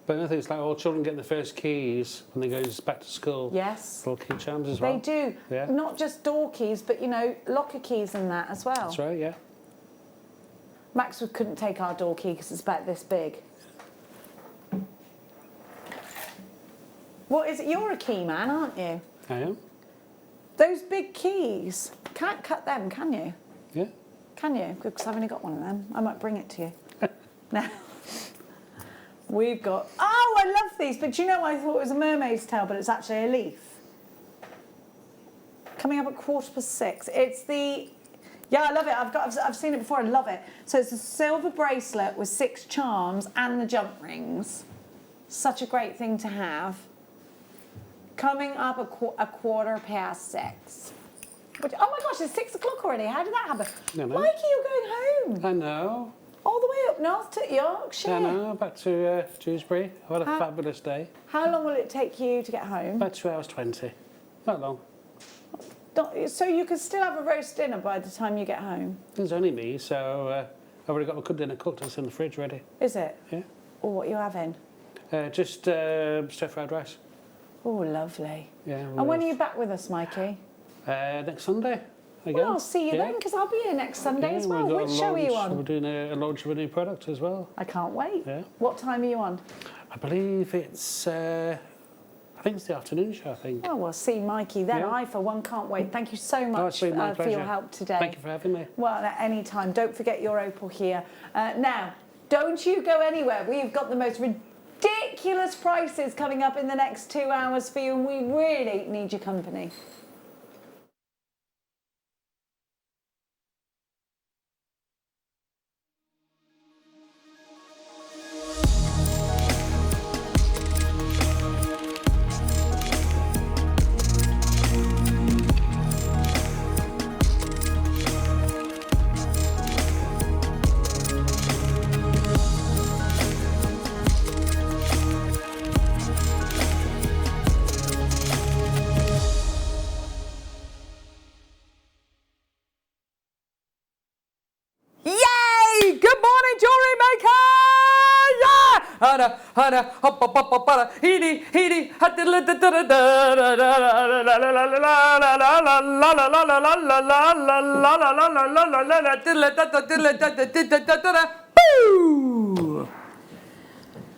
But I think it's like all children get their first keys when they go back to school. Yes. Little key charms as well. They do. Yeah. Not just door keys, but, you know, locker keys and that as well. That's right, yeah. Max couldn't take our door key because it's about this big. What is it? You're a key man, aren't you? I am. Those big keys, can't cut them, can you? Yeah. Can you? Because I've only got one of them. I might bring it to you. Now, we've got... Oh, I love these. But do you know, I thought it was a mermaid's tail, but it's actually a leaf. Coming up at 6:15. It's the... Yeah, I love it. I've seen it before. I love it. So it's a silver bracelet with 6 charms and the jump rings. Such a great thing to have. Coming up at 6:15. But, oh my gosh, it's 6 o'clock already. How did that happen? No. Mikey, you're going home. I know. All the way up north to Yorkshire. I know, back to Dewsbury. I've had a fabulous day. How long will it take you to get home? About 2 hours 20. Not long. So you could still have a roast dinner by the time you get home? It's only me, so I've already got my good dinner cooked. It's in the fridge ready. Is it? Yeah. Or what are you having? Just stir-fried rice. Oh, lovely. Yeah. And when are you back with us, Mikey? Next Sunday. Again. Well, I'll see you then, because I'll be here next Sunday as well. Which show are you on? We're doing a launch of a new product as well. I can't wait. Yeah. What time are you on? I believe it's, I think it's the afternoon show, I think. Oh, we'll see Mikey then. Yeah. I, for one, can't wait. Thank you so much it's been my for your pleasure. help today. Thank you for having me. Well, at any time. Don't forget your opal here. Now, don't you go anywhere. We've got the most ridiculous prices coming up in the next 2 hours for you, and we really need your company. Yay! Good morning, Jewellery Maker! Yeah!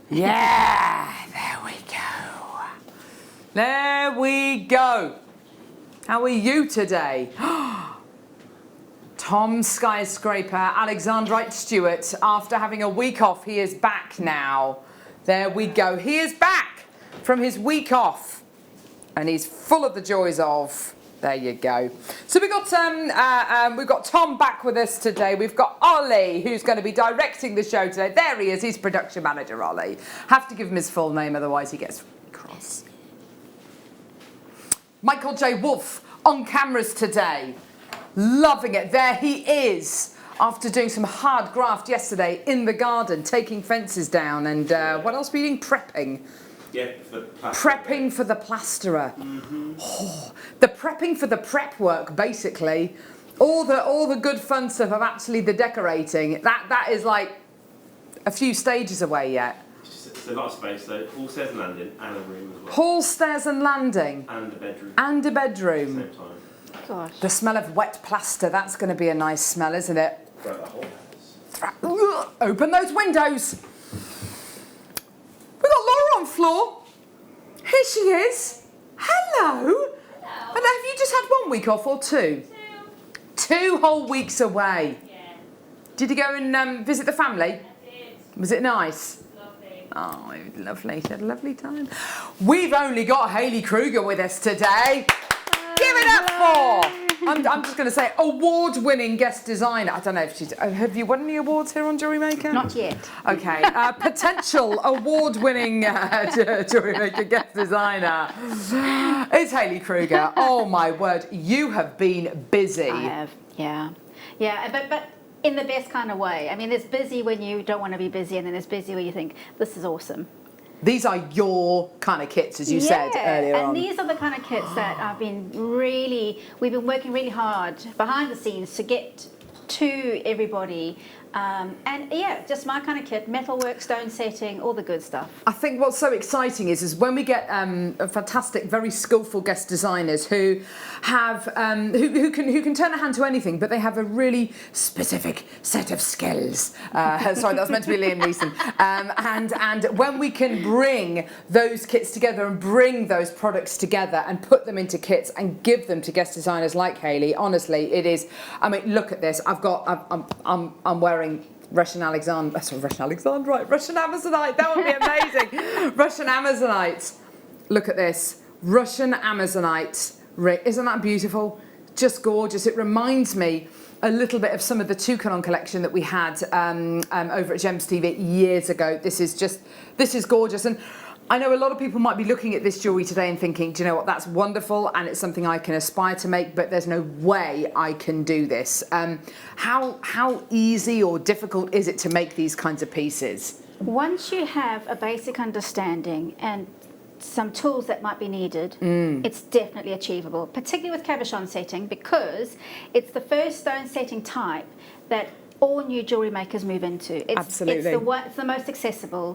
Yeah, there we go. There we go. How are you today? Tom Skyscraper, Alexandrite Stewart, after having a week off, he is back now. There we go. He is back from his week off, and he's full of the joys of. There you go. So we've got Tom back with us today. We've got Ollie, who's going to be directing the show today. There he is. He's production manager, Ollie. Have to give him his full name, otherwise he gets really cross. Michael J. Wolf on cameras today. Loving it. There he is, after doing some hard graft yesterday in the garden, taking fences down, and what else were you doing? Prepping. Yeah, for the plasterer. Prepping for the plasterer. Oh, the prepping for the prep work, basically. All the good fun stuff of actually the decorating. That is like a few stages away yet. It's a lot of space, though. Hall, stairs and landing, and a room as well. Hall, stairs and landing. And a bedroom. And a bedroom. At the same time. Gosh. The smell of wet plaster, that's going to be a nice smell, isn't it? Throughout the whole house. Open those windows. We've got Laura on floor. Here she is. Hello. Hello. And have you just had 1 week off or 2? 2 whole weeks away. Yeah. Did you go and visit the family? I did. Was it nice? Lovely. Oh, it was lovely. She had a lovely time. We've only got Hayley Kruger with us today. Give it up for! I'm just going to say, award-winning guest designer. I don't know if she's... Have you won any awards here on JewelleryMaker? Not yet. Okay. Potential award-winning JewelleryMaker guest designer. It's Hayley Kruger. Oh, my word. You have been busy. I have, yeah. Yeah, but in the best kind of way. I mean, there's busy when you don't want to be busy, and then there's busy when you think, this is awesome. These are your kind of kits, as you said earlier on. And these are the kind of kits that we've been working really hard behind the scenes to get to everybody And yeah, just my kind of kit, metalwork, stone setting, all the good stuff. I think what's so exciting is when we get fantastic, very skillful guest designers who have who can turn a hand to anything, but they have a really specific set of skills. Sorry, that was meant to be Liam Neeson. And when we can bring those kits together and bring those products together and put them into kits and give them to guest designers like Hayley, honestly, it is. I mean, look at this. I'm wearing Russian Amazonite. That would be amazing. Russian Amazonite. Look at this. Russian Amazonite ring. Isn't that beautiful? Just gorgeous. It reminds me a little bit of some of the Toucan collection that we had over at Gems TV years ago. This is gorgeous. And I know a lot of people might be looking at this jewellery today and thinking, do you know what, that's wonderful and it's something I can aspire to make, but there's no way I can do this. How easy or difficult is it to make these kinds of pieces? Once you have a basic understanding and some tools that might be needed, it's definitely achievable, particularly with cabochon setting, because it's the first stone setting type that all new jewellery makers move into. Absolutely. It's the most accessible.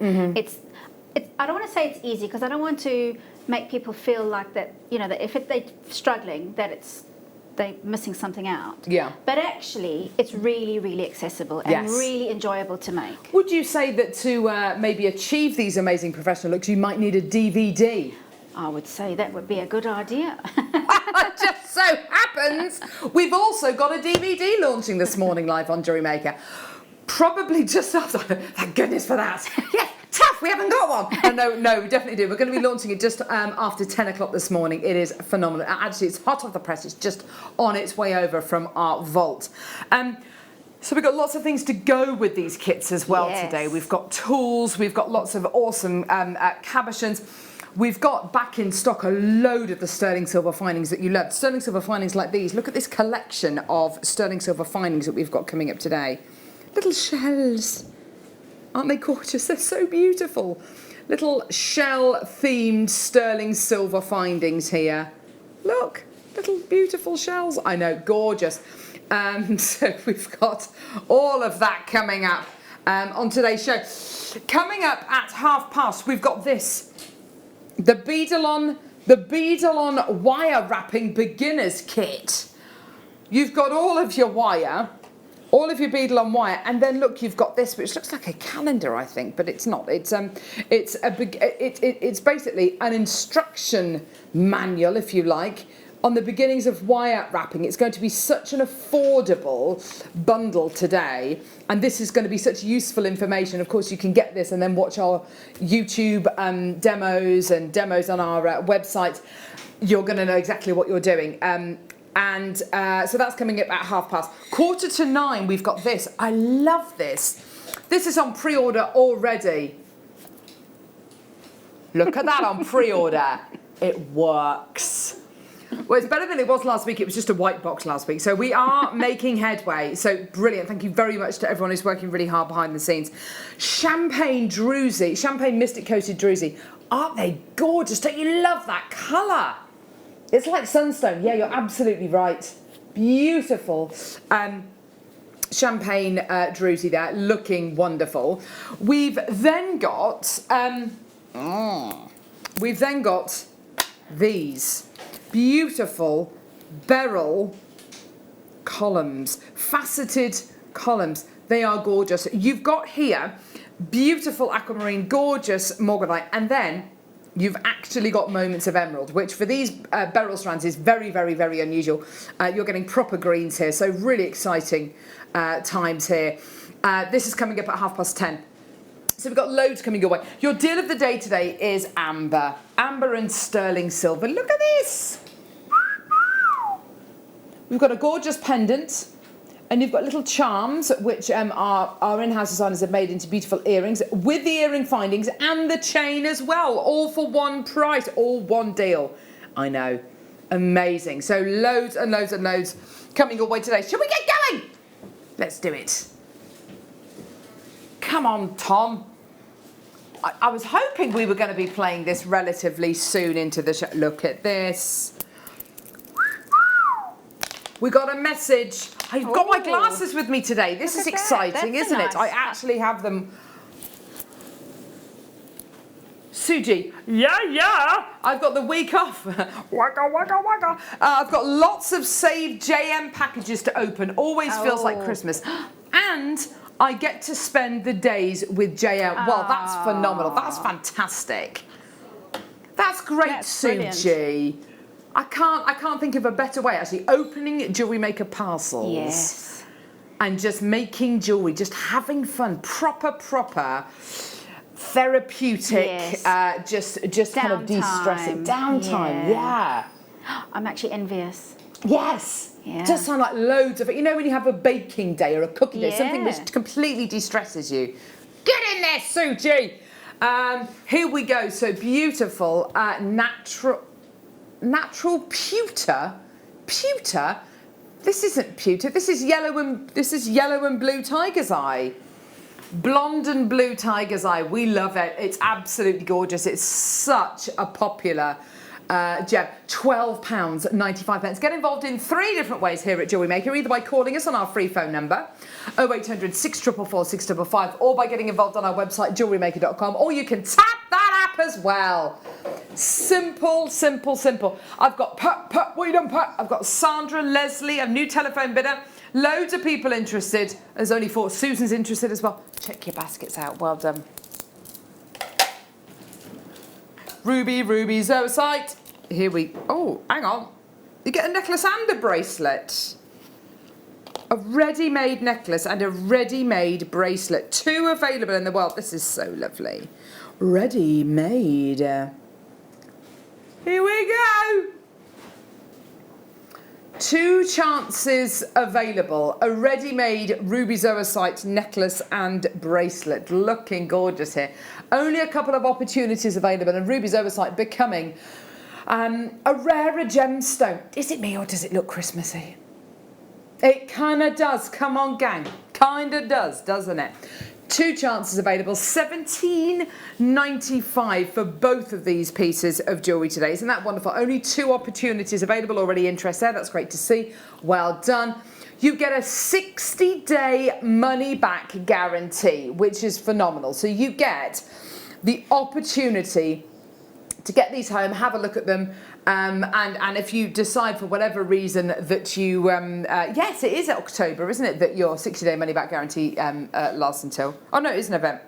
I don't want to say it's easy because I don't want to make people feel like that, you know, that if they're struggling, that they're missing something out. Yeah. But actually, it's really, really accessible and really enjoyable to make. Would you say that to maybe achieve these amazing professional looks, you might need a DVD? I would say that would be a good idea. It just so happens we've also got a DVD launching this morning live on JewelleryMaker. Probably just after. Thank goodness for that. Yeah. Tough, we haven't got one. No, we definitely do. We're going to be launching it just after 10 o'clock this morning. It is phenomenal. Actually, it's hot off the press. It's just on its way over from our vault. So we've got lots of things to go with these kits as well today. We've got tools. We've got lots of awesome cabochons. We've got back in stock a load of the sterling silver findings that you love. Sterling silver findings like these. Look at this collection of sterling silver findings that we've got coming up today. Little shells. Aren't they gorgeous? They're so beautiful. Little shell-themed sterling silver findings here. Look, little beautiful shells. I know, gorgeous. So we've got all of that coming up on today's show. Coming up at 12:30, we've got this. The Beadle on wire wrapping beginners kit. You've got all of your wire. All of your beadle on wire, and then look, you've got this, which looks like a calendar, I think, but it's not. It's basically an instruction manual, if you like, on the beginnings of wire wrapping. It's going to be such an affordable bundle today, and this is going to be such useful information. Of course, you can get this and then watch our YouTube demos and demos on our website. You're going to know exactly what you're doing. So that's coming up at 12:30. 8:45, we've got this. I love this. This is on pre-order already. Look at that on pre-order. It works. Well, it's better than it was last week. It was just a white box last week. So we are making headway. So brilliant. Thank you very much to everyone who's working really hard behind the scenes. Champagne Mystic Coated Druzy. Aren't they gorgeous? Don't you love that colour? It's like sunstone. Yeah, you're absolutely right. Beautiful. Champagne druzy there, looking wonderful. We've then got these beautiful beryl columns, faceted columns. They are gorgeous. You've got here beautiful aquamarine, gorgeous morganite, and then you've actually got moments of emerald, which for these beryl strands is very, very, very unusual. You're getting proper greens here, so really exciting times here. This is coming up at 10:30. So we've got loads coming your way. Your deal of the day today is amber. Amber and sterling silver. Look at this. We've got a gorgeous pendant. And you've got little charms, which our in-house designers have made into beautiful earrings, with the earring findings and the chain as well, all for one price, all one deal. I know, amazing. So loads and loads and loads coming your way today. Shall we get going? Let's do it. Come on, Tom. I was hoping we were going to be playing this relatively soon into the show. Look at this. We got a message. I've got my Ooh. glasses with me today. This Look is at that. exciting, That's a isn't it? nice I touch. actually have them. Suji, yeah. I've got the week off. Wagga, wagga, wagga. I've got lots of saved JM packages to open. Always feels like Oh. Christmas. And I get to spend the days with JM. Well, that's phenomenal. That's fantastic. That's great, That's brilliant. Suji. I can't think of a better way, actually. Opening Jewellery Maker parcels. Yes. And just making jewellery, just having fun. Proper therapeutic, Yes. just kind of de-stressing. Downtime, yeah. I'm actually envious. Yes. Yeah. Just sound like loads of it. You know when you have a baking day or a cooking day, something Yeah. that completely de-stresses you. Get in there, Suji. Here we go. So beautiful, natural pewter. Pewter. This isn't pewter. This is yellow and blue tiger's eye. Blonde and blue tiger's eye. We love it. It's absolutely gorgeous. It's such a popular gem. £12.95. Get involved in 3 different ways here at Jewellery Maker, either by calling us on our free phone number 0800 644 655, or by getting involved on our website jewellerymaker.com, or you can tap that app as well. Simple. I've got Pat, what you done, Pat? I've got Sandra, Leslie, a new telephone bidder. Loads of people interested. There's only 4. Susan's interested as well. Check your baskets out. Well done. Ruby, Zoisite. Here we... Oh, hang on. You get a necklace and a bracelet. A ready-made necklace and a ready-made bracelet. 2 available in the world. This is so lovely. Ready-made. Here we go. 2 chances available. A ready-made ruby zoisite necklace and bracelet. Looking gorgeous here. Only a couple of opportunities available, and ruby zoisite becoming a rarer gemstone. Is it me or does it look Christmassy? It kind of does. Come on, gang. Kind of does, doesn't it? 2 chances available, £17.95 for both of these pieces of jewellery today. Isn't that wonderful? Only 2 opportunities available. Already interest there. That's great to see. Well done. You get a 60-day money-back guarantee, which is phenomenal. So you get the opportunity to get these home, have a look at them, and if you decide for whatever reason that you, yes, it is October, isn't it, that your 60-day money-back guarantee lasts until? Oh no, it is November.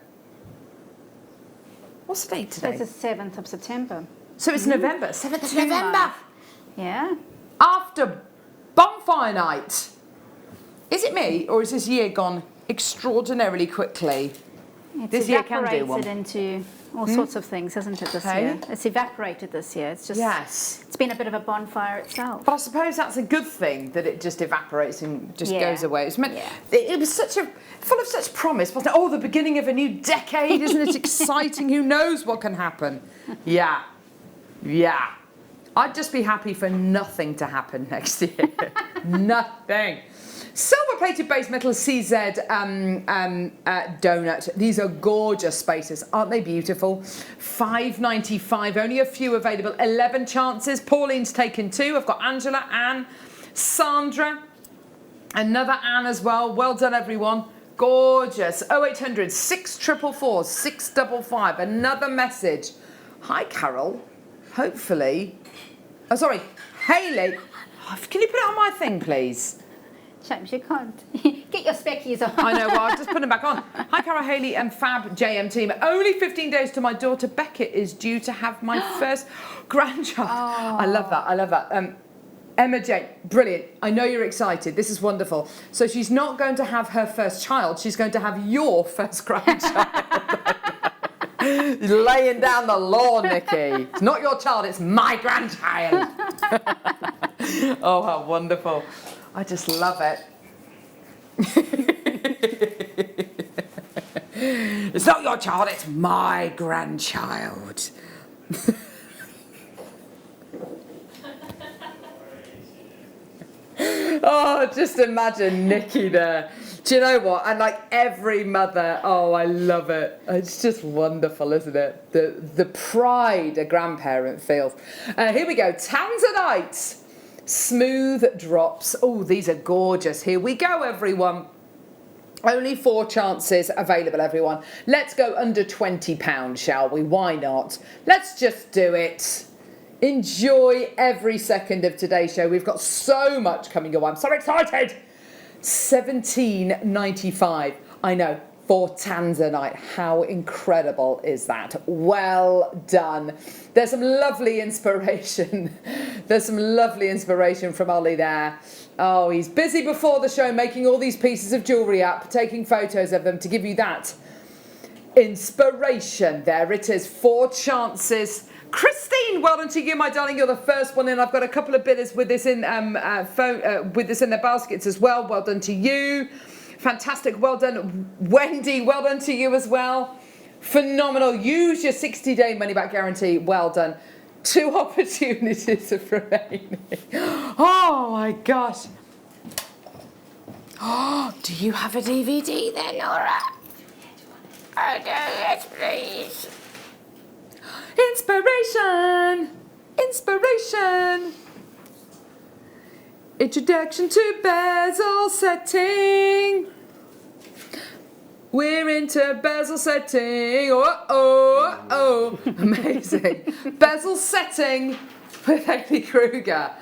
What's the date today? It's the 7th of September. So it's November, 7th of June November. month. Yeah. After bonfire night. Is it me, or is this year gone extraordinarily quickly? This year can do one. It's evaporated into all sorts of things, hasn't it, this Hey? year? It's evaporated this year. It's just, Yes. it's been a bit of a bonfire itself. But I suppose that's a good thing, that it just evaporates and just Yeah. goes away. It was meant, Yeah. it was full of such promise, wasn't it? Oh, the beginning of a new decade, isn't it exciting? Who knows what can happen? Yeah. I'd just be happy for nothing to happen next year. Nothing. Silver-plated base metal CZ donut. These are gorgeous spaces. Aren't they beautiful? £5.95. Only a few available. 11 chances. Pauline's taken 2. I've got Angela, Anne, Sandra. Another Anne as well. Well done, everyone. Gorgeous. 0800 644 655. Another message. Hi, Carol. Hopefully... Oh, sorry. Hayley. Can you put it on my thing, please? James, you can't. Get your speckies on. I know, well, I'll just put them back on. Hi, Cara, Hayley and Fab JM team. Only 15 days to my daughter Beckett is due to have my first grandchild. Oh. I love that. Emma Jane, brilliant. I know you're excited. This is wonderful. So she's not going to have her first child. She's going to have your first grandchild. You're laying down the law, Nikki. It's not your child, it's my grandchild. Oh, how wonderful. I just love it. It's not your child, it's my grandchild. Oh, just imagine Nikki there. Do you know what? And like every mother, oh, I love it. It's just wonderful, isn't it? The pride a grandparent feels. Here we go. Tanzanite. Smooth drops. Oh, these are gorgeous. Here we go, everyone. Only 4 chances available, everyone. Let's go under £20, shall we? Why not? Let's just do it. Enjoy every second of today's show. We've got so much coming your way. I'm so excited. £17.95. I know, for Tanzanite. How incredible is that? Well done. There's some lovely inspiration. There's some lovely inspiration from Ollie there. Oh, he's busy before the show making all these pieces of jewellery up, taking photos of them to give you that inspiration. There it is, 4 chances. Christine, well done to you, my darling. You're the first one in. I've got a couple of bidders with this in with this in their baskets as well. Well done to you. Fantastic. Well done, Wendy. Well done to you as well. Phenomenal. Use your 60-day money-back guarantee. Well done. 2 opportunities of remaining. Oh my gosh. Oh, do you have a DVD then, Laura? Oh, no, yes, please. Inspiration. Inspiration. Introduction to bezel setting. We're into bezel setting. Oh. Amazing. Bezel setting with Amy Kruger.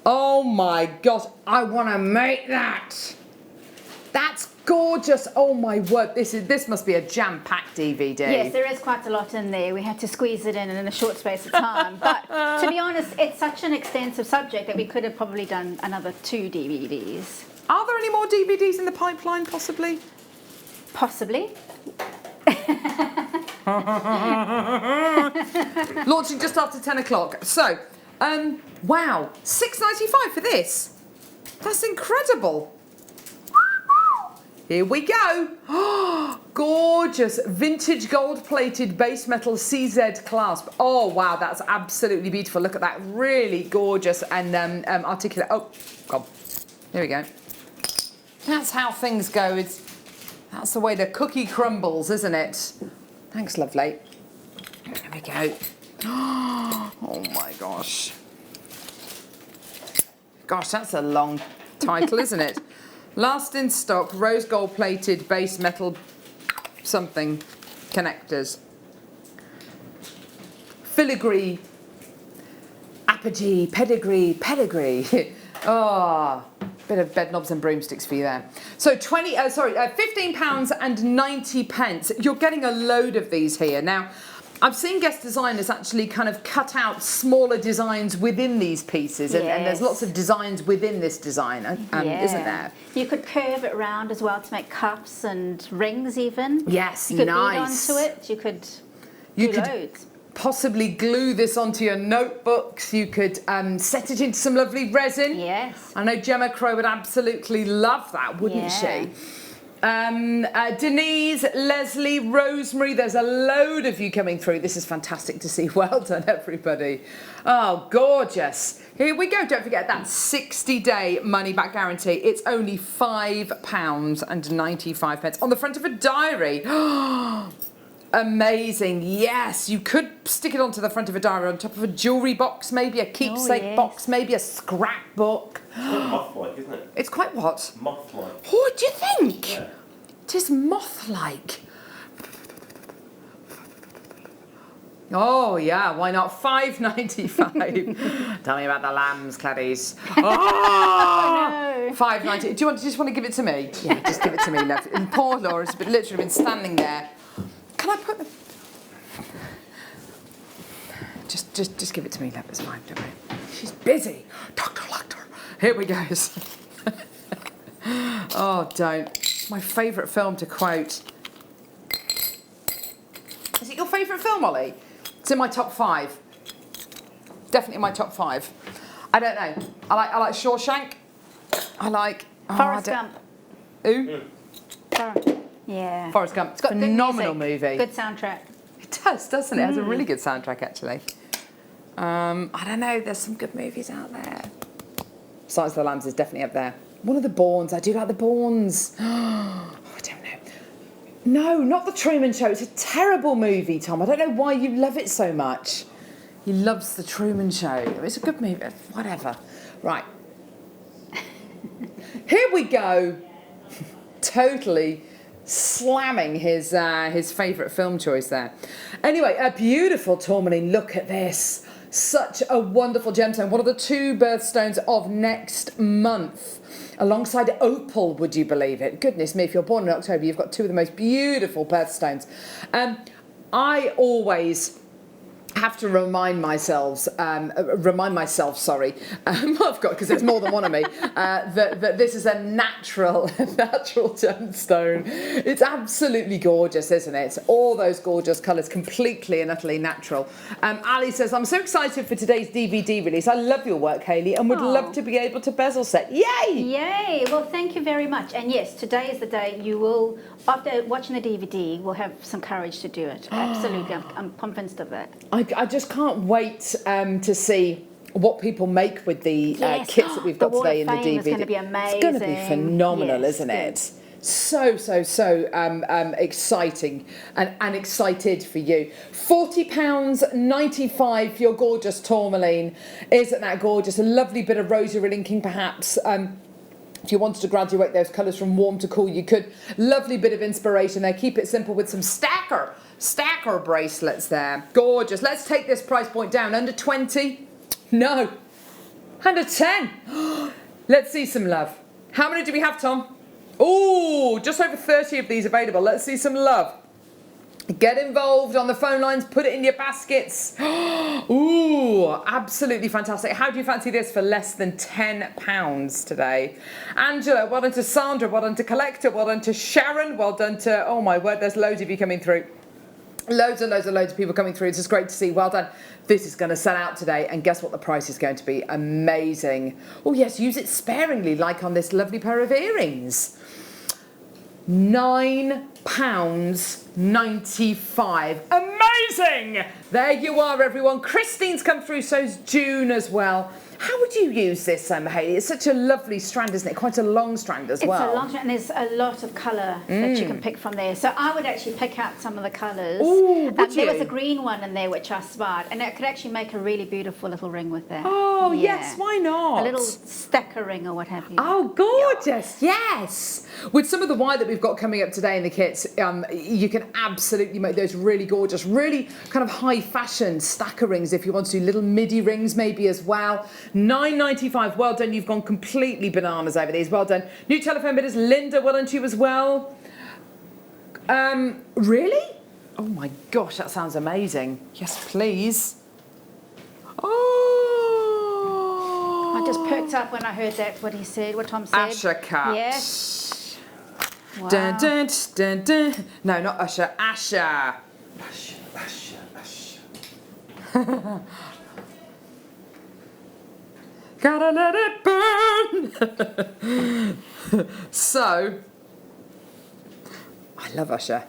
Oh my gosh, I want to make that. That's gorgeous. Oh my word, this must be a jam-packed DVD. Yes, there is quite a lot in there. We had to squeeze it in a short space of time. But to be honest, it's such an extensive subject that we could have probably done another 2 DVDs. Are there any more DVDs in the pipeline, possibly? Possibly. Launching just after 10 o'clock. So, wow, £6.95 for this. That's incredible. Here we go. Oh, gorgeous vintage gold-plated base metal CZ clasp. Oh, wow, that's absolutely beautiful. Look at that, really gorgeous and articulate. Oh, God. Here we go. That's how things go. That's the way the cookie crumbles, isn't it? Thanks, lovely. There we go. Oh my gosh. Gosh, that's a long title, isn't it? Last in stock, rose gold plated base metal something connectors. Filigree, apogee, pedigree. Oh, bit of bed knobs and broomsticks for you there. So £15.90. You're getting a load of these here. Now, I've seen guest designers actually kind of cut out smaller designs within these pieces, and there's lots of designs within this design, isn't there? You could curve it round as well to make cuffs and rings even. Yes, you could nice. lead onto it. You could do loads. Possibly glue this onto your notebooks. You could set it into some lovely resin. Yes. I know Gemma Crow would absolutely love that, wouldn't she? Denise, Leslie, Rosemary, there's a load of you coming through. This is fantastic to see. Well done, everybody. Oh, gorgeous. Here we go. Don't forget that 60-day money-back guarantee. It's only £5.95 on the front of a diary. Amazing. Yes, you could stick it onto the front of a diary, on top of a jewellery box, maybe a keepsake box, maybe a scrapbook. It's quite moth-like, isn't it? It's quite what? Moth-like. What do you think? Yeah. It is moth-like. Oh, yeah, why not? £5.95. Tell me about the lambs, Claddies. Oh, no. £5.90. Do you just want to give it to me? Yeah, just give it to me, love. And poor Laura's literally been standing there. Can I put them? Just give it to me, love. It's fine, don't worry. She's busy. Doctor. Here we go. Oh, don't. My favourite film to quote. Is it your favourite film, Ollie? It's in my top 5. Definitely in my top 5. I don't know. I like Shawshank. I like Forrest Gump. Who? Yeah. Forrest Gump. It's got phenomenal good music, movie. Good soundtrack. It does, doesn't it? It has a really good soundtrack, actually. I don't know. There's some good movies out there. Silence of the Lambs is definitely up there. One of the Bournes. I do like the Bournes. Oh, I don't know. No, not the Truman Show. It's a terrible movie, Tom. I don't know why you love it so much. He loves the Truman Show. It's a good movie. Whatever. Right. Here we go. Totally slamming his favourite film choice there. Anyway, a beautiful tourmaline. Look at this. Such a wonderful gemstone. One of the 2 birthstones of next month. Alongside opal, would you believe it? Goodness me, if you're born in October, you've got 2 of the most beautiful birthstones. I always have to remind myself, I've got, because there's more than one of me, that this is a natural gemstone. It's absolutely gorgeous, isn't it? All those gorgeous colours, completely and utterly natural. Ali says, I'm so excited for today's DVD release. I love your work, Hayley, and would love to be able to bezel set. Yay! Yay! Well, thank you very much. And yes, today is the day you will, after watching the DVD, will have some courage to do it. Absolutely, I'm convinced of that. I just can't wait to see what people make with the kits that we've got today in the DVD. It's going to be amazing. It's going to be phenomenal, isn't it? So exciting and excited for you. £40.95 for your gorgeous tourmaline. Isn't that gorgeous? A lovely bit of rosary linking, perhaps. If you wanted to graduate those colours from warm to cool, you could. Lovely bit of inspiration there. Keep it simple with some stacker bracelets there. Gorgeous. Let's take this price point down. Under 20? No. Under 10? Let's see some love. How many do we have, Tom? Oh, just over 30 of these available. Let's see some love. Get involved on the phone lines, put it in your baskets. Ooh, absolutely fantastic. How do you fancy this for less than £10 today? Angela, well done to Sandra, well done to Collector, well done to Sharon, well done to, oh my word, there's loads of you coming through. Loads of people coming through. It's just great to see. Well done. This is going to sell out today, and guess what the price is going to be? Amazing. Oh yes, use it sparingly, like on this lovely pair of earrings. £9.95. Amazing! There you are, everyone. Christine's come through, so's June as well. How would you use this, Hayley? It's such a lovely strand, isn't it? Quite a long strand as well. It's a long strand, and there's a lot of colour that you can pick from there. So I would actually pick out some of the colours. Ooh, would there was a green one in there which I spied, and it could actually make a really beautiful little ring with that. Oh, yes, why not? A little stacker ring or what have you. Oh, gorgeous, yes. With some of the wire that we've got coming up today in the kits, you can absolutely make those really gorgeous, really kind of high-fashion stacker rings if you want to do little midi rings maybe as well. £9.95. Well done. You've gone completely bananas over these. Well done. New telephone bidders. Linda, well done to you as well. Really? Oh my gosh, that sounds amazing. Yes, please. Oh. I just perked up when I heard that, what he said, what Tom said. Usher cut. Yes. Wow. Dun, dun, dun, dun. No, not Usher. Asher. Usher. Gotta let it burn. So, I love Usher.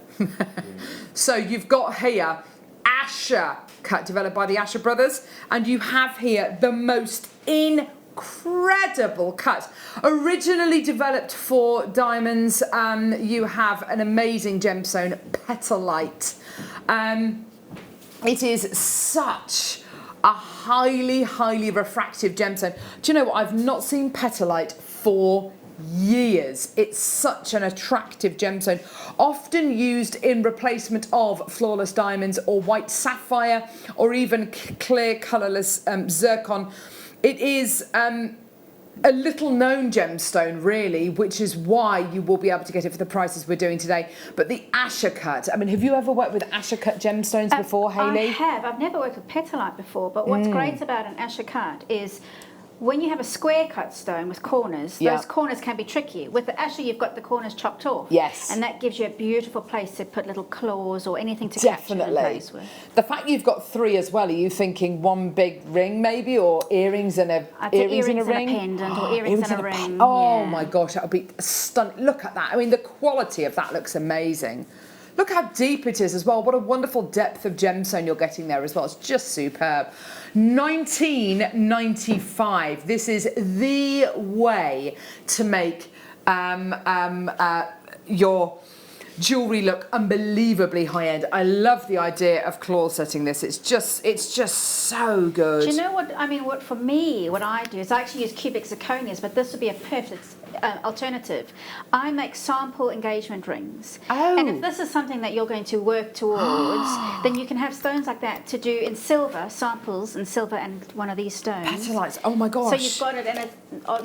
So you've got here Asher cut, developed by the Asher brothers, and you have here the most incredible cut, originally developed for diamonds. You have an amazing gemstone, petalite. It is such a highly refractive gemstone. Do you know what? I've not seen petalite for years. It's such an attractive gemstone, often used in replacement of flawless diamonds or white sapphire or even clear colourless zircon. It is a little known gemstone really, which is why you will be able to get it for the prices we're doing today. But the Asher cut, I mean, have you ever worked with Asher cut gemstones before, Hayley? I have. I've never worked with petalite before, but what's great about an Asher cut is when you have a square cut stone with corners, those corners can be tricky. With the Asher, you've got the corners chopped off. Yes. And that gives you a beautiful place to put little claws or anything to capture in place with. The fact you've got 3 as well, are you thinking one big ring maybe, or earrings and a earrings and a and ring? a pendant, or earrings and a ring. Oh my gosh, that would be stunning. Look at that. I mean, the quality of that looks amazing. Look how deep it is as well. What a wonderful depth of gemstone you're getting there as well. It's just superb. £19.95. This is the way to make your jewellery look unbelievably high-end. I love the idea of claw setting this. It's just so good. Do you know what, I mean, what for me, what I do is I actually use cubic zirconias, but this would be a perfect alternative. I make sample engagement rings. Oh. And if this is something that you're going to work towards, then you can have stones like that to do in silver, samples in silver and one of these stones. Petalites. Oh my gosh. So you've got it, and it's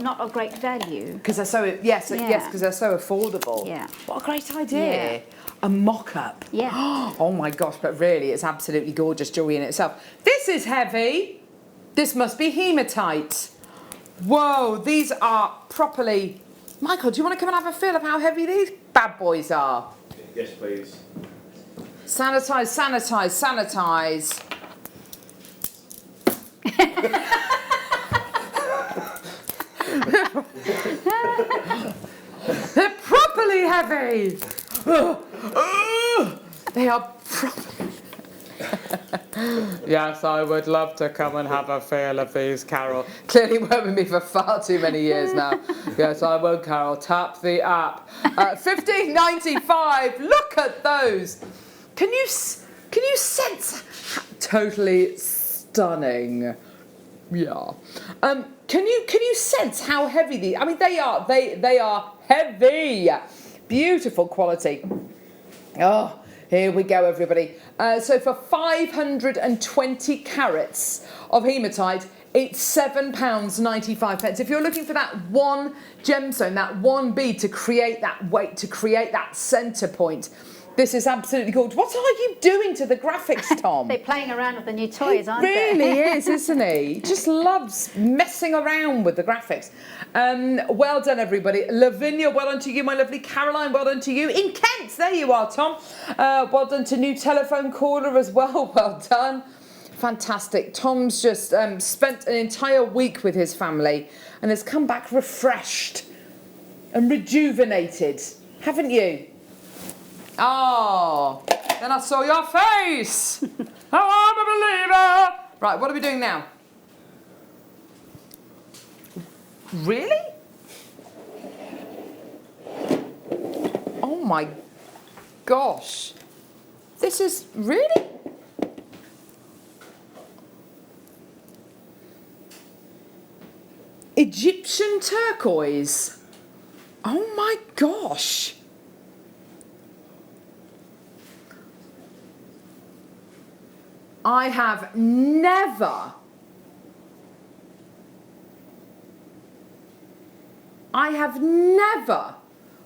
not of great value. Because they're so, yes, because they're so affordable. Yeah. What a great idea. Yeah. A mock-up. Yeah. Oh my gosh, but really, it's absolutely gorgeous jewellery in itself. This is heavy. This must be hematite. Whoa, these are properly... Michael, do you want to come and have a feel of how heavy these bad boys are? Yes, please. Sanitise, sanitise, sanitise. They're properly heavy. They are properly... Yes, I would love to come and have a feel of these, Carol. Clearly worked with me for far too many years now. Yes, I will, Carol. Tap the app. $15.95. Look at those. Can you sense? Totally stunning. Yeah. Can you sense how heavy these? I mean, they are heavy. Beautiful quality. Oh. Here we go, everybody. So for 520 carats of hematite, it's £7.95. If you're looking for that one gemstone, that one bead to create that weight, to create that centre point, this is absolutely gorgeous. What are you doing to the graphics, Tom? They're playing around with the new toys, aren't they? Really is, isn't he? He just loves messing around with the graphics. Well done, everybody. Lavinia, well done to you, my lovely. Caroline, well done to you. In Kent, there you are, Tom. Well done to new telephone caller as well. Well done. Fantastic. Tom's just spent an entire week with his family and has come back refreshed and rejuvenated, haven't you? Oh, then I saw your face. Oh, I'm a believer. Right, what are we doing now? Really? Oh my gosh. This is really? Egyptian turquoise. Oh my gosh. I have never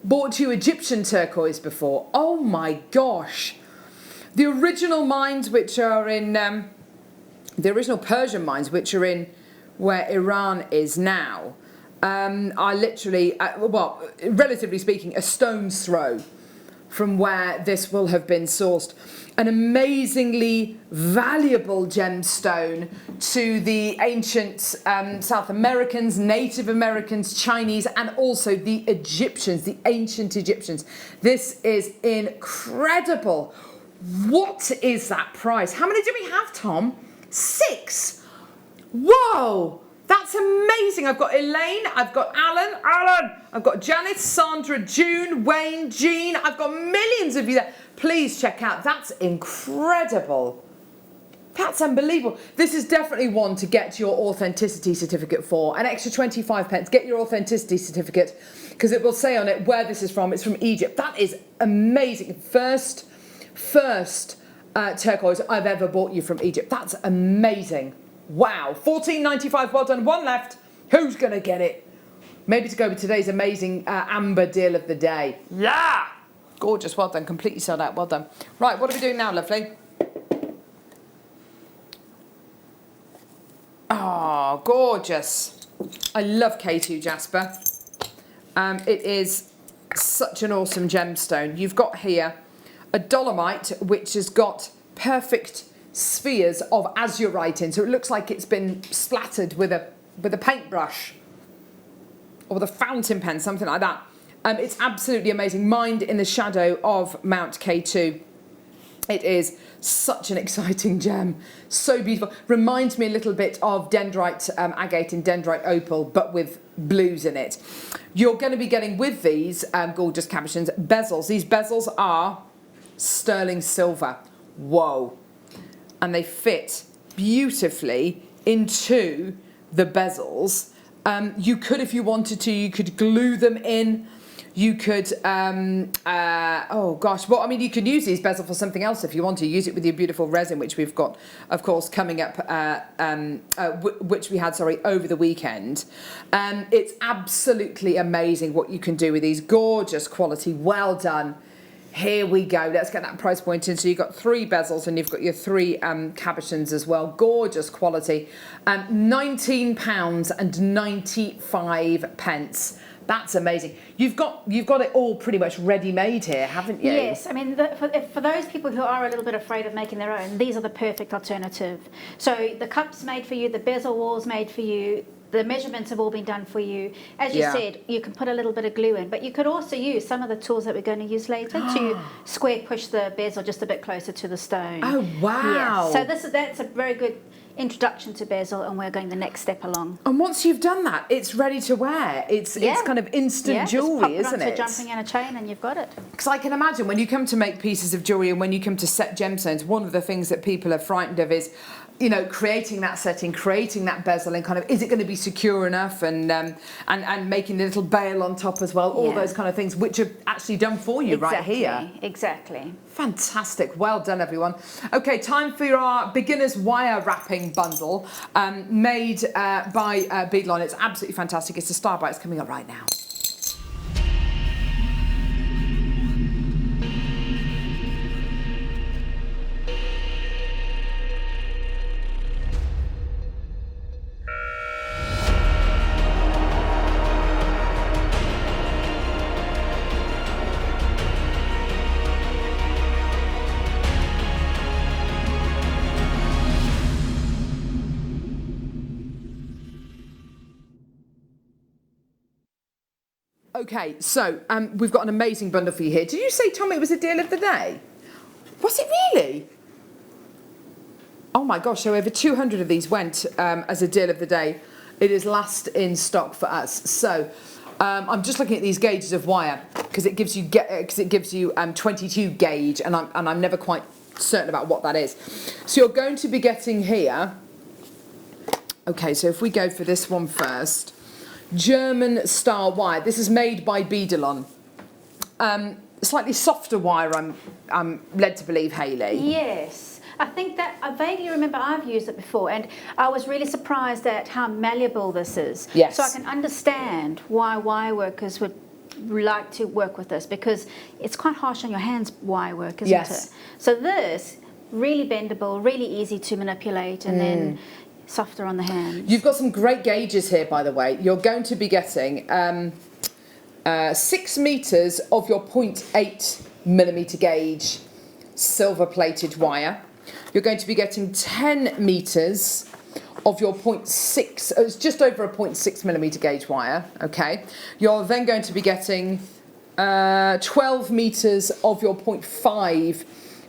bought you Egyptian turquoise before. Oh my gosh. The original mines which are in, the original Persian mines which are in where Iran is now, are literally, well, relatively speaking, a stone's throw from where this will have been sourced. An amazingly valuable gemstone to the ancient South Americans, Native Americans, Chinese, and also the Egyptians, the ancient Egyptians. This is incredible. What is that price? How many do we have, Tom? 6. Whoa! That's amazing. I've got Elaine, I've got Alan, I've got Janice, Sandra, June, Wayne, Jean. I've got millions of you there. Please check out. That's incredible. That's unbelievable. This is definitely one to get your authenticity certificate for. An extra 25 pence. Get your authenticity certificate because it will say on it where this is from. It's from Egypt. That is amazing. First turquoise I've ever bought you from Egypt. That's amazing. Wow, $14.95, well done. One left. Who's going to get it? Maybe to go with today's amazing amber deal of the day. Yeah! Gorgeous, well done. Completely sold out, well done. Right, what are we doing now, lovely? Oh, gorgeous. I love K2 Jasper. It is such an awesome gemstone. You've got here a dolomite which has got perfect spheres of azurite in, so it looks like it's been splattered with a paintbrush or with a fountain pen, something like that. It's absolutely amazing. Mined in the shadow of Mount K2. It is such an exciting gem, so beautiful. Reminds me a little bit of dendrite agate and dendrite opal, but with blues in it. You're going to be getting with these gorgeous cabochons bezels. These bezels are sterling silver. Whoa. And they fit beautifully into the bezels. You could, if you wanted to, you could glue them in. You could, oh gosh, well, I mean, you could use these bezel for something else if you want to. Use it with your beautiful resin, which we've got, of course, coming up, which we had, sorry, over the weekend. It's absolutely amazing what you can do with these. Gorgeous quality, well done. Here we go. Let's get that price point in. So you've got 3 bezels and you've got your 3 cabochons as well. Gorgeous quality. £19.95. That's amazing. You've got it all pretty much ready-made here, haven't you? Yes, I mean, for those people who are a little bit afraid of making their own, these are the perfect alternative. So the cup's made for you, the bezel wall's made for you, the measurements have all been done for you. As you said, you can put a little bit of glue in, but you could also use some of the tools that we're going to use later to square push the bezel just a bit closer to the stone. Oh, wow. Yes. So that's a very good introduction to bezel, and we're going the next step along. And once you've done that, it's ready to wear. It's kind of instant jewellery, isn't it? Just pop it onto a jumping and a chain and you've got it. Because I can imagine when you come to make pieces of jewellery and when you come to set gemstones, one of the things that people are frightened of is, you know, creating that setting, creating that bezel, and kind of, is it going to be secure enough, and making a little bail on top as well, all those kind of things, which are actually done for you right here. Exactly. Fantastic. Well done, everyone. Okay, time for our beginner's wire wrapping bundle, made by Beadline. It's absolutely fantastic. It's a star bite. It's coming up right now. Okay, so we've got an amazing bundle for you here. Did you say, Tom, it was a deal of the day? Was it really? Oh my gosh, so over 200 of these went as a deal of the day. It is last in stock for us. So I'm just looking at these gauges of wire because it gives you 22 gauge, and I'm never quite certain about what that is. So you're going to be getting here. Okay, so if we go for this one first. German style wire. This is made by Beadline. Slightly softer wire, I'm led to believe, Hayley. Yes. I think that I vaguely remember I've used it before, and I was really surprised at how malleable this is. Yes. So I can understand why wire workers would like to work with this, because it's quite harsh on your hands, wire work, isn't it? So this, really bendable, really easy to manipulate, and then softer on the hand. You've got some great gauges here, by the way. You're going to be getting 6 meters of your 0.8 millimeter gauge silver plated wire. You're going to be getting 10 meters of your 0.6, it's just over a 0.6 millimeter gauge wire, okay? You're then going to be getting 12 meters of your 0.5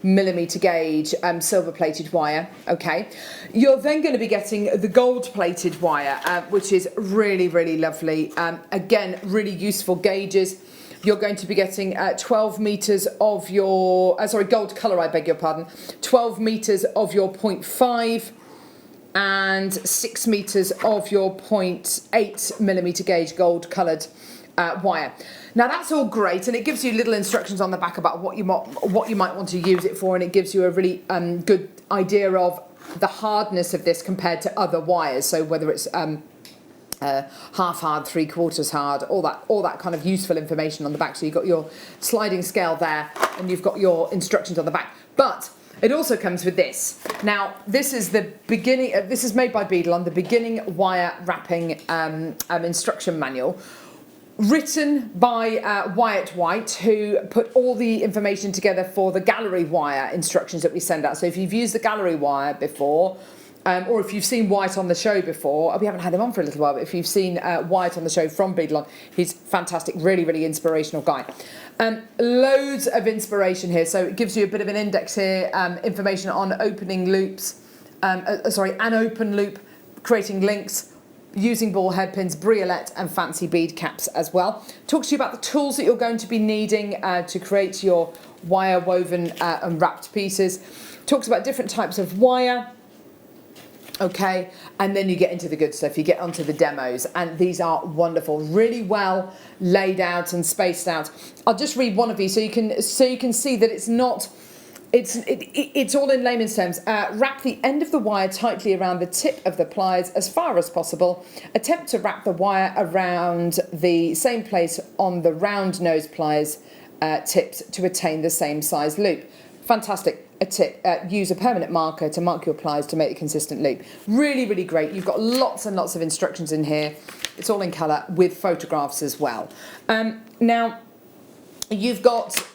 millimeter gauge silver plated wire, okay? You're then going to be getting the gold plated wire, which is really, really lovely. Again, really useful gauges. You're going to be getting 12 meters of your, gold color, I beg your pardon, 12 meters of your 0.5 and 6 meters of your 0.8 millimeter gauge gold colored wire. Now that's all great, and it gives you little instructions on the back about what you might want to use it for, and it gives you a really good idea of the hardness of this compared to other wires. So whether it's half hard, 3/4 hard, all that kind of useful information on the back. So you've got your sliding scale there, and you've got your instructions on the back. But it also comes with this. Now this is the beginning. This is made by Beadline, the beginning wire wrapping instruction manual. Written by Wyatt White, who put all the information together for the gallery wire instructions that we send out. So if you've used the gallery wire before, or if you've seen Wyatt on the show before, we haven't had him on for a little while, but if you've seen Wyatt on the show from Beadline, he's fantastic, really, really inspirational guy. Loads of inspiration here. So it gives you a bit of an index here, information on opening loops, an open loop, creating links, using ball head pins, briolette and fancy bead caps as well. Talks to you about the tools that you're going to be needing to create your wire woven and wrapped pieces. Talks about different types of wire. Okay, and then you get into the good stuff, you get onto the demos, and these are wonderful, really well laid out and spaced out. I'll just read one of these so you can see that it's not, it's all in layman's terms. Wrap the end of the wire tightly around the tip of the pliers as far as possible. Attempt to wrap the wire around the same place on the round nose pliers tips to attain the same size loop. Fantastic. A tip, use a permanent marker to mark your pliers to make a consistent loop. Really, really great. You've got lots and lots of instructions in here. It's all in colour with photographs as well. Now, you've got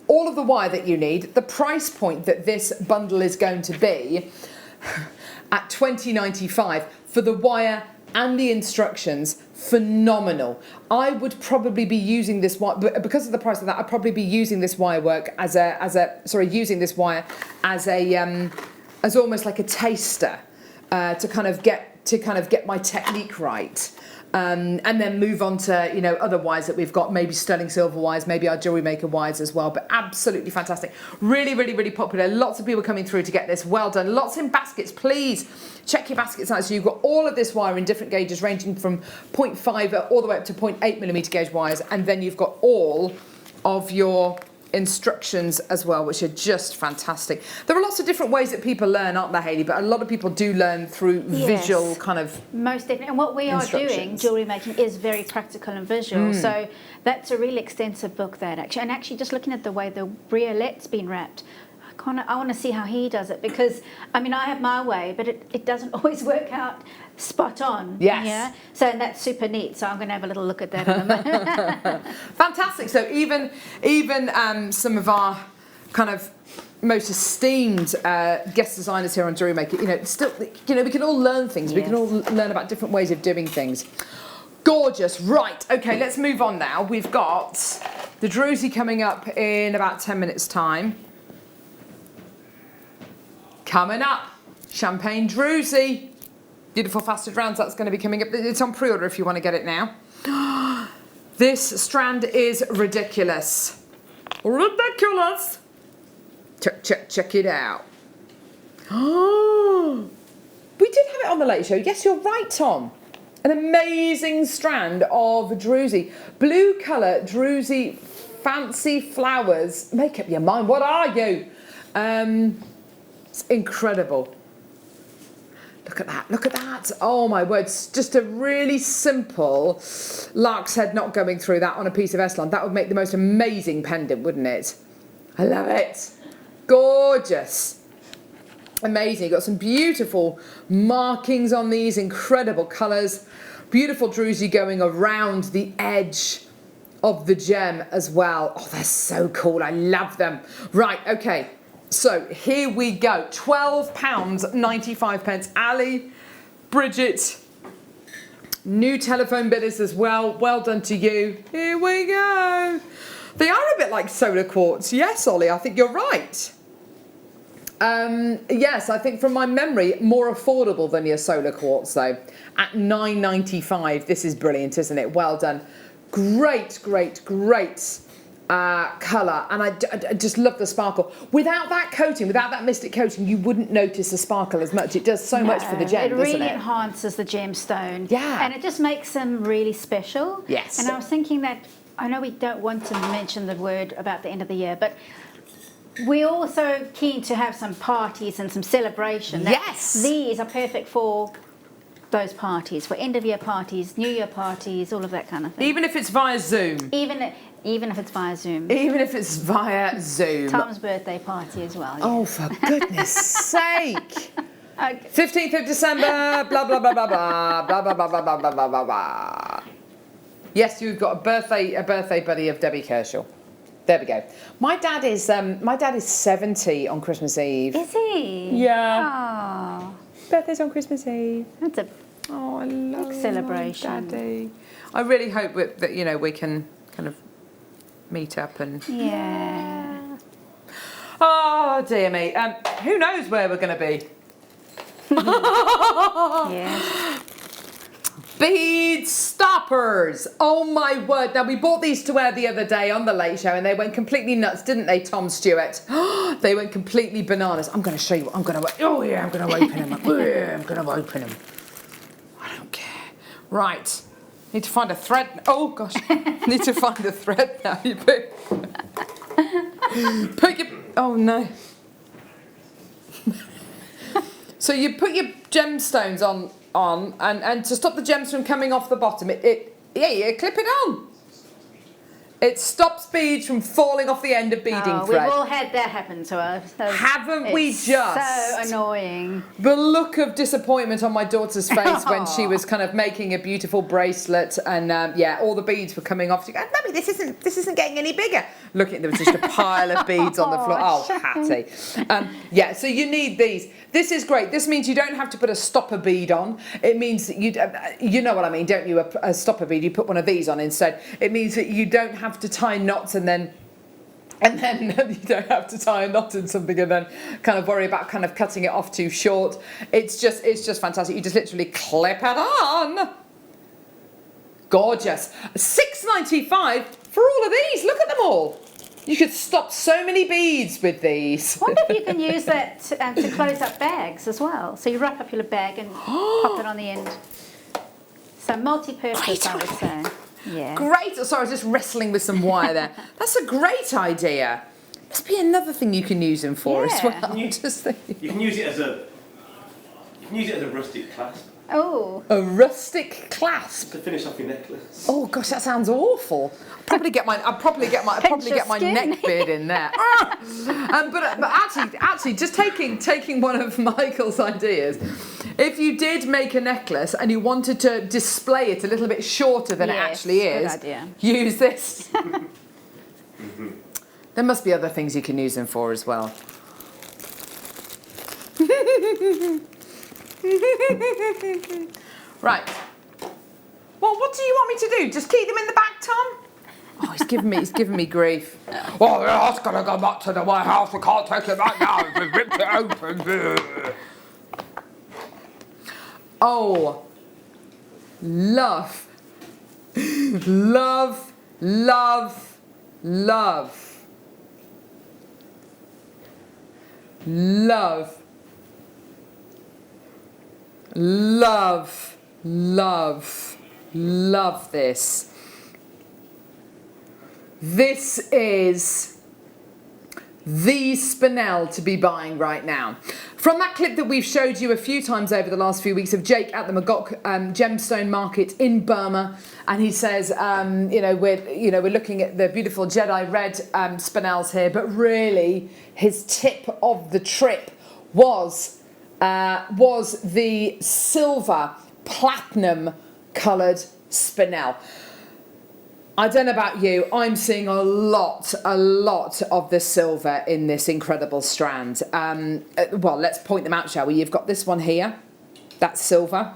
all of the wire that you need. The price point that this bundle is going to be at $20.95 for the wire and the instructions. Phenomenal. I would probably be using this wire, because of the price of that, I'd probably be using this wire work as using this wire as almost like a taster to kind of get my technique right. And then move on to, you know, other wires that we've got, maybe sterling silver wires, maybe our JewelleryMaker wires as well, but absolutely fantastic. Really, really, really popular. Lots of people coming through to get this. Well done. Lots in baskets. Please check your baskets out. So you've got all of this wire in different gauges, ranging from 0.5 all the way up to 0.8mm gauge wires, and then you've got all of your instructions as well, which are just fantastic. There are lots of different ways that people learn, aren't there, Hayley? But a lot of people do learn through visual kind of most definitely. And what we are doing, jewellery making, is very practical and visual. So that's a really extensive book, that actually. And actually, just looking at the way the briolette's been wrapped, I want to see how he does it, because I mean, I have my way, but it doesn't always work out spot on. Yes. Yeah. So and that's super neat. So I'm going to have a little look at that in a minute. Fantastic. So even some of our kind of most esteemed guest designers here on JewelleryMaker, you know, still, you know, we can all learn things. We can all learn about different ways of doing things. Gorgeous. Right. Okay. Let's move on now. We've got the druzy coming up in about 10 minutes' time. Coming up, Champagne Druzy. Beautiful faceted rounds, that's going to be coming up. It's on pre-order if you want to get it now. This strand is ridiculous. Ridiculous. Check it out. Oh, we did have it on the Late Show. Yes, you're right, Tom. An amazing strand of druzy. Blue colour druzy, fancy flowers. Make up your mind, what are you? It's incredible. Look at that, look at that. Oh my word, it's just a really simple lark's head knot going through that on a piece of Eslan. That would make the most amazing pendant, wouldn't it? I love it. Gorgeous. Amazing. You've got some beautiful markings on these, incredible colours. Beautiful druzy going around the edge of the gem as well. Oh, they're so cool. I love them. Right, okay. So here we go, £12.95. Ali, Bridget, new telephone bidders as well. Well done to you. Here we go. They are a bit like solar quartz. Yes, Ollie, I think you're right. Yes, I think from my memory, more affordable than your solar quartz though. At £9.95. This is brilliant, isn't it? Well done. Great, great, great. Colour, and I just love the sparkle. Without that coating, without that mystic coating, you wouldn't notice the sparkle as much. It does so much for the gem, doesn't it? It really enhances the gemstone. Yeah. And it just makes them really special. Yes. And I was thinking that, I know we don't want to mention the word about the end of the year, but we're also keen to have some parties and some celebration. Yes. These are perfect for those parties, for end of year parties, New Year parties, all of that kind of thing. Even if it's via Zoom. Even if it's via Zoom. Even if it's via Zoom. Tom's birthday party as well. Yeah. Oh, for goodness sake. Okay. 15th of December, blah, blah, blah, blah, blah, blah, blah, blah, blah, blah, blah, blah, blah. Yes, you've got a birthday buddy of Debbie Kershaw. There we go. My dad is 70 on Christmas Eve. Is he? Yeah. Oh. Birthday's on Christmas Eve. That's a I love big celebration. Daddy. I really hope that you know we can kind of meet up and yeah. Oh dear me. Who knows where we're going to be? Yeah. bead stoppers. Oh my word. Now we bought these to wear the other day on the Late Show and they went completely nuts, didn't they, Tom Stewart? They went completely bananas. I'm going to show you what I'm going to... Oh yeah, I'm going to open them. Oh yeah, I'm going to open them. I don't care. Right. Need to find a thread. Oh gosh. Need to find a thread now. You put your... Oh no. So you put your gemstones on and to stop the gems from coming off the bottom, you clip it on. It stops beads from falling off the end of beading thread. We've all had that happen to us. Haven't we just? So annoying. The look of disappointment on my daughter's face when she was kind of making a beautiful bracelet and yeah, all the beads were coming off. She goes, "Mummy, this isn't getting any bigger." Look at there was just a pile of beads on the floor. Oh, Hattie. Yeah, so you need these. This is great. This means you don't have to put a stopper bead on. It means that you know what I mean, don't you? A stopper bead. You put one of these on instead. It means that you don't have to tie knots and then you don't have to tie a knot in something and then kind of worry about kind of cutting it off too short. It's just fantastic. You just literally clip it on. Gorgeous. $6.95 for all of these. Look at them all. You could stop so many beads with these. I wonder if you can use that to close up bags as well. So you wrap up your bag and pop it on the end. So multi-purpose, I would say. Yeah. Great. Oh, sorry, I was just wrestling with some wire there. That's a great idea. Must be another thing you can use them for as well. You can use it as a rustic clasp. Oh. A rustic clasp To finish off your necklace. Oh gosh, that sounds awful. I'd probably get my neck beard in there. But actually, just taking one of Michael's ideas. If you did make a necklace and you wanted to display it a little bit shorter than it actually is, good idea. Use this. There must be other things you can use them for as well. Right. Well, what do you want me to do? Just keep them in the back, Tom? Oh, he's giving me grief. Well, that's gonna go back to the White House. We can't take it back now. We've ripped it open. Oh, love, love, love, love, love. Love, love, love this. This is the spinel to be buying right now. From that clip that we've showed you a few times over the last few weeks of Jake at the Magok gemstone market in Burma, and he says, we're looking at the beautiful Jedi red spinels here, but really his tip of the trip was the silver platinum coloured spinel. I don't know about you, I'm seeing a lot of the silver in this incredible strand. Well, let's point them out, shall we? You've got this one here, that's silver.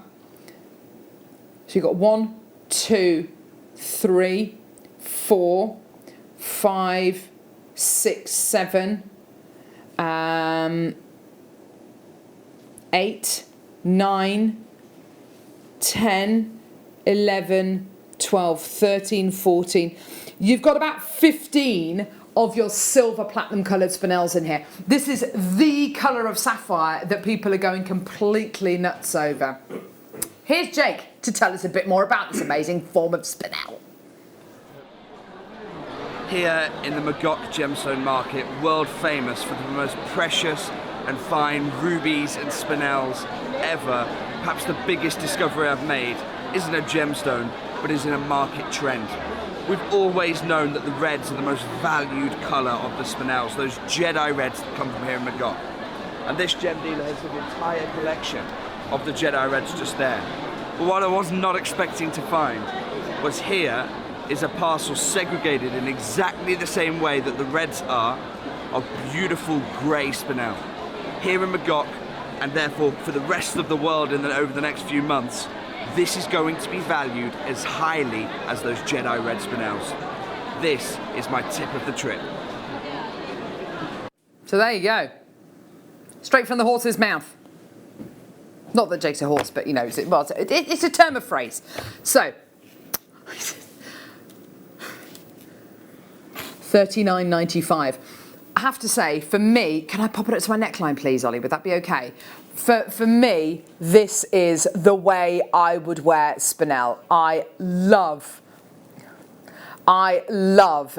So you've got 1, 2, 3, 4, 5, 6, 7, 8, 9, 10, 11, 12, 13, 14. You've got about 15 of your silver platinum coloured spinels in here. This is the colour of sapphire that people are going completely nuts over. Here's Jake to tell us a bit more about this amazing form of spinel. Here in the Magok gemstone market, world famous for the most precious and fine rubies and spinels ever. Perhaps the biggest discovery I've made isn't a gemstone, but is in a market trend. We've always known that the reds are the most valued colour of the spinels, those Jedi reds that come from here in Magok. And this gem dealer has an entire collection of the Jedi reds just there. But what I was not expecting to find was here is a parcel segregated in exactly the same way that the reds are of beautiful grey spinel. Here in Magok, and therefore for the rest of the world over the next few months, this is going to be valued as highly as those Jedi red spinels. This is my tip of the trip. So there you go. Straight from the horse's mouth. Not that Jake's a horse, but you know, it's a term of phrase. So, $39.95. I have to say, for me, can I pop it up to my neckline, please, Ollie? Would that be okay? For me, this is the way I would wear spinel. I love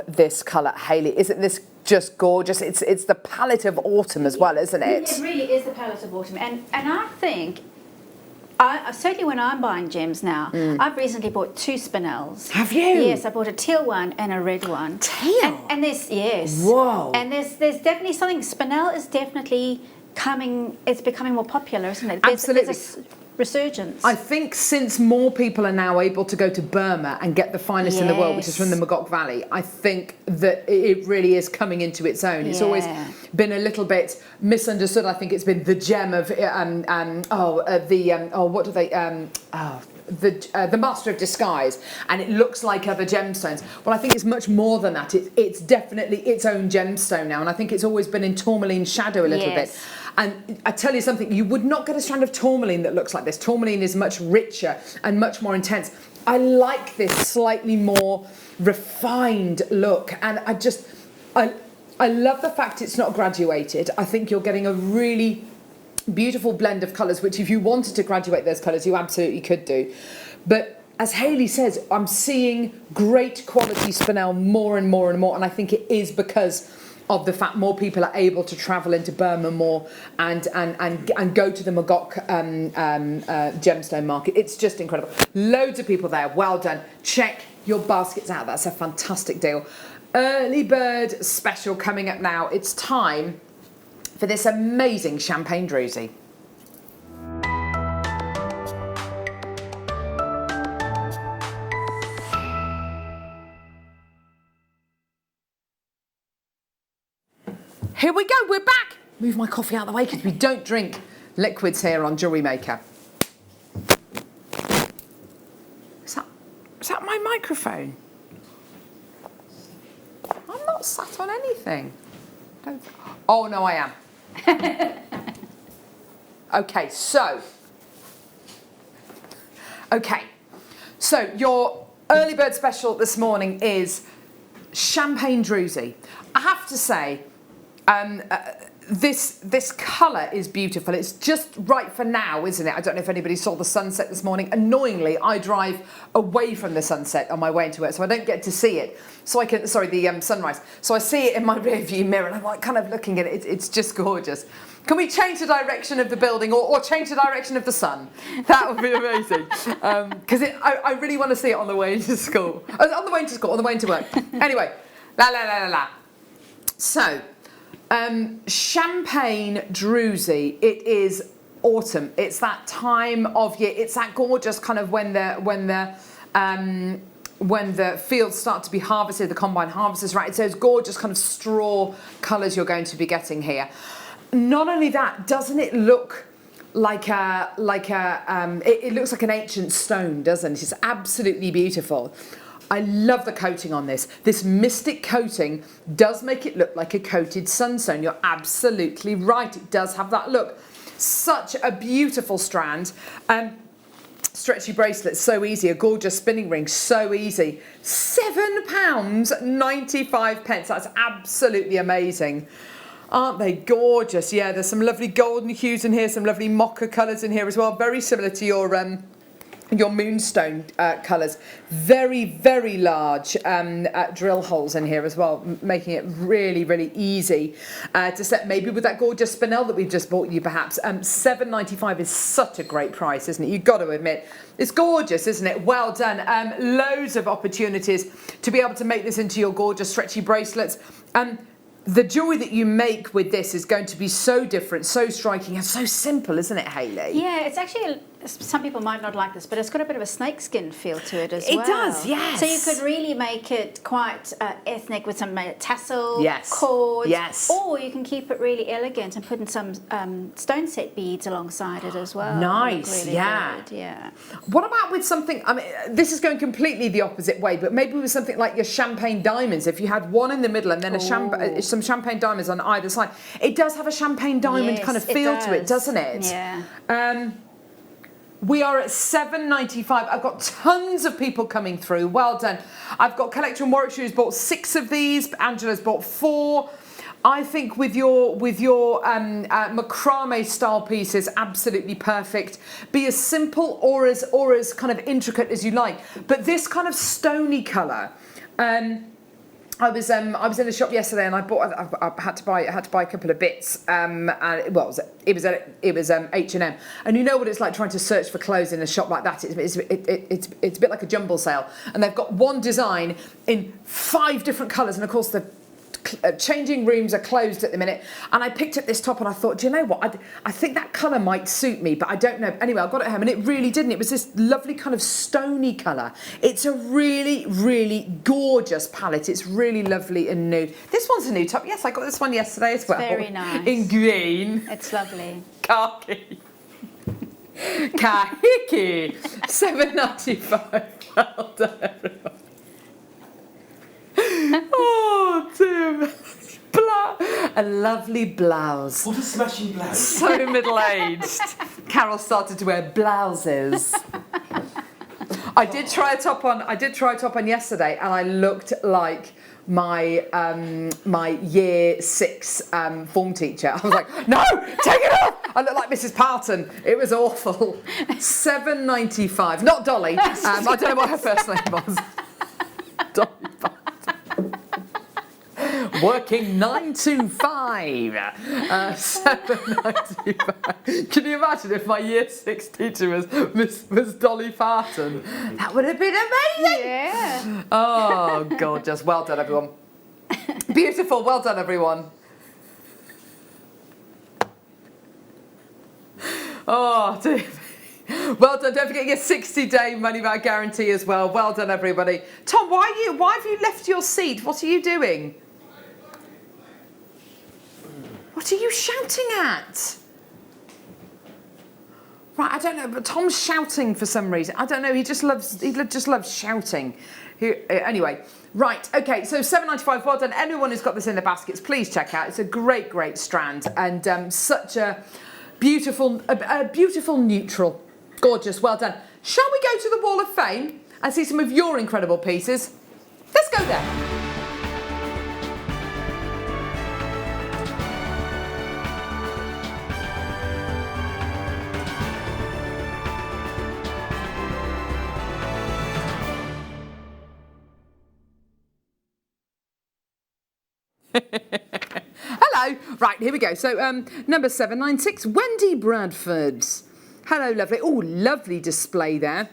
this colour, Hayley. Isn't this just gorgeous? It's the palette of autumn as well, isn't it? It really is the palette of autumn, and I think, certainly when I'm buying gems now, I've recently bought 2 spinels. Have you? Yes, I bought a teal one and a red one. Teal? And there's, yes. Whoa. And there's definitely something, spinel is definitely it's becoming more popular, isn't it? Absolutely. There's a resurgence. I think since more people are now able to go to Burma and get the finest in the world, which is from the Magok Valley, I think that it really is coming into its own. It's always been a little bit misunderstood. I think it's been the gem of the Master of Disguise, and it looks like other gemstones. Well, I think it's much more than that. It's definitely its own gemstone now, and I think it's always been in tourmaline shadow a little bit. And I tell you something, you would not get a strand of tourmaline that looks like this. Tourmaline is much richer and much more intense. I like this slightly more refined look, and I love the fact it's not graduated. I think you're getting a really beautiful blend of colours, which if you wanted to graduate those colours, you absolutely could do. But as Hayley says, I'm seeing great quality spinel more and more and more, and I think it is because of the fact more people are able to travel into Burma more and go to the Magok gemstone market. It's just incredible. Loads of people there. Well done. Check your baskets out. That's a fantastic deal. Early bird special coming up now. It's time for this amazing champagne druzy. Here we go, we're back. Move my coffee out of the way because we don't drink liquids here on JewelleryMaker. Is that my microphone? I'm not sat on anything. Oh no, I am. Okay, so your early bird special this morning is champagne druzy. I have to say, this colour is beautiful. It's just right for now, isn't it? I don't know if anybody saw the sunset this morning. Annoyingly, I drive away from the sunset on my way into work, so I don't get to see it. So I can, the sunrise. So I see it in my rear view mirror, and I'm like kind of looking at it. It's just gorgeous. Can we change the direction of the building or change the direction of the sun? That would be amazing. Because I really want to see it on the way into school. On the way into school, on the way into work. Anyway, So, champagne druzy. It is autumn. It's that time of year. It's that gorgeous kind of when the fields start to be harvested, the combine harvesters, right? It's those gorgeous kind of straw colours you're going to be getting here. Not only that, doesn't it look like it looks like an ancient stone, doesn't it? It's absolutely beautiful. I love the coating on this. This mystic coating does make it look like a coated sunstone. You're absolutely right. It does have that look. Such a beautiful strand. Stretchy bracelet, so easy. A gorgeous spinning ring, so easy. £7.95. That's absolutely amazing. Aren't they gorgeous? Yeah, there's some lovely golden hues in here, some lovely mocha colours in here as well. Very similar to your moonstone colours. Very, very large drill holes in here as well, making it really, really easy to set, maybe with that gorgeous spinel that we've just bought you perhaps. £7.95 is such a great price, isn't it? You've got to admit. It's gorgeous, isn't it? Well done. Loads of opportunities to be able to make this into your gorgeous stretchy bracelets. The jewellery that you make with this is going to be so different, so striking, and so simple, isn't it, Hayley? Yeah, it's actually, some people might not like this, but it's got a bit of a snakeskin feel to it as well. It does, yes. So you could really make it quite ethnic with some tassel, yes, cords, yes, or you can keep it really elegant and put in some stone set beads alongside it as well. Nice, really yeah. good, yeah. What about with something, I mean, this is going completely the opposite way, but maybe with something like your champagne diamonds, if you had one in the middle and then some champagne diamonds on either side. It does have a champagne diamond kind of feel to it, doesn't it? Yeah. We are at £7.95. I've got tons of people coming through. Well done. I've got Collector in Warwickshire who's bought 6 of these. Angela's bought 4. I think with your macrame style pieces, absolutely perfect. Be as simple or as kind of intricate as you like. But this kind of stony colour. I was in the shop yesterday and I had to buy a couple of bits. It was H&M, and you know what it's like trying to search for clothes in a shop like that. It's a bit like a jumble sale, and they've got one design in 5 different colours, and of course the changing rooms are closed at the minute. And I picked up this top and I thought, do you know what? I think that colour might suit me, but I don't know. Anyway, I got it home and it really didn't. It was this lovely kind of stony colour. It's a really, really gorgeous palette. It's really lovely and nude. This one's a new top. Yes, I got this one yesterday as well. Very nice. In green. It's lovely. Khaki. Kahiki. £7.95. Well done, everyone. Oh, dear. A lovely blouse. What a smashing blouse. So middle-aged. Carol started to wear blouses. I did try a top on yesterday, and I looked like my my year 6 form teacher. I was like, no, take it off. I looked like Mrs. Parton. It was awful. £7.95. Not Dolly. I don't know what her first name was. Dolly Parton. Working 9 to 5. £7.95. Can you imagine if my year 6 teacher was Dolly Parton? That would have been amazing. Yeah. Oh, gorgeous. Well done, everyone. Beautiful. Well done, everyone. Oh, dear. Well done. Don't forget your 60-day money-back guarantee as well. Well done, everybody. Tom, why have you left your seat? What are you doing? What are you shouting at? Right, I don't know, but Tom's shouting for some reason. I don't know. He just loves shouting. Anyway, right. Okay. So £7.95. Well done. Anyone who's got this in the baskets, please check out. It's a great, great strand and such a beautiful neutral. Gorgeous. Well done. Shall we go to the Wall of Fame and see some of your incredible pieces? Let's go there. Hello. Right, here we go. So number 796, Wendy Bradford. Hello, lovely. Oh, lovely display there.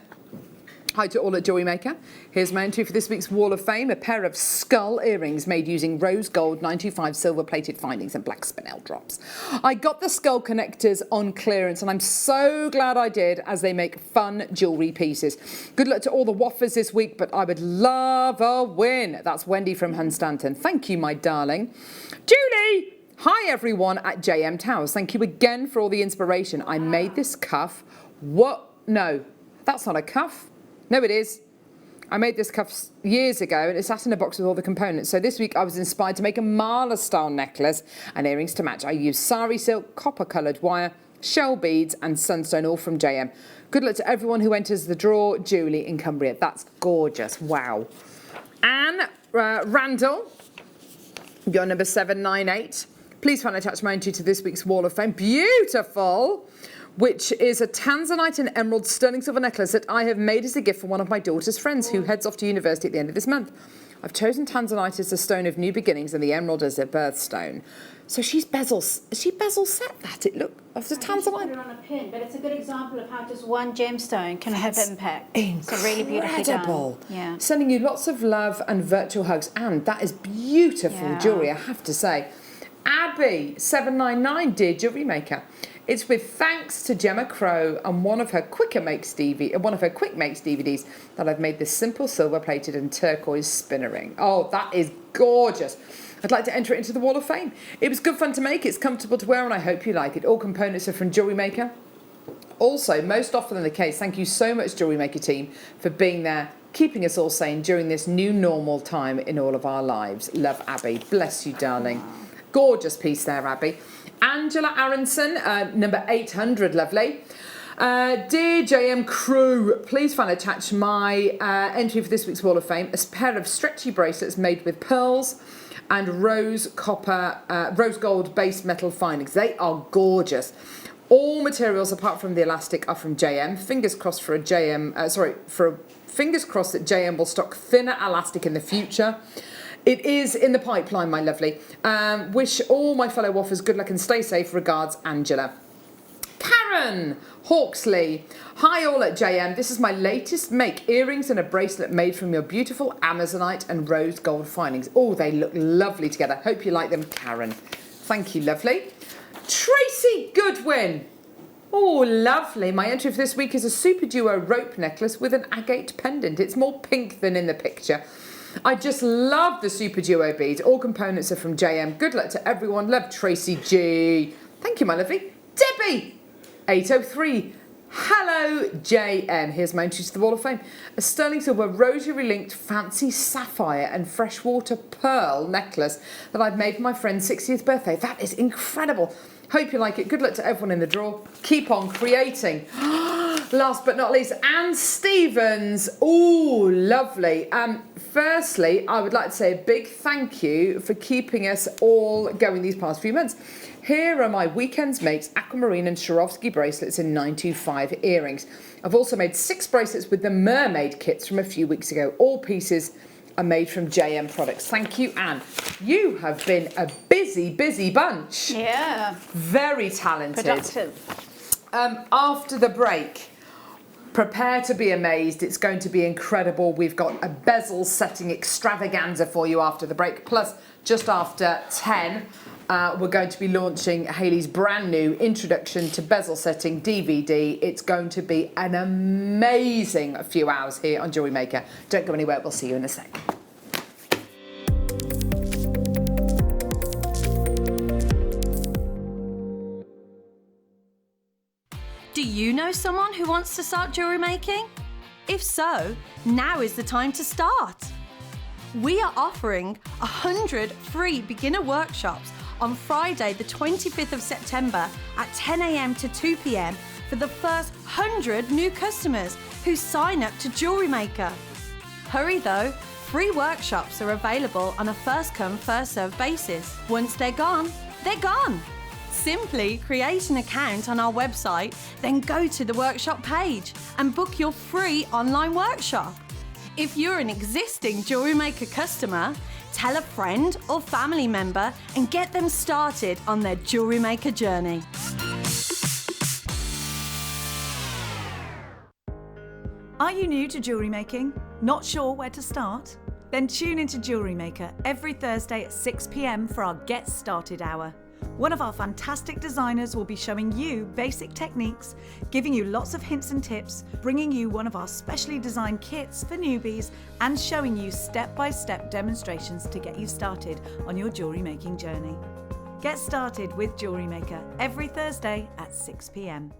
Hi to all at JewelleryMaker. Here's my entry for this week's Wall of Fame, a pair of skull earrings made using rose gold 925 silver plated findings and black spinel drops. I got the skull connectors on clearance and I'm so glad I did, as they make fun jewellery pieces. Good luck to all the waffers this week, but I would love a win. That's Wendy from Hunstanton. Thank you, my darling. Julie! Hi everyone at JM Towers. Thank you again for all the inspiration. I made this cuff. What? No, that's not a cuff. No, it is. I made this cuff years ago and it sat in a box with all the components. So this week I was inspired to make a mala style necklace and earrings to match. I used sari silk, copper coloured wire, shell beads and sunstone, all from JM. Good luck to everyone who enters the draw. Julie in Cumbria. That's gorgeous. Wow. Anne Randall, your number 798. Please find attached my entry to this week's Wall of Fame. Beautiful. Which is a tanzanite and emerald sterling silver necklace that I have made as a gift for one of my daughter's friends who heads off to university at the end of this month. I've chosen tanzanite as the stone of new beginnings and the emerald as a birthstone. So she's bezel set that. It look of the tanzanite. Put it on a pin, but it's a good example of how just one gemstone can have impact. It's really beautifully done. Yeah. Sending you lots of love and virtual hugs, and that is beautiful jewellery, I have to say. Abby 799, dear jewellery maker. It's with thanks to Gemma Crow and one of her quick makes DVDs that I've made this simple silver plated and turquoise spinner ring. Oh, that is gorgeous. I'd like to enter it into the Wall of Fame. It was good fun to make. It's comfortable to wear and I hope you like it. All components are from Jewellery Maker. Also, most often than the case, thank you so much, Jewellery Maker team, for being there, keeping us all sane during this new normal time in all of our lives. Love, Abby. Bless you, darling. Gorgeous piece there, Abby. Angela Aronson, number 800, lovely. Dear JM crew, please find attached my entry for this week's Wall of Fame, a pair of stretchy bracelets made with pearls and rose gold base metal findings. They are gorgeous. All materials apart from the elastic are from JM. Fingers crossed for fingers crossed that JM will stock thinner elastic in the future. It is in the pipeline, my lovely. Wish all my fellow waffers good luck and stay safe. Regards, Angela. Karen Hawksley. Hi all at JM. This is my latest make. Earrings and a bracelet made from your beautiful Amazonite and rose gold findings. Oh, they look lovely together. Hope you like them, Karen. Thank you, lovely. Tracy Goodwin. Oh, lovely. My entry for this week is a super duo rope necklace with an agate pendant. It's more pink than in the picture. I just love the super duo bead. All components are from JM. Good luck to everyone. Love, Tracy G. Thank you, my lovely. Debbie 803. Hello, JM. Here's my entry to the Wall of Fame. A sterling silver rosary linked fancy sapphire and freshwater pearl necklace that I've made for my friend's 60th birthday. That is incredible. Hope you like it. Good luck to everyone in the draw. Keep on creating. Last but not least, Anne Stevens. Oh, lovely. Firstly, I would like to say a big thank you for keeping us all going these past few months. Here are my Weekends Makes Aquamarine and Swarovski bracelets in 925 earrings. I've also made 6 bracelets with the mermaid kits from a few weeks ago. All pieces are made from JM products. Thank you, Anne. You have been a busy, busy bunch. Yeah. Very talented. Productive. After the break, prepare to be amazed. It's going to be incredible. We've got a bezel setting extravaganza for you after the break. Plus, just after 10, we're going to be launching Hayley's brand new Introduction to Bezel Setting DVD. It's going to be an amazing few hours here on Jewellery Maker. Don't go anywhere. We'll see you in a sec. Do you know someone who wants to start jewellery making? If so, now is the time to start. We are offering 100 free beginner workshops on Friday the 25th of September at 10 a.m. to 2 p.m. for the first 100 new customers who sign up to Jewellery Maker. Hurry though, free workshops are available on a first come first served basis. Once they're gone, they're gone. Simply create an account on our website, then go to the workshop page and book your free online workshop. If you're an existing Jewellery Maker customer, tell a friend or family member and get them started on their Jewellery Maker journey. Are you new to jewellery making? Not sure where to start? Then tune into Jewellery Maker every Thursday at 6 p.m. for our Get Started Hour. One of our fantastic designers will be showing you basic techniques, giving you lots of hints and tips, bringing you one of our specially designed kits for newbies, and showing you step-by-step demonstrations to get you started on your jewellery making journey. Get started with Jewellery Maker every Thursday at 6 p.m.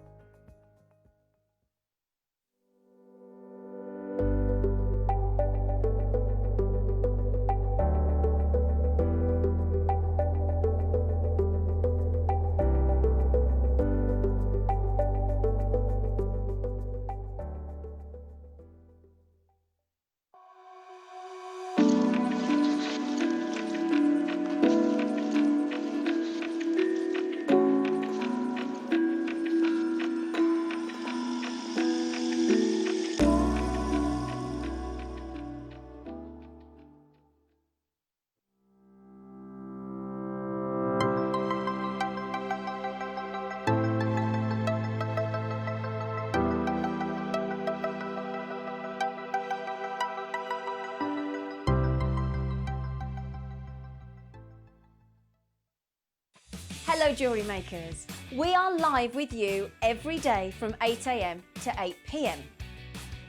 Hello Jewellery Makers. We are live with you every day from 8 a.m. to 8 p.m.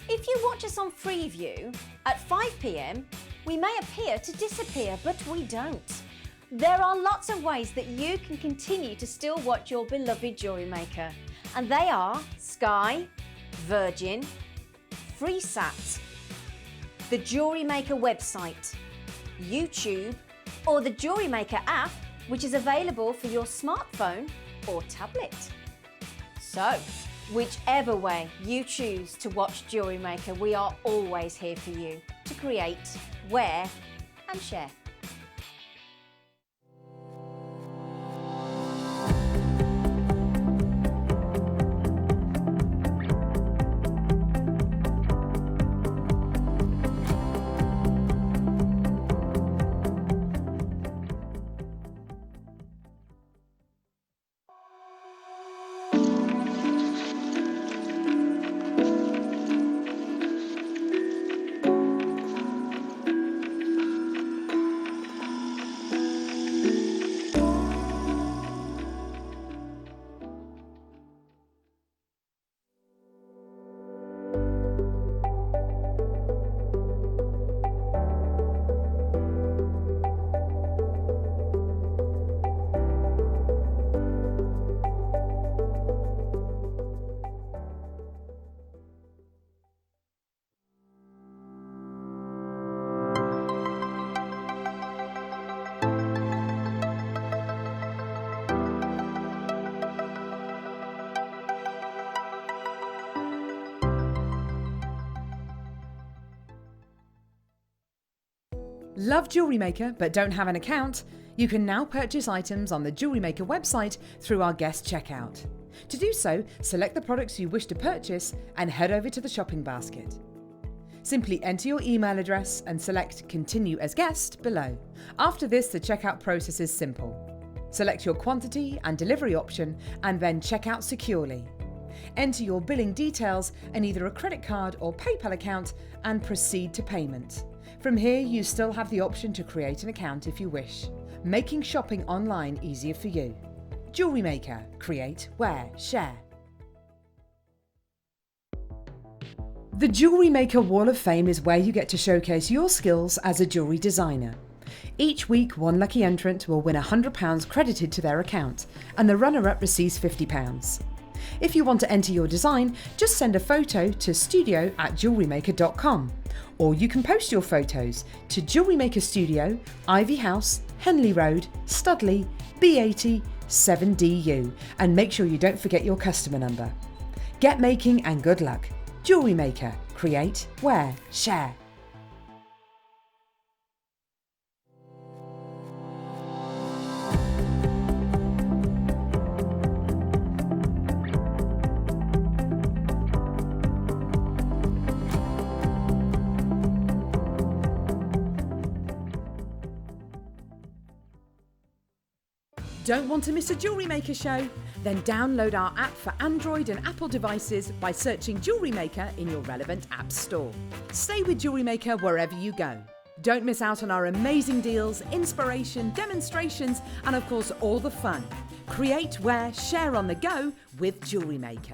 If you watch us on Freeview at 5 p.m, we may appear to disappear, but we don't. There are lots of ways that you can continue to still watch your beloved Jewellery Maker, and they are Sky, Virgin, FreeSat, the Jewellery Maker website, YouTube, or the Jewellery Maker app, which is available for your smartphone or tablet. So, Whichever way you choose to watch Jewellery Maker, we are always here for you to create, wear and share. Love Jewellery Maker but don't have an account? You can now purchase items on the Jewellery Maker website through our guest checkout. To do so, select the products you wish to purchase and head over to the shopping basket. Simply enter your email address and select Continue as Guest below. After this, the checkout process is simple. Select your quantity and delivery option and then check out securely. Enter your billing details and either a credit card or PayPal account and proceed to payment. From here, you still have the option to create an account if you wish, making shopping online easier for you. Jewellery Maker. Create, wear, share. The Jewellery Maker Wall of Fame is where you get to showcase your skills as a jewellery designer. Each week, one lucky entrant will win £100 credited to their account, and the runner-up receives £50. If you want to enter your design, just send a photo to studio@jewellerymaker.com, or you can post your photos to Jewellery Maker Studio, Ivy House, Henley Road, Studley, B80 7DU, and make sure you don't forget your customer number. Get making and good luck. Jewellery Maker. Create, wear, share. Don't want to miss a Jewellery Maker show? Then download our app for Android and Apple devices by searching Jewellery Maker in your relevant app store. Stay with Jewellery Maker wherever you go. Don't miss out on our amazing deals, inspiration, demonstrations, and of course all the fun. Create, wear, share on the go with Jewellery Maker.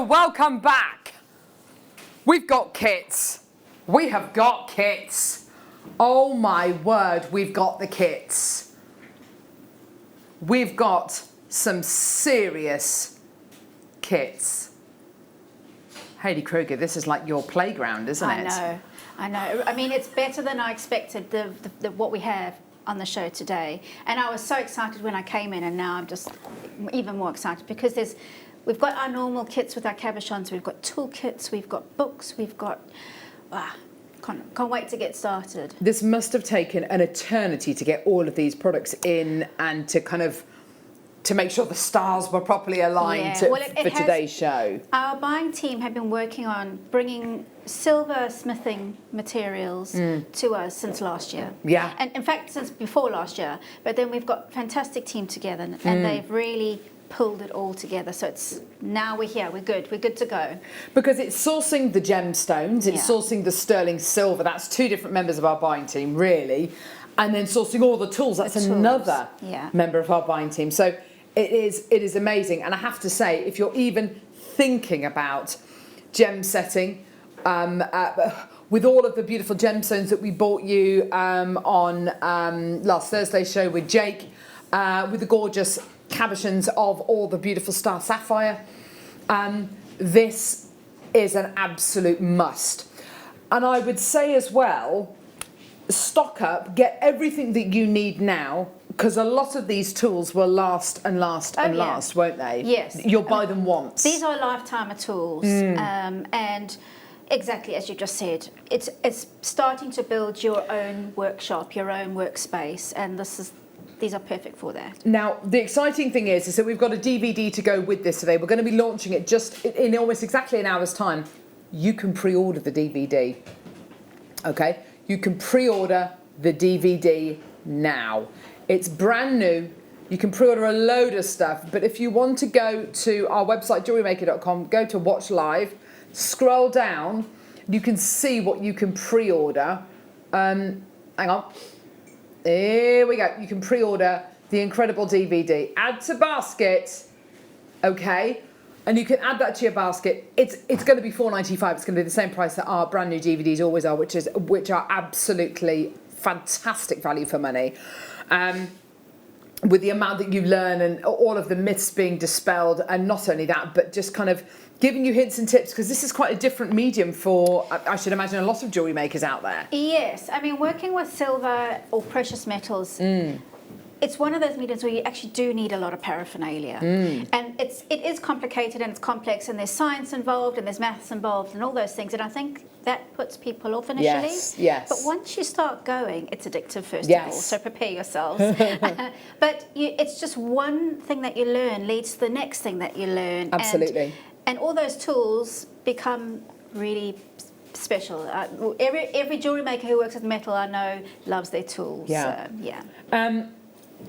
Welcome back. We've got kits. We have got kits. Oh my word, we've got the kits. We've got some serious kits. Hayley Kruger, this is like your playground, isn't it? I know. I mean, it's better than I expected, what we have on the show today. And I was so excited when I came in, and now I'm just even more excited because we've got our normal kits with our cabochons, we've got toolkits, we've got books, we've got... can't wait to get started. This must have taken an eternity to get all of these products in and to make sure the stars were properly aligned for today's show. Our buying team have been working on bringing silver smithing materials to us since last year. And in fact, since before last year. But then we've got a fantastic team together, and they've really pulled it all together. So it's now we're here, we're good to go. Because it's sourcing the gemstones, it's Yeah. sourcing the sterling silver. That's two different members of our buying team, really. And then sourcing all the tools. That's tools, another yeah. member of our buying team. So it is amazing. And I have to say, if you're even thinking about gem setting, with all of the beautiful gemstones that we bought you on last Thursday's show with Jake, with the gorgeous cabochons of all the beautiful star sapphire, this is an absolute must. And I would say as well, stock up, get everything that you need now, because a lot of these tools will last and last and last, won't they? Yes. You'll buy them once. These are lifetime tools, and exactly as you just said, it's starting to build your own workshop, your own workspace, and these are perfect for that. Now, the exciting thing is that we've got a DVD to go with this today. We're going to be launching it just in almost exactly an hour's time. You can pre-order the DVD, okay? You can pre-order the DVD now. It's brand new. You can pre-order a load of stuff, but if you want to go to our website, JewelleryMaker.com, go to Watch Live, scroll down, you can see what you can pre-order. Hang on. Here we go. You can pre-order the incredible DVD. Add to basket, okay? And you can add that to your basket. It's going to be $4.95. It's going to be the same price that our brand new DVDs always are, which are absolutely fantastic value for money. With the amount that you learn and all of the myths being dispelled, and not only that, but just kind of giving you hints and tips, because this is quite a different medium for, I should imagine, a lot of jewellery makers out there. Yes, I mean, working with silver or precious metals, it's one of those mediums where you actually do need a lot of paraphernalia. And it is complicated and it's complex, and there's science involved and there's maths involved and all those things, and I think that puts people off initially. Yes, yes. But once you start going, it's addictive first of all, so prepare yourselves. But it's just one thing that you learn leads to the next thing that you learn. Absolutely. And all those tools become really special. Every jewellery maker who works with metal I know loves their tools. Yeah. So, yeah.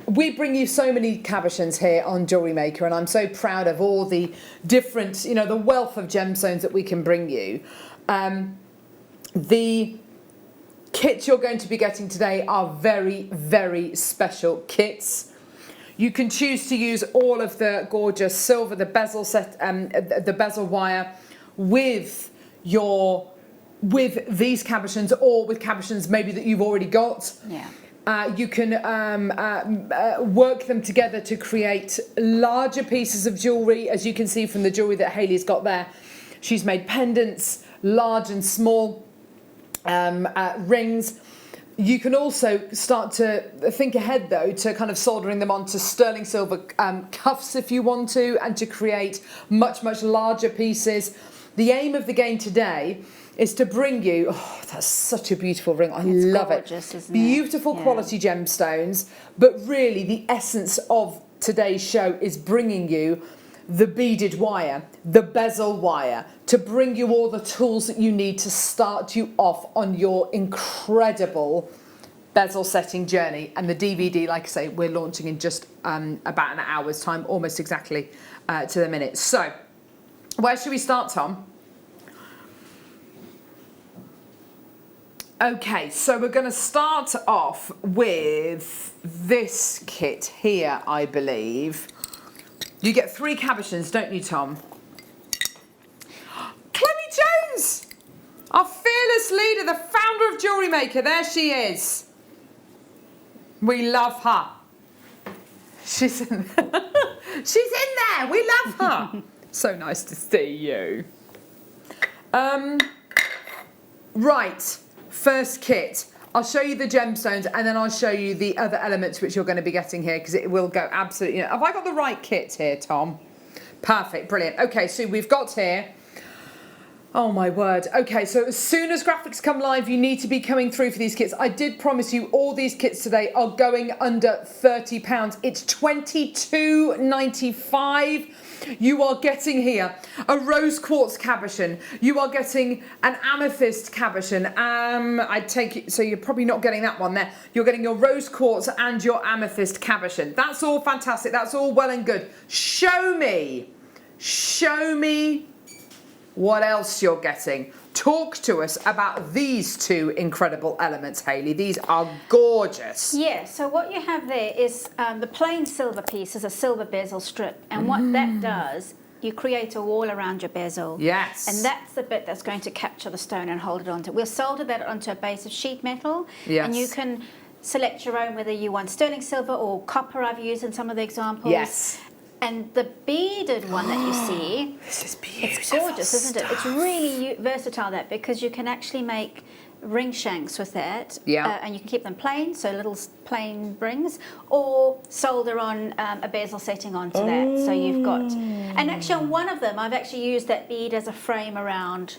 We bring you so many cabochons here on Jewellery Maker, and I'm so proud of all the different, the wealth of gemstones that we can bring you. The kits you're going to be getting today are very, very special kits. You can choose to use all of the gorgeous silver, the bezel set, the bezel wire with these cabochons, or with cabochons maybe that you've already got. Yeah. You can work them together to create larger pieces of jewellery, as you can see from the jewellery that Hayley's got there. She's made pendants, large and small, rings. You can also start to think ahead, though, to kind of soldering them onto sterling silver cuffs if you want to, and to create much, much larger pieces. The aim of the game today is to bring you, that's such a beautiful ring. I love gorgeous, it. Isn't Beautiful it? quality gemstones, but really the essence of today's show is bringing you the beaded wire, the bezel wire, to bring you all the tools that you need to start you off on your incredible bezel setting journey. And the DVD, like I say, we're launching in just about an hour's time, almost exactly to the minute. So, where should we start, Tom? Okay, so we're going to start off with this kit here, I believe. You get 3 cabochons, don't you, Tom? Chloe Jones! Our fearless leader, the founder of Jewellery Maker. There she is. We love her. She's in there. She's in there. We love her. So nice to see you. Right. First kit. I'll show you the gemstones, and then I'll show you the other elements which you're going to be getting here, because it will go absolutely... Have I got the right kit here, Tom? Perfect. Brilliant. Okay, so we've got here Oh my word. Okay, so as soon as graphics come live, you need to be coming through for these kits. I did promise you all these kits today are going under £30. It's $22.95. You are getting here a rose quartz cabochon. You are getting an amethyst cabochon. I take it, so you're probably not getting that one there. You're getting your rose quartz and your amethyst cabochon. That's all fantastic. That's all well and good. Show me what else you're getting. Talk to us about these two incredible elements, Hayley. These are gorgeous. Yeah, so what you have there is the plain silver piece is a silver bezel strip. And what that does, you create a wall around your bezel. Yes. And that's the bit that's going to capture the stone and hold it onto. We'll solder that onto a base of sheet metal. Yes. And you can select your own, whether you want sterling silver or copper, I've used in some of the examples. Yes. And the beaded one that you see, This is beautiful. it's gorgeous, isn't it? It's really versatile, that, because you can actually make ring shanks with that. Yeah. And you can keep them plain, so little plain rings, or solder on a bezel setting onto that. So you've got, and actually on one of them, I've actually used that bead as a frame around.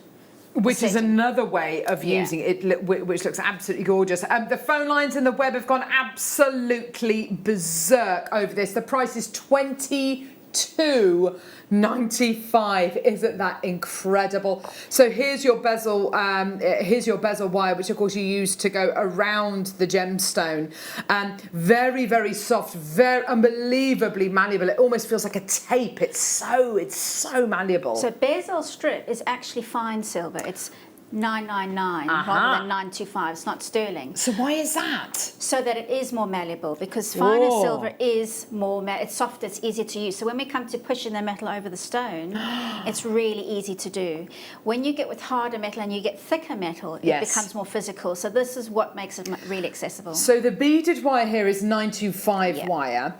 Which is another way of using it, which looks absolutely gorgeous. The phone lines and the web have gone absolutely berserk over this. The price is $22.95. Isn't that incredible? So here's your bezel. Here's your bezel wire, which of course you use to go around the gemstone. Very, very soft, very unbelievably malleable. It almost feels like a tape. It's so malleable. So bezel strip is actually fine silver. It's 999 rather than 925. It's not sterling. So why is that? So that it is more malleable, because finer silver is more, it's softer, it's easier to use. So when we come to pushing the metal over the stone, it's really easy to do. When you get with harder metal and you get thicker metal, it becomes more physical. So this is what makes it really accessible. So the beaded wire here is 925 wire,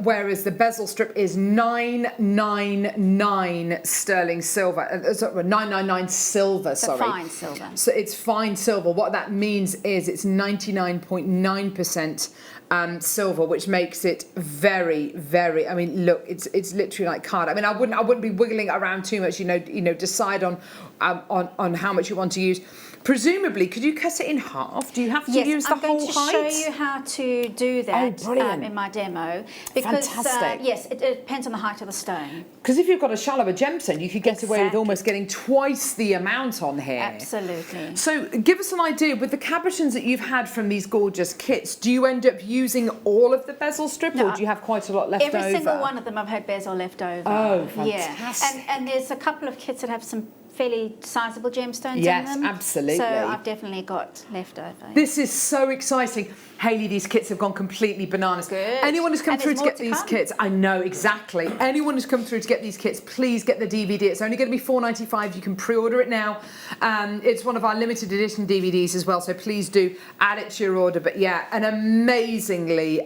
whereas the bezel strip is 999 sterling silver, 999 silver, sorry. Fine silver. So it's fine silver. What that means is it's 99.9% silver, which makes it very, very. I mean, look, it's literally like card. I mean, I wouldn't be wiggling around too much. decide on how much you want to use. Presumably, could you cut it in half? Do you have to use the whole height? I'm going to show you how to do that in my demo. Because, fantastic. Yes, it depends on the height of the stone. Because if you've got a shallower gemstone, you could get away with almost getting twice the amount on here. Absolutely. So give us an idea, with the cabochons that you've had from these gorgeous kits, do you end up using all of the bezel strip, or do you have quite a lot left over? Every single one of them I've had bezel left over. Oh, fantastic. Yeah. And there's a couple of kits that have some fairly sizable gemstones in them. Yes, absolutely. So I've definitely got left over. This is so exciting. Hayley, these kits have gone completely bananas. Good. Anyone who's come through to get these kits, I know exactly. Anyone who's come through to get these kits, please get the DVD. It's only going to be $4.95. You can pre-order it now. It's one of our limited edition DVDs as well, so please do add it to your order. But yeah, an amazingly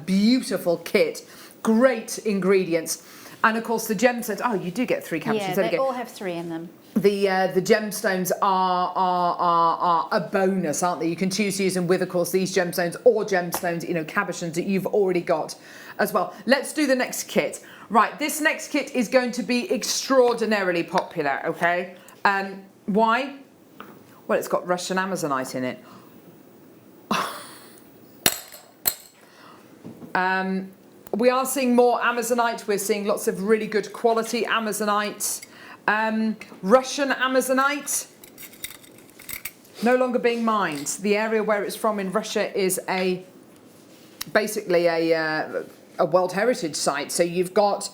beautiful kit. Great ingredients. And of course the gemstones, you do get 3 cabochons. Yeah, they all have 3 in them. The gemstones are a bonus, aren't they? You can choose to use them with, of course, these gemstones or gemstones, cabochons that you've already got as well. Let's do the next kit. Right, this next kit is going to be extraordinarily popular, okay? Why? Well, it's got Russian Amazonite in it. We are seeing more Amazonite. We're seeing lots of really good quality Amazonite. Russian Amazonite, no longer being mined. The area where it's from in Russia is basically a World Heritage Site. So you've got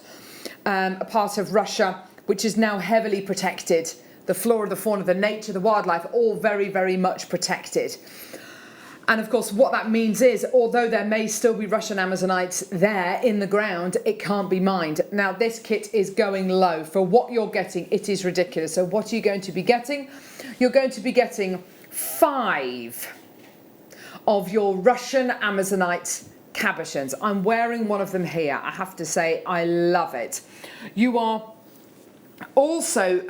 a part of Russia which is now heavily protected. The flora, the fauna, the nature, the wildlife, all very, very much protected. And of course, what that means is, although there may still be Russian Amazonites there in the ground, it can't be mined. Now, this kit is going low. For what you're getting, it is ridiculous. So what are you going to be getting? You're going to be getting 5 of your Russian Amazonite cabochons. I'm wearing one of them here. I have to say, I love it. You are also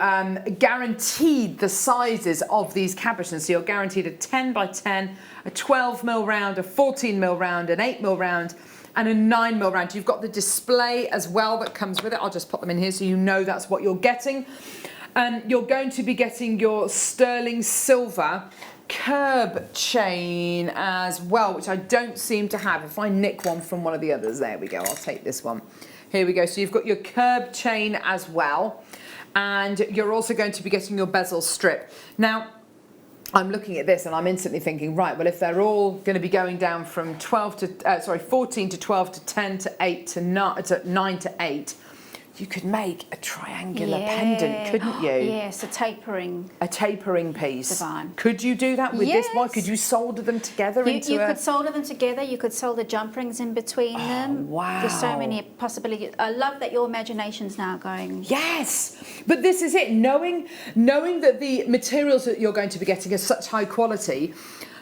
guaranteed the sizes of these cabochons. So you're guaranteed a 10 by 10, a 12mm round, a 14mm round, an 8mm round, and a 9mm round. You've got the display as well that comes with it. I'll just pop them in here so you know that's what you're getting. You're going to be getting your sterling silver curb chain as well, which I don't seem to have. If I nick one from one of the others, there we go, I'll take this one. Here we go, so you've got your curb chain as well, and you're also going to be getting your bezel strip. Now, I'm looking at this and I'm instantly thinking, right, well, if they're all going to be going down from 14 to 12 to 10 to 8 to 9 to 8, you could make a triangular pendant, couldn't you? Yes, a tapering piece. Divine. Could you do that with this one? Could you solder them together you could solder them together. You could solder jump rings in between them. Wow. There's so many possibilities. I love that your imagination's now going. Yes, but this is it. Knowing that the materials that you're going to be getting are such high quality,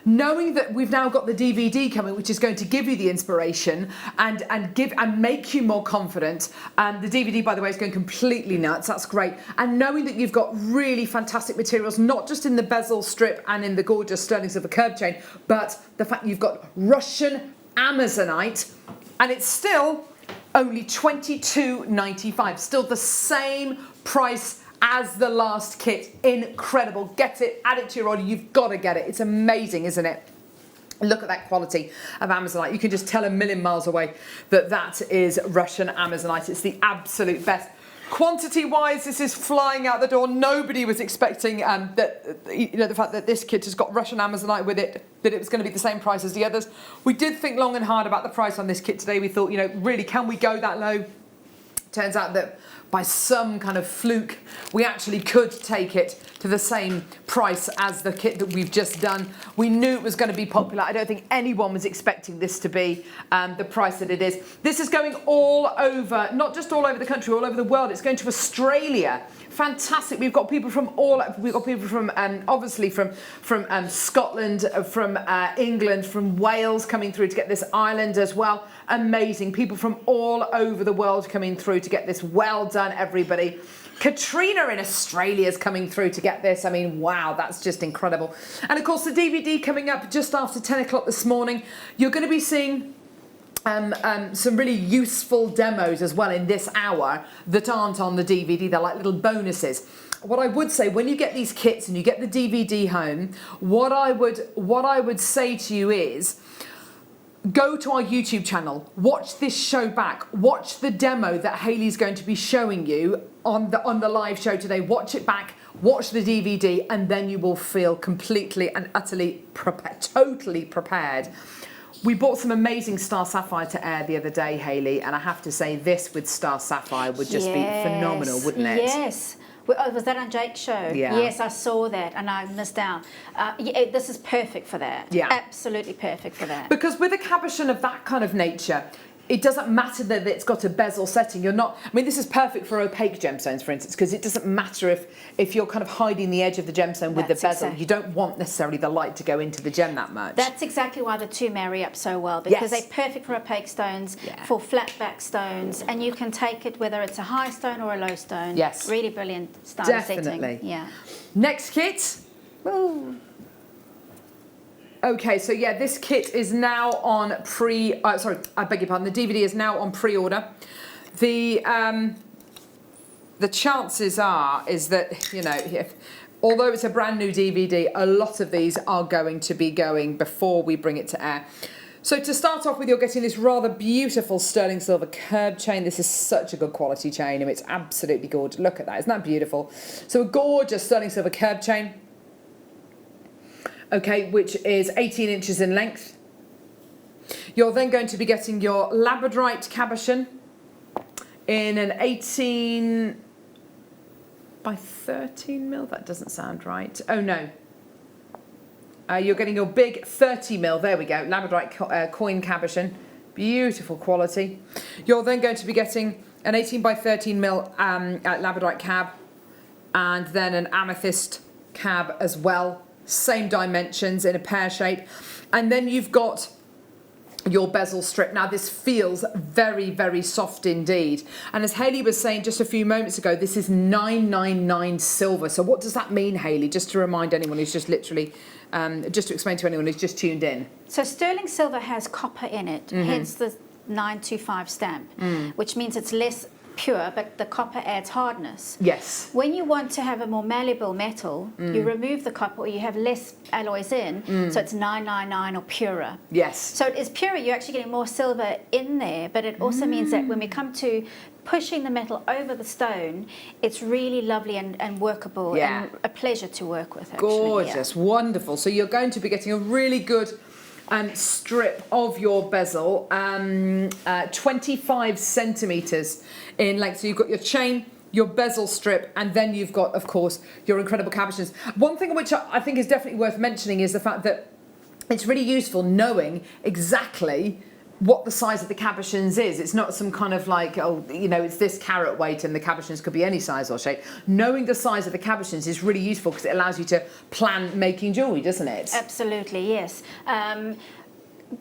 knowing that we've now got the DVD coming, which is going to give you the inspiration and make you more confident. The DVD, by the way, is going completely nuts. That's great. And knowing that you've got really fantastic materials, not just in the bezel strip and in the gorgeous sterling silver curb chain, but the fact you've got Russian Amazonite, and it's still only $22.95. Still the same price as the last kit. Incredible. Get it, add it to your order. You've got to get it. It's amazing, isn't it? Look at that quality of Amazonite. You can just tell a million miles away that that is Russian Amazonite. It's the absolute best. Quantity-wise, this is flying out the door. Nobody was expecting the fact that this kit has got Russian Amazonite with it, that it was going to be the same price as the others. We did think long and hard about the price on this kit today. We thought, really, can we go that low? Turns out that by some kind of fluke, we actually could take it to the same price as the kit that we've just done. We knew it was going to be popular. I don't think anyone was expecting this to be the price that it is. This is going all over, not just all over the country, all over the world. It's going to Australia. Fantastic. We've got people from obviously from Scotland, from England, from Wales coming through to get this, Ireland as well. Amazing. People from all over the world coming through to get this. Well done, everybody. Katrina in Australia is coming through to get this. I mean, wow, that's just incredible. And of course, the DVD coming up just after 10 o'clock this morning. You're going to be seeing some really useful demos as well in this hour that aren't on the DVD. They're like little bonuses. What I would say, when you get these kits and you get the DVD home, what I would say to you is, go to our YouTube channel, watch this show back, watch the demo that Hayley's going to be showing you on the live show today. Watch it back, watch the DVD, and then you will feel completely and utterly totally prepared. We bought some amazing Star Sapphire to air the other day, Hayley, and I have to say this with Star Sapphire would just be phenomenal, wouldn't it? Yes. Was that on Jake's show? Yeah. Yes, I saw that and I missed out. This is perfect for that. Yeah. Absolutely perfect for that. Because with a cabochon of that kind of nature, it doesn't matter that it's got a bezel setting. This is perfect for opaque gemstones, for instance, because it doesn't matter if you're kind of hiding the edge of the gemstone with the bezel. You don't want necessarily the light to go into the gem that much. That's exactly why the two marry up so well, because they're perfect for opaque stones, for flat back stones, and you can take it whether it's a high stone or a low stone. Yes. Really brilliant style Definitely. setting. Yeah. Next kit. Woo. Okay, so yeah, this kit is now on I beg your pardon, the DVD is now on pre-order. The chances is that, although it's a brand new DVD, a lot of these are going to be going before we bring it to air. So to start off with, you're getting this rather beautiful sterling silver curb chain. This is such a good quality chain, and it's absolutely gorgeous. Look at that, isn't that beautiful? So a gorgeous sterling silver curb chain. Okay, which is 18 inches in length. You're then going to be getting your labradorite cabochon in an 18 by 13 mil. That doesn't sound right. Oh no. You're getting your big 30 mil. There we go. Labradorite coin cabochon. Beautiful quality. You're then going to be getting an 18 by 13 mil labradorite cab, and then an amethyst cab as well. Same dimensions in a pear shape. And then you've got your bezel strip. Now this feels very, very soft indeed. And as Hayley was saying just a few moments ago, this is 999 silver. So what does that mean, Hayley? Just to remind anyone who's just literally, just to explain to anyone who's just tuned in. So sterling silver has copper in it, hence the 925 stamp, which means it's less pure, but the copper adds hardness. Yes. When you want to have a more malleable metal, you remove the copper or you have less alloys in, so it's 999 or purer. Yes. So it is purer, you're actually getting more silver in there, but it also means that when we come to pushing the metal over the stone, it's really lovely and workable and a pleasure to work with, actually. Gorgeous, wonderful. So you're going to be getting a really good strip of your bezel, 25 centimetres in length. So you've got your chain, your bezel strip, and then you've got, of course, your incredible cabochons. One thing which I think is definitely worth mentioning is the fact that it's really useful knowing exactly what the size of the cabochons is. It's not some kind of like, oh, you know, it's this carat weight and the cabochons could be any size or shape. Knowing the size of the cabochons is really useful because it allows you to plan making jewellery, doesn't it? Absolutely, yes.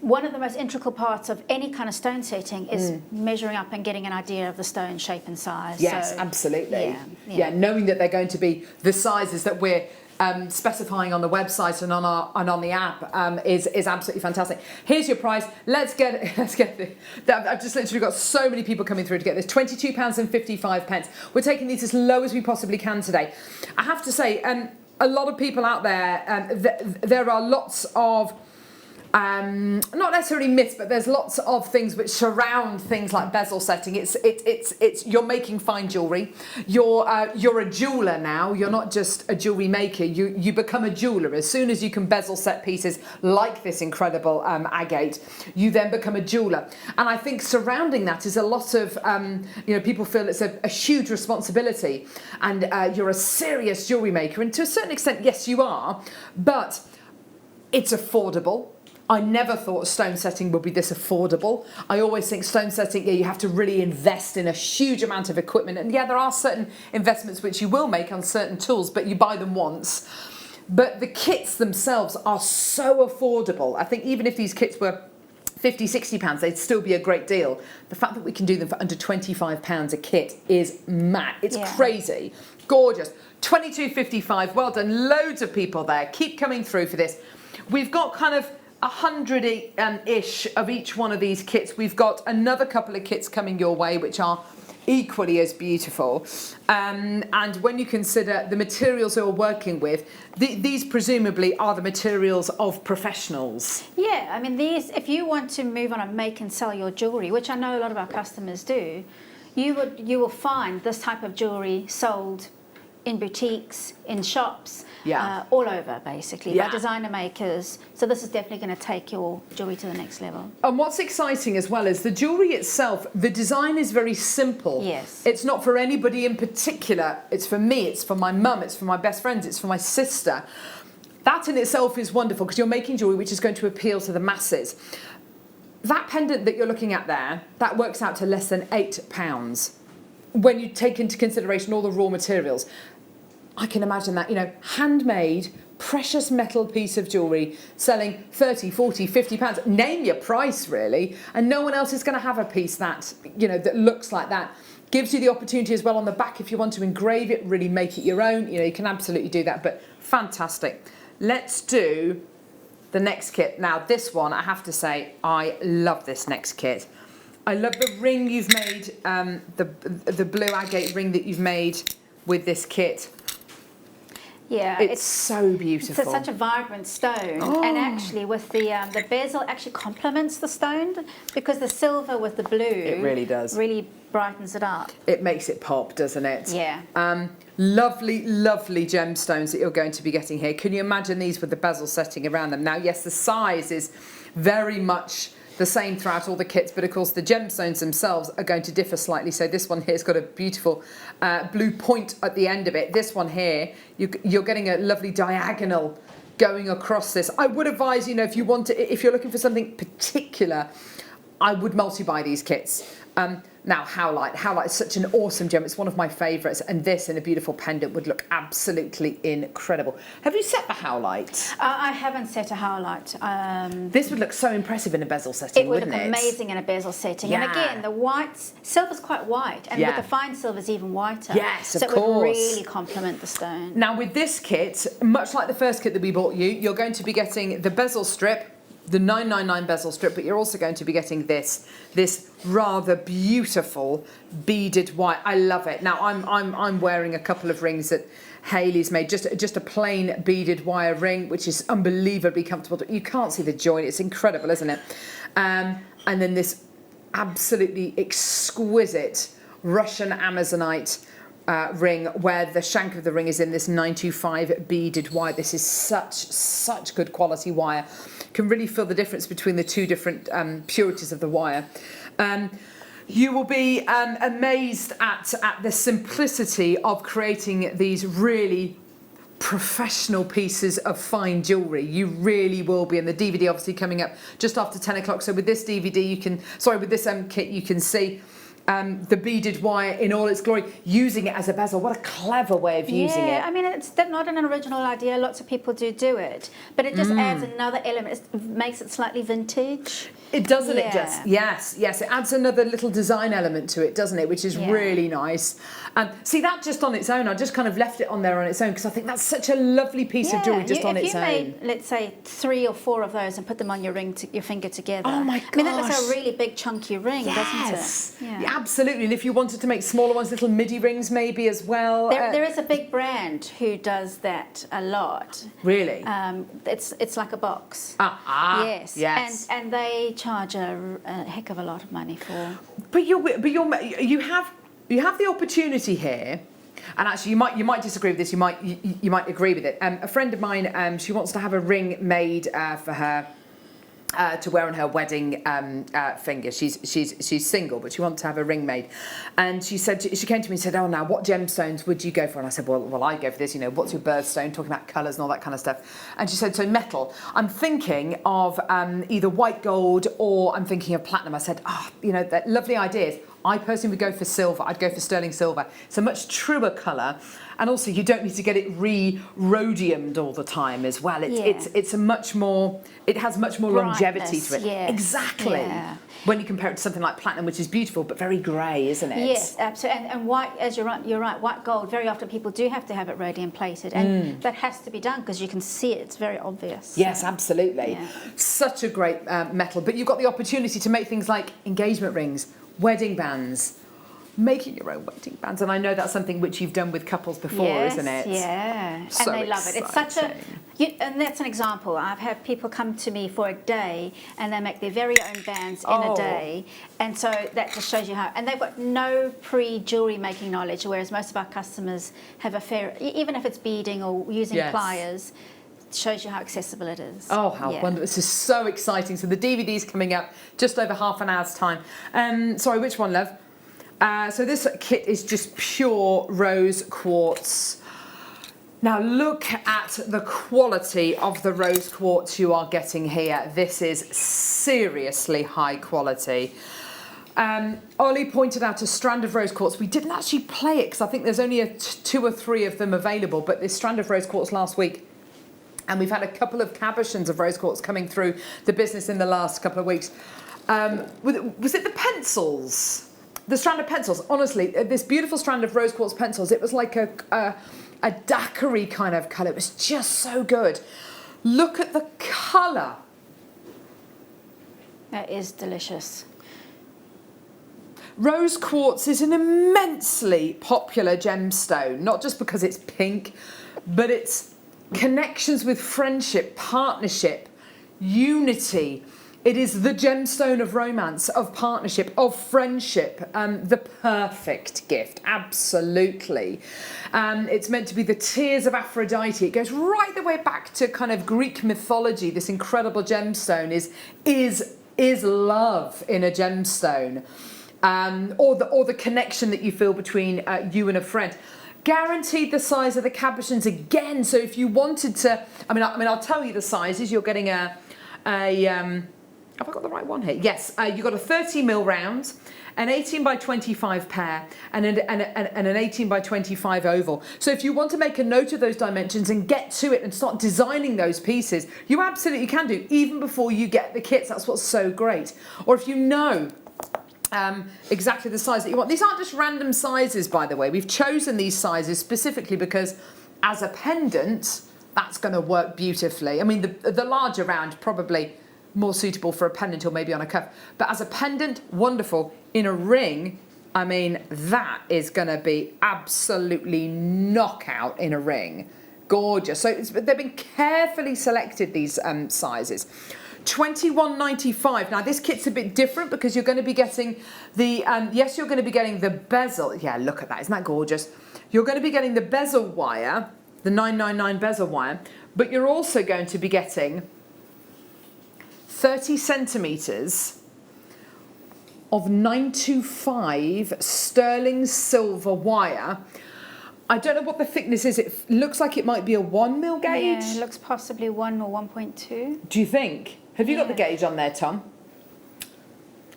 One of the most integral parts of any kind of stone setting is measuring up and getting an idea of the stone shape and size. Yes, so, absolutely. Yeah, knowing that they're going to be the sizes that we're specifying on the website and on the app is absolutely fantastic. Here's your price. Let's get I've just literally got so many people coming through to get this. £22.55. We're taking these as low as we possibly can today. I have to say, a lot of people out there, there are lots of not necessarily myths, but there's lots of things which surround things like bezel setting. It's you're making fine jewellery. You're a jeweller now. You're not just a jewellery maker. You become a jeweller as soon as you can bezel set pieces like this incredible agate. You then become a jeweller, and I think surrounding that is a lot of people feel it's a huge responsibility, and you're a serious jewellery maker, and to a certain extent, yes, you are, but it's affordable. I never thought stone setting would be this affordable. I always think stone setting, you have to really invest in a huge amount of equipment. And yeah, there are certain investments which you will make on certain tools, but you buy them once. But the kits themselves are so affordable. I think even if these kits were £50, £60, they'd still be a great deal. The fact that we can do them for under £25 a kit is mad. It's crazy. Gorgeous. £22.55. Well done. Loads of people there. Keep coming through for this. We've got kind of 100-ish of each one of these kits. We've got another couple of kits coming your way which are equally as beautiful, and when you consider the materials that we're working with, these presumably are the materials of professionals. Yeah, I mean, these, if you want to move on and make and sell your jewellery, which I know a lot of our customers do, you will find this type of jewellery sold in boutiques, in shops, all over basically, by designer makers. So this is definitely going to take your jewellery to the next level. And what's exciting as well is the jewellery itself, the design is very simple. Yes. It's not for anybody in particular. It's for me, it's for my mum, it's for my best friends, it's for my sister. That in itself is wonderful because you're making jewellery which is going to appeal to the masses. That pendant that you're looking at there, that works out to less than £8 when you take into consideration all the raw materials. I can imagine that, handmade, precious metal piece of jewellery selling 30, 40, £50. Name your price, really. And no one else is going to have a piece that, that looks like that. Gives you the opportunity as well on the back if you want to engrave it, really make it your own. You can absolutely do that, but fantastic. Let's do the next kit. Now, this one, I have to say, I love this next kit. I love the ring you've made, the blue agate ring that you've made with this kit. Yeah, it's so beautiful. It's such a vibrant stone, and actually with the bezel actually complements the stone because the silver with the blue, it really does, really brightens it up. It makes it pop, doesn't it? Yeah. Lovely, lovely gemstones that you're going to be getting here. Can you imagine these with the bezel setting around them? Now, yes, the size is very much the same throughout all the kits, but of course the gemstones themselves are going to differ slightly. So this one here's got a beautiful blue point at the end of it. This one here, you're getting a lovely diagonal going across this. I would advise, if you're looking for something particular, I would multi-buy these kits. Now, Howlite is such an awesome gem. It's one of my favourites, and this in a beautiful pendant would look absolutely incredible. Have you set the Howlite? I haven't set a Howlite. This would look so impressive in a bezel setting, wouldn't it? It would look amazing in a bezel setting. Yeah. And again, the whites, silver's quite white, and with the fine silver's even whiter. Yes, of course. So it would really complement the stone. Now, with this kit, much like the first kit that we bought you, you're going to be getting the bezel strip, the 999 bezel strip, but you're also going to be getting this rather beautiful beaded white. I love it. Now I'm wearing a couple of rings that Hayley's made, just a plain beaded wire ring, which is unbelievably comfortable. You can't see the joint. It's incredible, isn't it? And then this absolutely exquisite Russian Amazonite ring, where the shank of the ring is in this 925 beaded wire. This is such good quality wire. Can really feel the difference between the two different purities of the wire. You will be amazed at the simplicity of creating these really professional pieces of fine jewellery. You really will be. And the DVD obviously coming up just after 10 o'clock. So with this DVD, with this kit, you can see the beaded wire in all its glory, using it as a bezel. What a clever way of using it. Yeah, I mean, it's not an original idea. Lots of people do it, but it just adds another element. It makes it slightly vintage. It doesn't it just? Yes. It adds another little design element to it, doesn't it? Which is really nice. See, that just on its own, I just kind of left it on there on its own because I think that's such a lovely piece of jewellery just on its own. If you made, let's say, 3 or 4 of those and put them on your ring, your finger together. Oh my gosh. I mean, that looks like a really big chunky ring, doesn't it? Yeah, absolutely. And if you wanted to make smaller ones, little midi rings maybe as well. There is a big brand who does that a lot. Really? It's like a box. Yes. And they charge a heck of a lot of money for. But you have the opportunity here, and actually you might disagree with this. You might agree with it. A friend of mine, she wants to have a ring made for her. To wear on her wedding finger. She's single, but she wants to have a ring made. And she came to me and said, "Oh, now what gemstones would you go for?" And I said, "Well, I go for this. You know, what's your birthstone?" Talking about colours and all that kind of stuff. And she said, "So metal. I'm thinking of either white gold or I'm thinking of platinum." I said, that lovely ideas. I personally would go for silver. I'd go for sterling silver. It's a much truer colour, and also you don't need to get it rhodiumed all the time as well. It's a much more. It has much more longevity to it. Yes. Exactly. Yeah. When you compare it to something like platinum, which is beautiful but very grey, isn't it? Yes, absolutely. And white, as you're right. White gold. Very often people do have to have it rhodium plated, and that has to be done because you can see it. It's very obvious. Yes, absolutely. Yeah. Such a great metal. But you've got the opportunity to make things like engagement rings, wedding bands, making your own wedding bands, and I know that's something which you've done with couples before, isn't it? Yeah, so and they love it. It's such and that's an example. I've had people come to me for a day and they make their very own bands in a day, and so that just shows you how. And they've got no pre-jewellery making knowledge, whereas most of our customers have a fair, even if it's beading or using pliers. Shows you how accessible it is. Oh, how wonderful. This is so exciting. So the DVD's coming up just over half an hour's time. Sorry, which one, love? So this kit is just pure rose quartz. Now look at the quality of the rose quartz you are getting here. This is seriously high quality. Ollie pointed out a strand of rose quartz. We didn't actually play it because I think there's only 2 or 3 of them available, but this strand of rose quartz last week. And we've had a couple of cabochons of rose quartz coming through the business in the last couple of weeks. Was it the pencils? The strand of pencils. Honestly, this beautiful strand of rose quartz pencils, it was like a daiquiri kind of colour. It was just so good. Look at the colour. That is delicious. Rose quartz is an immensely popular gemstone, not just because it's pink, but it's connections with friendship, partnership, unity. It is the gemstone of romance, of partnership, of friendship, the perfect gift, absolutely. It's meant to be the tears of Aphrodite. It goes right the way back to kind of Greek mythology. This incredible gemstone is love in a gemstone, or the connection that you feel between you and a friend. Guaranteed the size of the cabochons again. So if you wanted to, I mean, I'll tell you the sizes. You're getting have I got the right one here? Yes, you've got a 30mm round, an 18 by 25 pair, and an 18 by 25 oval. So if you want to make a note of those dimensions and get to it and start designing those pieces, you absolutely can do, even before you get the kits. That's what's so great. Or if you know exactly the size that you want. These aren't just random sizes, by the way. We've chosen these sizes specifically because as a pendant, that's going to work beautifully. I mean, the larger round probably more suitable for a pendant or maybe on a cuff. But as a pendant, wonderful. In a ring, I mean, that is going to be absolutely knockout in a ring. Gorgeous. So they've been carefully selected, these sizes. $21.95. Now this kit's a bit different because you're going to be getting the, yes, you're going to be getting the bezel. Yeah, look at that. Isn't that gorgeous? You're going to be getting the bezel wire, the 999 bezel wire, but you're also going to be getting 30 centimetres of 925 sterling silver wire. I don't know what the thickness is. It looks like it might be a 1mm gauge. Yeah, it looks possibly 1 or 1.2. Do you think? Have you got the gauge on there, Tom?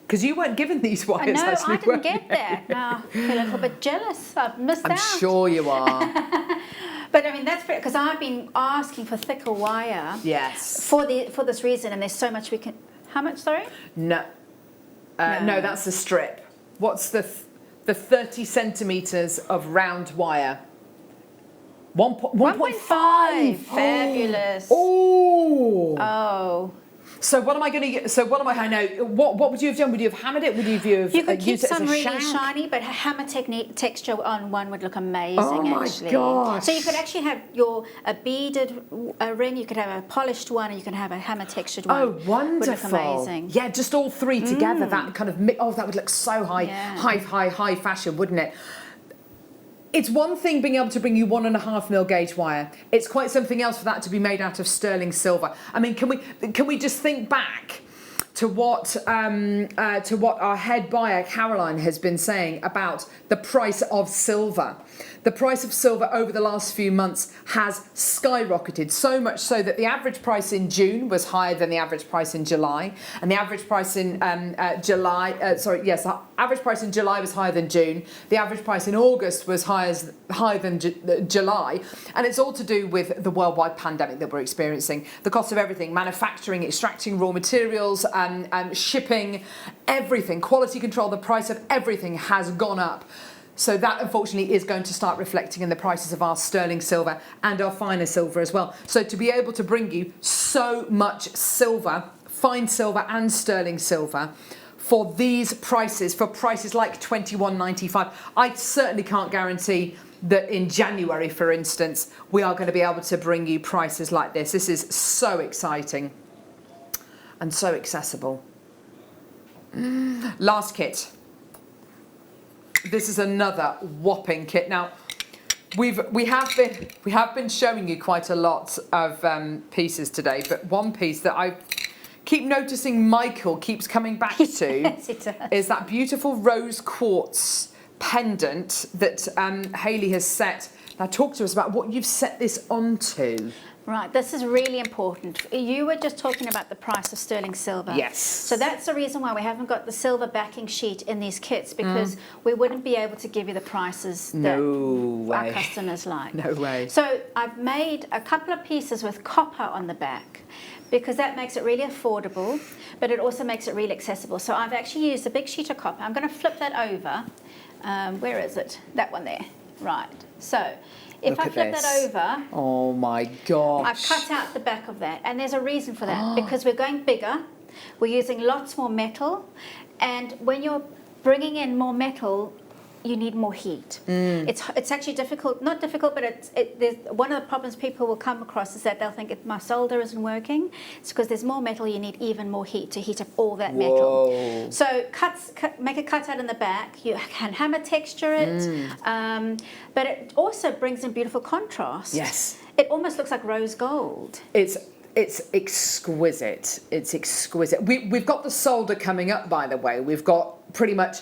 Because you weren't given these wires. No, I didn't get that. Now I feel a little bit jealous. I've missed out. I'm sure you are. But I mean, that's because I've been asking for thicker wire. Yes. For this reason, and there's so much we can. How much? Sorry. No. No, that's the strip. What's the 30 centimetres of round wire? 1.5. Fabulous. Oh. Oh. So what am I going to get? So what am I know? What would you have done? Would you have hammered it? Would you have You could keep used it some as a really shank? shiny, but texture on one would look amazing. Oh my actually. gosh. So you could actually have a beaded ring. You could have a polished one, and you can have a hammer textured one. Oh, wonderful! Would look amazing. Yeah, just all three together. That kind of that would look so high fashion, wouldn't it? It's one thing being able to bring you 1.5mm gauge wire. It's quite something else for that to be made out of sterling silver. I mean, can we just think back to what our head buyer Caroline has been saying about the price of silver? The price of silver over the last few months has skyrocketed, so much so that the average price in June was higher than the average price in July, and the average price in average price in July was higher than June. The average price in August was higher than July, and it's all to do with the worldwide pandemic that we're experiencing. The cost of everything, manufacturing, extracting raw materials, shipping, everything, quality control, the price of everything has gone up. So that unfortunately is going to start reflecting in the prices of our sterling silver and our finer silver as well. So to be able to bring you so much silver, fine silver and sterling silver, for these prices, for prices like $21.95, I certainly can't guarantee that in January, for instance, we are going to be able to bring you prices like this. This is so exciting and so accessible. Last kit. This is another whopping kit. Now, we have been showing you quite a lot of pieces today, but one piece that I keep noticing Michael keeps coming back to Yes, it does. is that beautiful rose quartz pendant that Hayley has set. Now, talk to us about what you've set this onto. Right, this is really important. You were just talking about the price of sterling silver. Yes. So that's the reason why we haven't got the silver backing sheet in these kits, because we wouldn't be able to give you the prices that our customers like. No way. So I've made a couple of pieces with copper on the back, because that makes it really affordable, but it also makes it really accessible. So I've actually used a big sheet of copper. I'm going to flip that over. Where is it? That one there. Right. So if I flip that over, oh my gosh, I've cut out the back of that, and there's a reason for that, because we're going bigger, we're using lots more metal, and when you're bringing in more metal, you need more heat. It's actually difficult, not difficult, but there's one of the problems people will come across is that they'll think my solder isn't working. It's because there's more metal, you need even more heat to heat up all that metal. So make a cutout in the back, you can hammer texture it, but it also brings in beautiful contrast. Yes. It almost looks like rose gold. It's exquisite. It's exquisite. We've got the solder coming up, by the way. We've got pretty much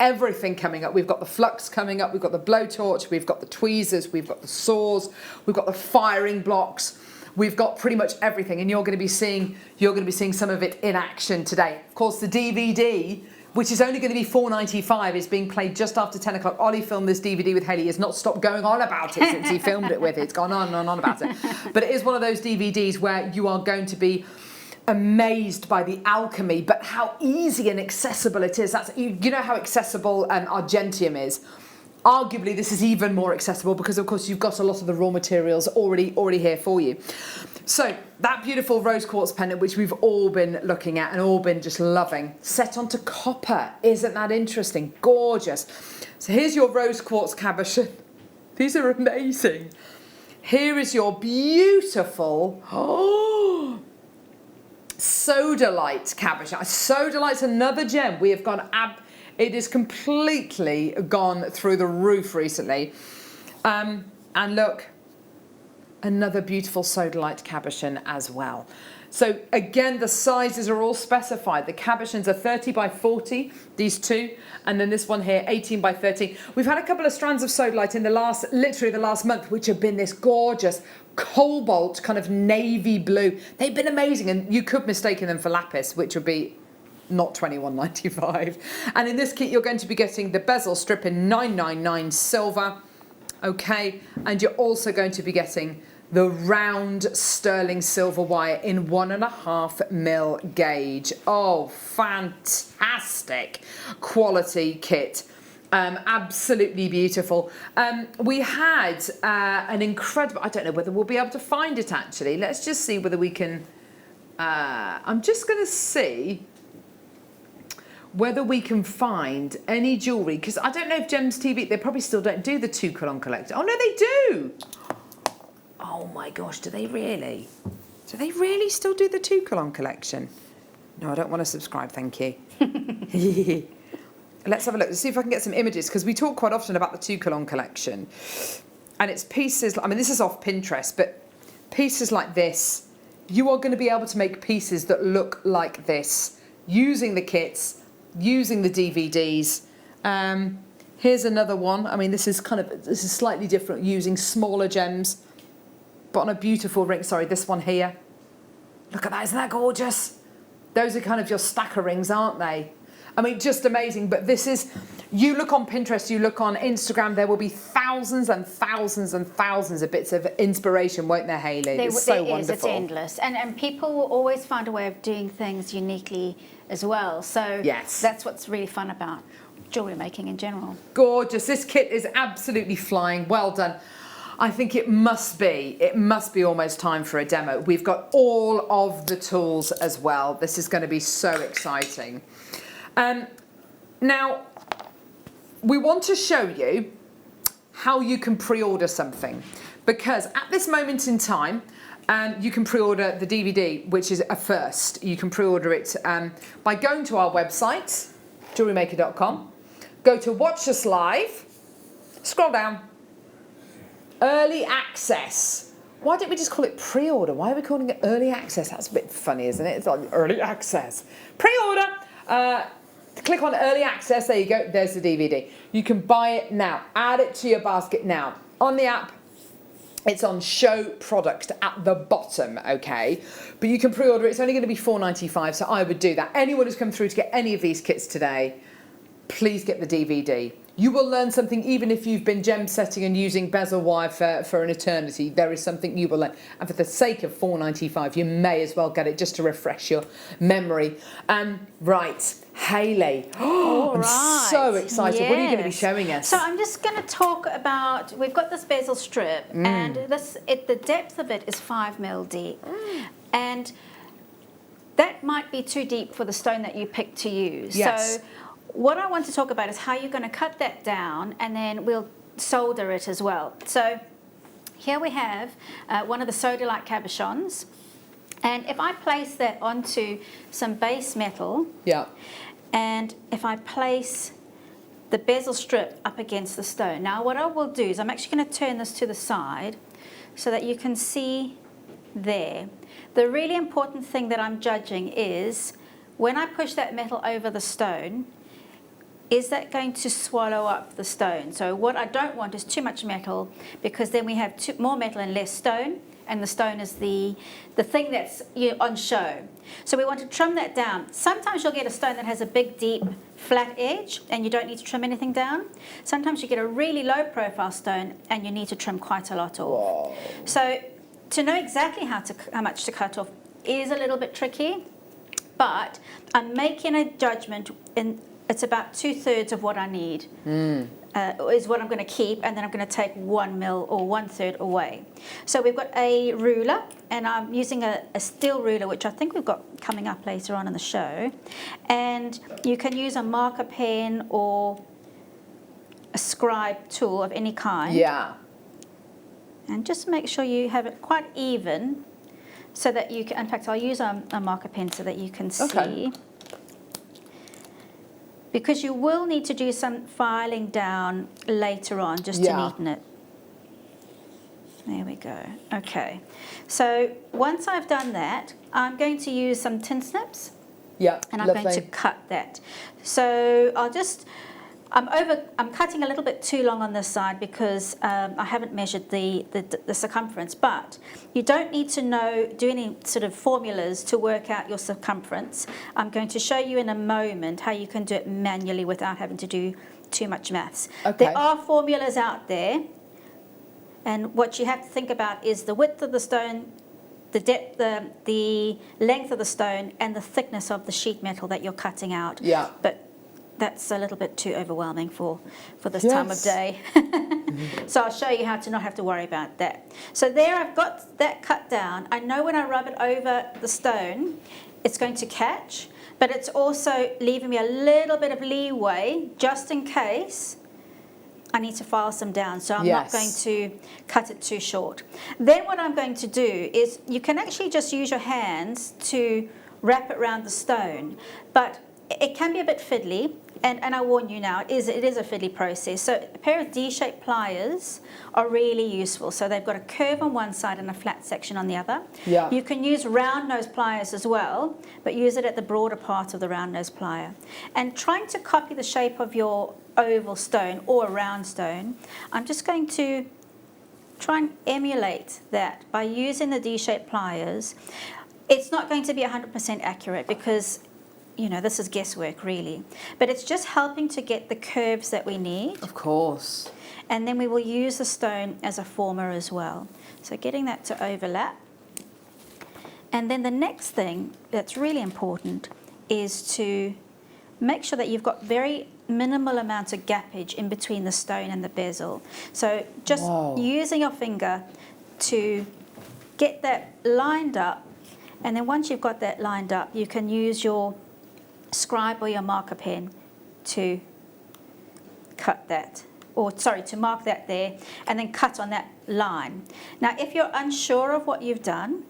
everything coming up. We've got the flux coming up, we've got the blowtorch, we've got the tweezers, we've got the saws, we've got the firing blocks, we've got pretty much everything, and you're going to be seeing some of it in action today. Of course, the DVD, which is only going to be $4.95, is being played just after 10 o'clock. Ollie filmed this DVD with Hayley. He has not stopped going on about it since he filmed it with it. It's gone on and on about it. But it is one of those DVDs where you are going to be amazed by the alchemy, but how easy and accessible it is. You know how accessible argentium is. Arguably, this is even more accessible because, of course, you've got a lot of the raw materials already here for you. So That beautiful rose quartz pendant, which we've all been looking at and all been just loving, set onto copper. Isn't that interesting? Gorgeous. So here's your rose quartz cabochon. These are amazing. Here is your beautiful sodalite cabochon. Sodalite's another gem. We have gone it is completely gone through the roof recently. And look, another beautiful sodalite cabochon as well. So again, the sizes are all specified. The cabochons are 30 by 40, these two, and then this one here, 18 by 13. We've had a couple of strands of sodalite in literally the last month, which have been this gorgeous cobalt kind of navy blue. They've been amazing, and you could mistake them for lapis, which would be not $21.95. And in this kit, you're going to be getting the bezel strip in 999 silver. Okay, and you're also going to be getting the round sterling silver wire in 1.5 mil gauge. Oh, fantastic quality kit. Absolutely beautiful. We had an incredible, I don't know whether we'll be able to find it actually. Let's just see whether we can, I'm just going to see whether we can find any jewellery, because I don't know if Gems TV, they probably still don't do the 2 colon collection. Oh no, they do. Oh my gosh, do they really? Do they really still do the 2 colon collection? No, I don't want to subscribe, thank you. Let's have a look, let's see if I can get some images, because we talk quite often about the 2 colon collection. And it's pieces, I mean, this is off Pinterest, but pieces like this, you are going to be able to make pieces that look like this, using the kits, using the DVDs. Here's another one. I mean, this is slightly different, using smaller gems, but on a beautiful ring. Sorry, this one here. Look at that, isn't that gorgeous? Those are kind of your stacker rings, aren't they? I mean, just amazing. But this is, you look on Pinterest, you look on Instagram, there will be thousands and thousands and thousands of bits of inspiration, won't there, Hayley? It's so wonderful. It's endless. And people will always find a way of doing things uniquely as well. So yes, that's what's really fun about jewellery making in general. Gorgeous. This kit is absolutely flying. Well done. I think it must be almost time for a demo. We've got all of the tools as well. This is going to be so exciting. Now, we want to show you how you can pre-order something, because at this moment in time, you can pre-order the DVD, which is a first. You can pre-order it by going to our website, JewelleryMaker.com, go to Watch Us Live, scroll down, Early Access. Why don't we just call it pre-order? Why are we calling it early access? That's a bit funny, isn't it? It's like early access. Pre-order. Click on early access. There you go. There's the DVD. You can buy it now. Add it to your basket now. On the app, it's on show product at the bottom, okay? But you can pre-order it. It's only going to be $4.95, so I would do that. Anyone who's come through to get any of these kits today, please get the DVD. You will learn something even if you've been gem setting and using bezel wire for an eternity. There is something you will learn. And for the sake of $4.95, you may as well get it just to refresh your memory. Right, Hayley. I'm so excited. Yes. What are you going to be showing us? So I'm just going to talk about, we've got this bezel strip, and the depth of it is 5 mil deep. And that might be too deep for the stone that you pick to use. Yes. So what I want to talk about is how you're going to cut that down, and then we'll solder it as well. So here we have one of the sodalite cabochons, and if I place that onto some base metal, and if I place the bezel strip up against the stone. Now what I will do is I'm actually going to turn this to the side so that you can see there. The really important thing that I'm judging is when I push that metal over the stone, is that going to swallow up the stone? So what I don't want is too much metal, because then we have more metal and less stone, and the stone is the thing that's on show. So we want to trim that down. Sometimes you'll get a stone that has a big, deep, flat edge, and you don't need to trim anything down. Sometimes you get a really low profile stone, and you need to trim quite a lot off. Whoa. So to know exactly how much to cut off is a little bit tricky, but I'm making a judgment in. It's about 2/3 of what I need. is what I'm going to keep, and then I'm going to take 1 mil or 1/3 away. So we've got a ruler, and I'm using a steel ruler, which I think we've got coming up later on in the show. And you can use a marker pen or a scribe tool of any kind. Yeah. And just make sure you have it quite even so that you can, in fact, I'll use a marker pen so that you can see. Okay. Because you will need to do some filing down later on just to neaten it. There we go. Okay. So once I've done that, I'm going to use some tin snips. Yeah. And I'm going to cut that. So I'll just, I'm cutting a little bit too long on this side because I haven't measured the circumference, but you don't need to do any sort of formulas to work out your circumference. I'm going to show you in a moment how you can do it manually without having to do too much maths. Okay. There are formulas out there, and what you have to think about is the width of the stone, the depth, the length of the stone, and the thickness of the sheet metal that you're cutting out. Yeah. But that's a little bit too overwhelming for this time of day. So I'll show you how to not have to worry about that. So there I've got that cut down. I know when I rub it over the stone, it's going to catch, but it's also leaving me a little bit of leeway just in case I need to file some down. So I'm not going to cut it too short. Then what I'm going to do is you can actually just use your hands to wrap it around the stone, but it can be a bit fiddly, and I warn you now, it is a fiddly process. So a pair of D-shaped pliers are really useful. So they've got a curve on one side and a flat section on the other. Yeah. You can use round nose pliers as well, but use it at the broader part of the round nose plier. And trying to copy the shape of your oval stone or a round stone, I'm just going to try and emulate that by using the D-shaped pliers. It's not going to be 100% accurate because this is guesswork really, but it's just helping to get the curves that we need. Of course. And then we will use the stone as a former as well. So getting that to overlap. And then the next thing that's really important is to make sure that you've got very minimal amounts of gappage in between the stone and the bezel. So just using your finger to get that lined up, and then once you've got that lined up, you can use your scribe or your marker pen to cut that, to mark that there, and then cut on that line. Now if you're unsure of what you've done,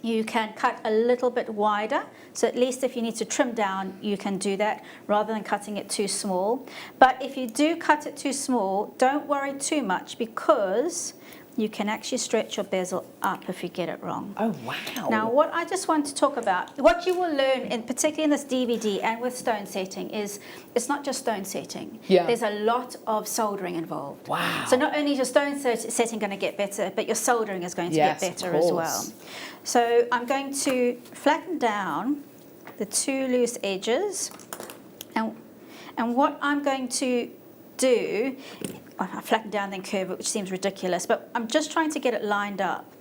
you can cut a little bit wider, so at least if you need to trim down, you can do that rather than cutting it too small. But if you do cut it too small, don't worry too much because you can actually stretch your bezel up if you get it wrong. Oh, wow. Now, what I just want to talk about, what you will learn, particularly in this DVD and with stone setting, is it's not just stone setting. Yeah. There's a lot of soldering involved. Wow. So not only is your stone setting going to get better, but your soldering is going to get better as well. So I'm going to flatten down the two loose edges, and what I'm going to do, I flatten down then curve it, which seems ridiculous, but I'm just trying to get it lined up.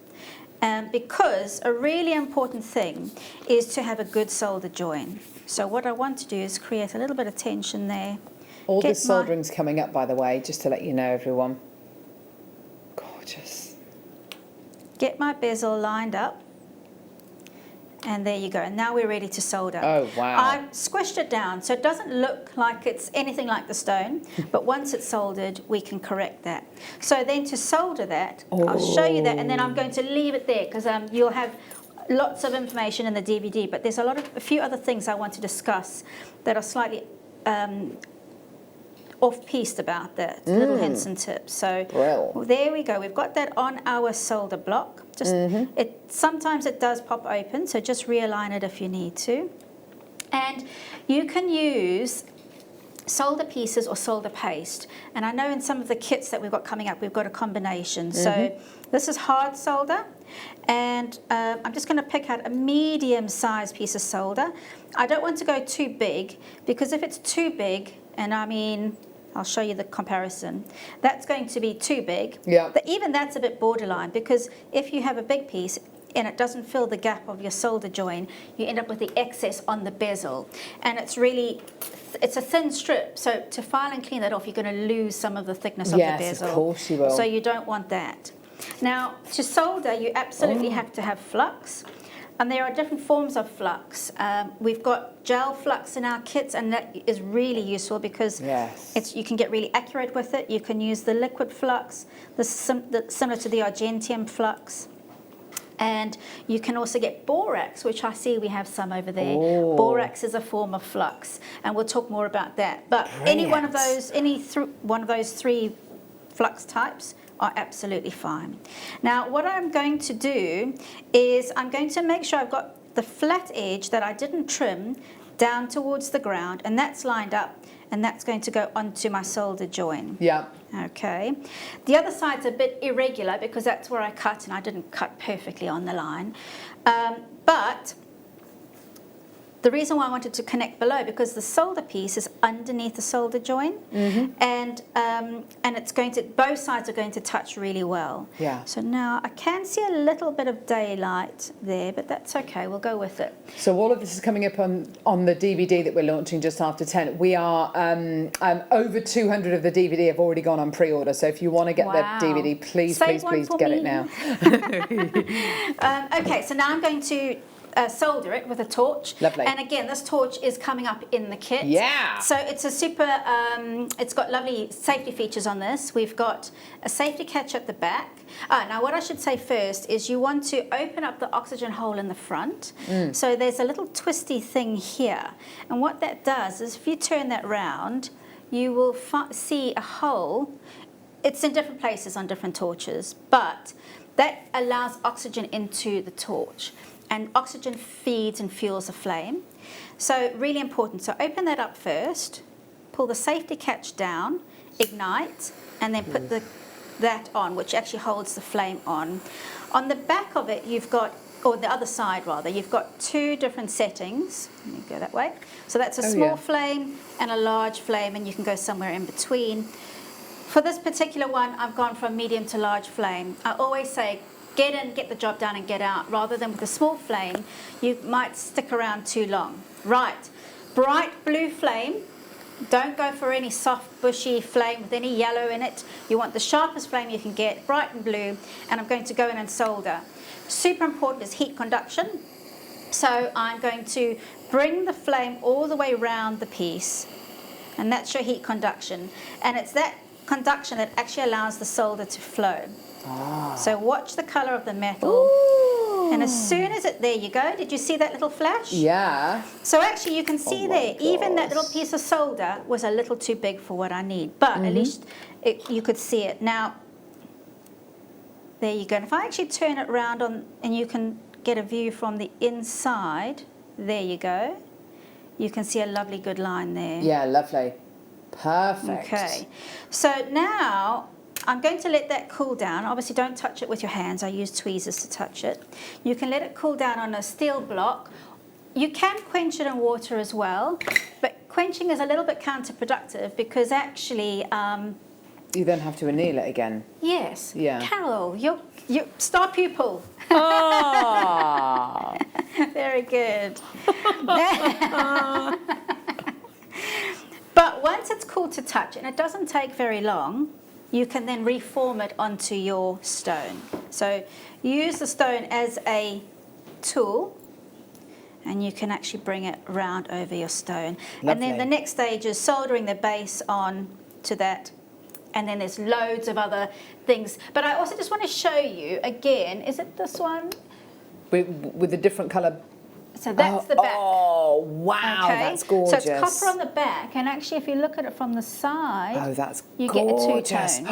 Because a really important thing is to have a good solder join. So what I want to do is create a little bit of tension there. All this soldering's coming up, by the way, just to let you know, everyone. Gorgeous. Get my bezel lined up. And there you go. And now we're ready to solder. Oh, wow. I've squished it down, so it doesn't look like it's anything like the stone, but once it's soldered, we can correct that. So then to solder that, I'll show you that, and then I'm going to leave it there because you'll have lots of information in the DVD, but there's a few other things I want to discuss that are slightly off-piste about that, little hints and tips. So there we go. We've got that on our solder block. Just sometimes it does pop open, so just realign it if you need to. And you can use solder pieces or solder paste. And I know in some of the kits that we've got coming up, we've got a combination. So this is hard solder, and I'm just going to pick out a medium-sized piece of solder. I don't want to go too big, because if it's too big, and I mean, I'll show you the comparison. That's going to be too big. Yeah. Even that's a bit borderline, because if you have a big piece, and it doesn't fill the gap of your solder joint, you end up with the excess on the bezel. And it's really, it's a thin strip, so to file and clean that off, you're going to lose some of the thickness of the bezel. Yes, of course you will. So you don't want that. Now, to solder, you absolutely have to have flux. And there are different forms of flux. We've got gel flux in our kits, and that is really useful because you can get really accurate with it. You can use the liquid flux, similar to the Argentium flux. And you can also get borax, which I see we have some over there. Oh. Borax is a form of flux, and we'll talk more about that. But any one of those three flux types are absolutely fine. Now, what I'm going to do is I'm going to make sure I've got the flat edge that I didn't trim down towards the ground, and that's lined up, and that's going to go onto my solder joint. Yeah. Okay. The other side's a bit irregular because that's where I cut, and I didn't cut perfectly on the line. But the reason why I wanted to connect below, because the solder piece is underneath the solder joint, and it's going to, both sides are going to touch really well. Yeah. So now I can see a little bit of daylight there, but that's okay. We'll go with it. So all of this is coming up on the DVD that we're launching just after 10. We are over 200 of the DVD have already gone on pre-order. So if you want to get the DVD, please get it now. Okay. So now I'm going to solder it with a torch. Lovely. And again, this torch is coming up in the kit. Yeah. So it's a super, it's got lovely safety features on this. We've got a safety catch at the back. Now what I should say first is you want to open up the oxygen hole in the front. So there's a little twisty thing here. And what that does is if you turn that round, you will see a hole. It's in different places on different torches, but that allows oxygen into the torch. And oxygen feeds and fuels the flame. So really important. So open that up first, pull the safety catch down, ignite, and then put that on, which actually holds the flame on. On the back of it, you've got, or the other side rather, you've got two different settings. Let me go that way. So that's a small flame and a large flame, and you can go somewhere in between. For this particular one, I've gone from medium to large flame. I always say, get in, get the job done, and get out. Rather than with a small flame, you might stick around too long. Right, bright blue flame. Don't go for any soft, bushy flame with any yellow in it. You want the sharpest flame you can get, bright and blue, and I'm going to go in and solder. Super important is heat conduction. So I'm going to bring the flame all the way around the piece, and that's your heat conduction. And it's that conduction that actually allows the solder to flow. So watch the colour of the metal. Ooh. And as soon as there you go. Did you see that little flash? Yeah. So actually you can see there, even that little piece of solder was a little too big for what I need. But at least you could see it. Now, there you go. And if I actually turn it around and you can get a view from the inside, there you go. You can see a lovely good line there. Yeah, lovely. Perfect. Okay. So now I'm going to let that cool down. Obviously, don't touch it with your hands. I use tweezers to touch it. You can let it cool down on a steel block. You can quench it in water as well, but quenching is a little bit counterproductive because actually... you then have to anneal it again. Yes. Yeah. Carol, you're star pupil. Oh. Very good. But once it's cool to touch, and it doesn't take very long, you can then reform it onto your stone. So use the stone as a tool, and you can actually bring it round over your stone. Lovely. And then the next stage is soldering the base on to that. And then there's loads of other things. But I also just want to show you again, is it this one? With a different colour. So that's the back. Oh, wow, okay. That's gorgeous. So it's copper on the back, and actually if you look at it from the side, that's you gorgeous. Get a two-tone.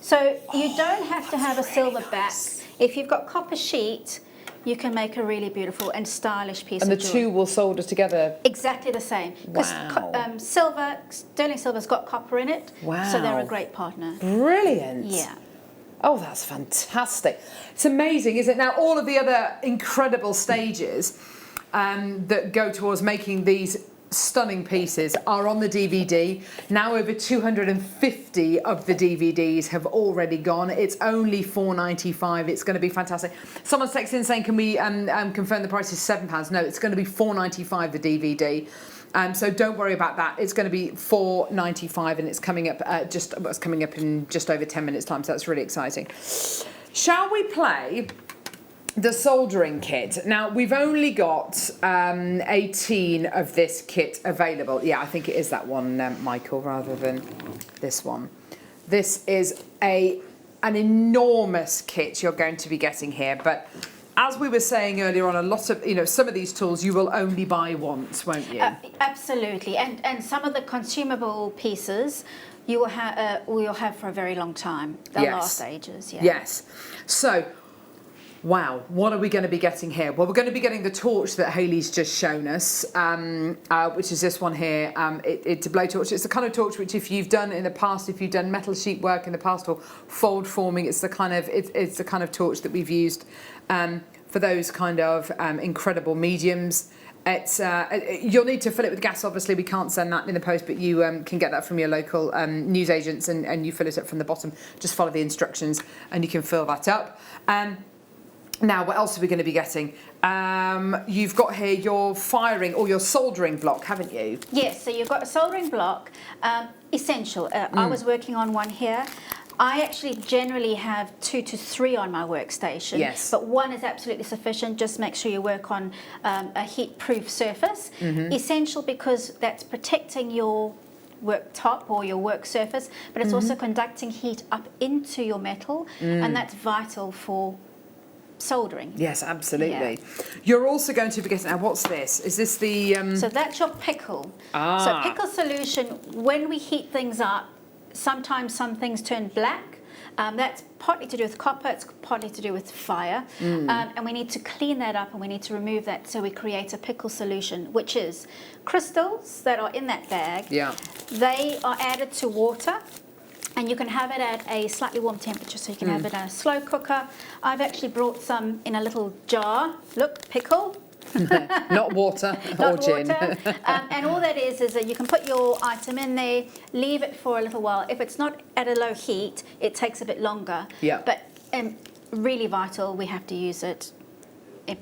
So you don't have to have a silver back. If you've got copper sheet, you can make a really beautiful and stylish piece of jewellery. And the two will solder together? Exactly the same. Because silver, sterling silver's got copper in it, so they're a great partner. Brilliant. Yeah. Oh, that's fantastic. It's amazing, isn't it? Now, all of the other incredible stages that go towards making these stunning pieces are on the DVD. Now over 250 of the DVDs have already gone. It's only £4.95. It's going to be fantastic. Someone's texting in saying, can we confirm the price is £7? No, it's going to be £4.95 the DVD. So don't worry about that. It's going to be £4.95 and it's coming up it's coming up in just over 10 minutes time. So that's really exciting. Shall we play the soldering kit? Now we've only got 18 of this kit available. Yeah, I think it is that one, Michael, rather than this one. This is an enormous kit you're going to be getting here, but as we were saying earlier on, a lot of, some of these tools you will only buy once, won't you? Absolutely, and some of the consumable pieces you will have for a very long time. They'll last ages. Yeah. Yes. So, wow, what are we going to be getting here? Well, we're going to be getting the torch that Hayley's just shown us, which is this one here. It's a blowtorch. It's the kind of torch which, if you've done in the past, if you've done metal sheet work in the past or fold forming, it's the kind of torch that we've used for those kind of incredible mediums. It's you'll need to fill it with gas. Obviously, we can't send that in the post, but you can get that from your local newsagents, and you fill it up from the bottom. Just follow the instructions, and you can fill that up. Now, what else are we going to be getting? You've got here your firing or your soldering block, haven't you? Yes, so you've got a soldering block, essential. I was working on one here. I actually generally have 2 to 3 on my workstation. Yes. But one is absolutely sufficient. Just make sure you work on a heat-proof surface. Essential because that's protecting your worktop or your work surface, but it's also conducting heat up into your metal, and that's vital for soldering. Yes, absolutely. Yeah. You're also going to be getting, now what's this? Is this the... So that's your pickle. So pickle solution, when we heat things up, sometimes some things turn black. That's partly to do with copper, it's partly to do with fire. And we need to clean that up and we need to remove that, so we create a pickle solution, which is crystals that are in that bag. Yeah. They are added to water, and you can have it at a slightly warm temperature, so you can have it in a slow cooker. I've actually brought some in a little jar. Look, pickle. Not water or gin. And all that is that you can put your item in there, leave it for a little while. If it's not at a low heat, it takes a bit longer. Yeah. But really vital, we have to use it. It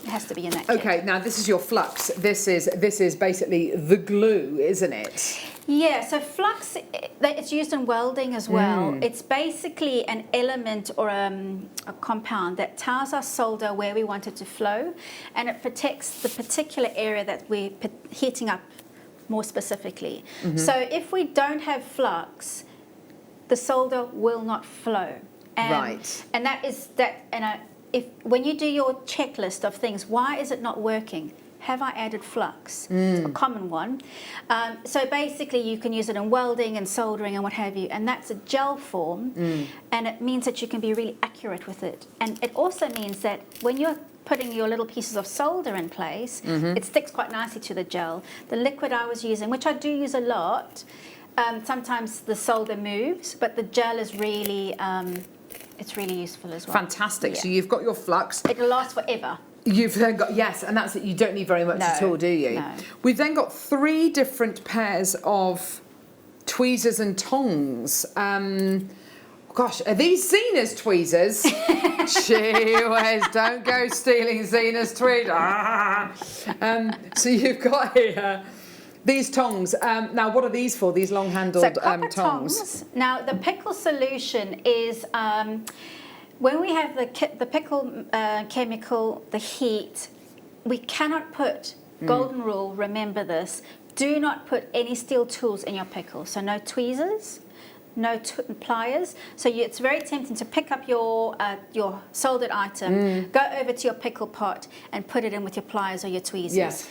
has to be in that kit. Okay, now this is your flux. This is basically the glue, isn't it? Yeah, so flux, it's used in welding as well. It's basically an element or a compound that tells our solder where we want it to flow, and it protects the particular area that we're heating up more specifically. So if we don't have flux, the solder will not flow. Right. And that is that. And when you do your checklist of things, why is it not working? Have I added flux? It's a common one. So basically you can use it in welding and soldering and what have you, and that's a gel form, and it means that you can be really accurate with it. And it also means that when you're putting your little pieces of solder in place, it sticks quite nicely to the gel. The liquid I was using, which I do use a lot, sometimes the solder moves, but the gel is really, it's really useful as well. Fantastic. Yeah. So you've got your flux. It'll last forever. You've then got, yes, and that's it. You don't need very much at all, do you? No. We've then got 3 different pairs of tweezers and tongs. Gosh, are these Zena's tweezers? Gee whiz, don't go stealing Zena's tweezers. So you've got here these tongs. Now, what are these for, these long-handled tongs? Now, the pickle solution is... when we have the pickle chemical, the heat, we cannot put, golden rule, remember this, do not put any steel tools in your pickle. So no tweezers, no pliers. So it's very tempting to pick up your soldered item, go over to your pickle pot and put it in with your pliers or your tweezers. Yes.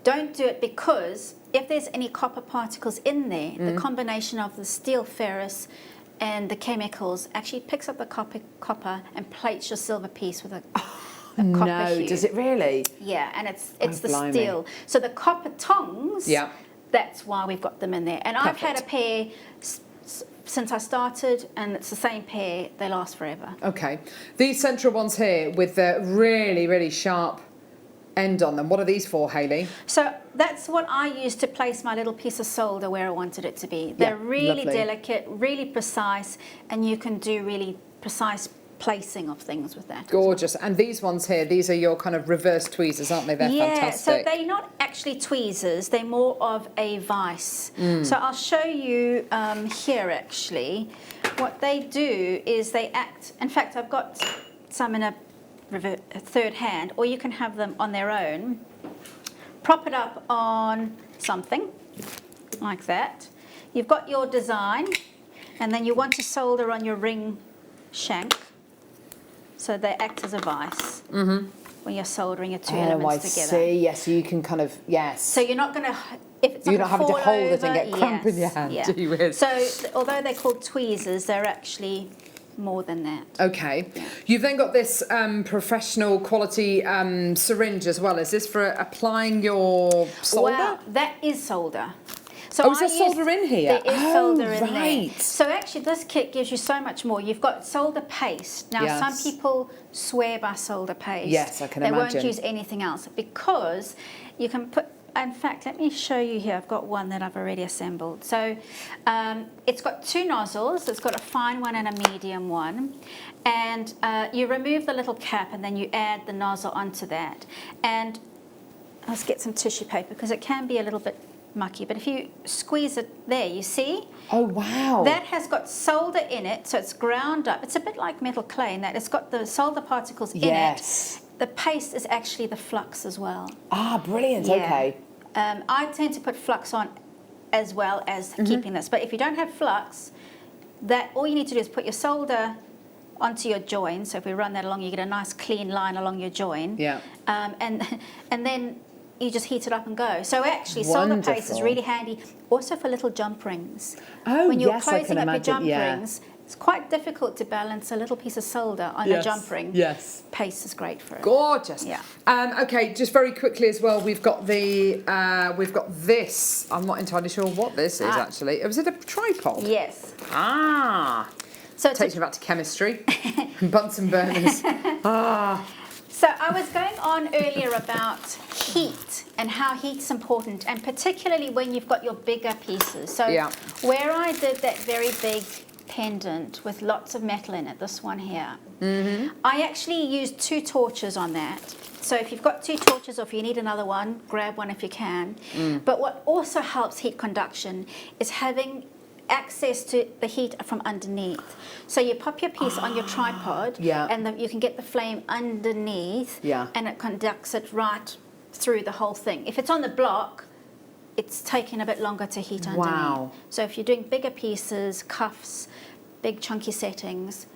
Don't do it, because if there's any copper particles in there, the combination of the steel ferrous and the chemicals actually picks up the copper and plates your silver piece with a copper hue. Does it really? Yeah, and it's the steel. So the copper tongs, that's why we've got them in there. And I've had a pair since I started, and it's the same pair. They last forever. Okay. These central ones here with the really, really sharp end on them. What are these for, Hayley? So that's what I use to place my little piece of solder where I wanted it to be. They're really lovely. delicate, really precise, and you can do really precise placing of things with that. Gorgeous. And these ones here, these are your kind of reverse tweezers, aren't they? They're fantastic. So they're not actually tweezers, they're more of a vice. So I'll show you here actually. What they do is they act, in fact I've got some in a third hand, or you can have them on their own. Prop it up on something like that. You've got your design, and then you want to solder on your ring shank. So they act as a vice when you're soldering your two elements together. Oh, I see. Yes, so you can kind of, yes. So you're not going to, if it's you're not having to fall hold it and over, get crump in your hand. yeah. Gee whiz. So although they're called tweezers, they're actually more than that. Okay. You've then got this professional quality syringe as well. Is this for applying your solder? Well, that is solder. So is there solder in here? There is solder in there. Right. So actually this kit gives you so much more. You've got solder paste. Now some people swear by solder paste. Yes, I can imagine. imagine. They won't use anything else because you can put, in fact, let me show you here. I've got one that I've already assembled. So it's got two nozzles. It's got a fine one and a medium one. And you remove the little cap and then you add the nozzle onto that. And let's get some tissue paper because it can be a little bit mucky, but if you squeeze it there, you see? Oh, wow. That has got solder in it, so it's ground up. It's a bit like metal clay in that it's got the solder particles in it. The paste is actually the flux as well. Ah, brilliant. Okay. I tend to put flux on as well as keeping this, but if you don't have flux, that all you need to do is put your solder onto your join. So if we run that along, you get a nice clean line along your join. Yeah. And then you just heat it up and go. So actually, solder paste is really handy, also for little jump rings. Oh, when you're yes, I closing can up imagine, your jump rings, it's quite difficult to balance a little piece of solder on a jump ring. Yes. Paste is great for it. Gorgeous. Yeah. Okay, just very quickly as well, we've got the we've got this. I'm not entirely sure what this is actually. Was it a tripod? Yes. Ah. So Takes me back to chemistry. Bunsen burners. So I was going on earlier about heat and how heat's important, and particularly when you've got your bigger pieces. So where I did that very big pendant with lots of metal in it, this one here, I actually used 2 torches on that. So if you've got 2 torches or if you need another one, grab one if you can. But what also helps heat conduction is having access to the heat from underneath. So you pop your piece on your tripod and you can get the flame underneath and it conducts it right through the whole thing. If it's on the block, it's taking a bit longer to heat underneath. So if you're doing bigger pieces, cuffs, big chunky settings,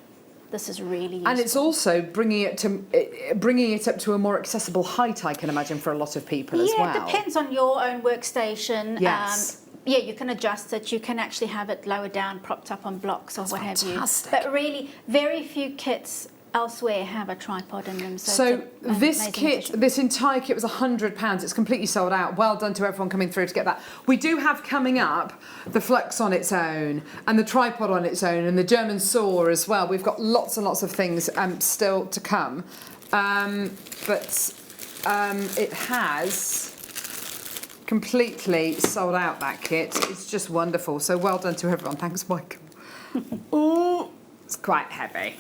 this is really useful. And it's also bringing it up to a more accessible height, I can imagine, for a lot of people as well. Yeah, it depends on your own workstation. Yes. Yeah, you can adjust it. You can actually have it lower down, propped up on blocks or what have you. But really, very few kits elsewhere have a tripod in them. So this kit, this entire kit was £100. It's completely sold out. Well done to everyone coming through to get that. We do have coming up the flux on its own and the tripod on its own and the German saw as well. We've got lots and lots of things still to come. But it has completely sold out, that kit. It's just wonderful. So well done to everyone. Thanks, Michael. Oh, it's quite heavy.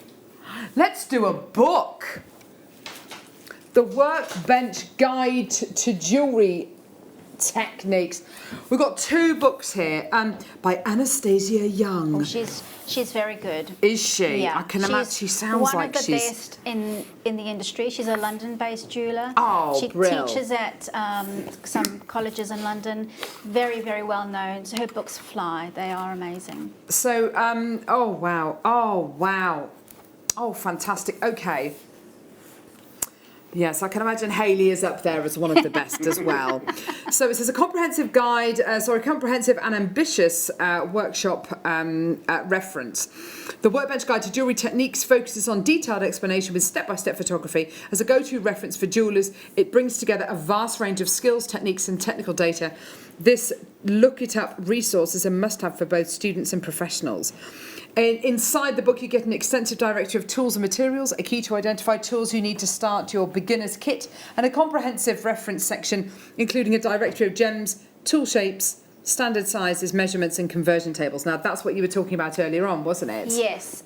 Let's do a book. The Workbench Guide to Jewellery Techniques. We've got 2 books here by Anastasia Young. Oh, she's very good. Is she? Yeah. I can imagine. She sounds like she's one of the best in the industry. She's a London-based jeweller. Oh, she brilliant. teaches at some colleges in London. Very, very well known. So her books fly. They are amazing. So, oh wow, oh wow, oh fantastic. Okay. Yes, I can imagine Hayley is up there as one of the best as well. So it says a comprehensive guide, comprehensive and ambitious workshop reference. The Workbench Guide to Jewellery Techniques focuses on detailed explanation with step-by-step photography. As a go-to reference for jewellers, it brings together a vast range of skills, techniques and technical data This look it up resource is a must-have for both students and professionals. Inside the book, you get an extensive directory of tools and materials, a key to identify tools you need to start your beginner's kit, and a comprehensive reference section, including a directory of gems, tool shapes, standard sizes, measurements, and conversion tables. Now, that's what you were talking about earlier on, wasn't it? Yes,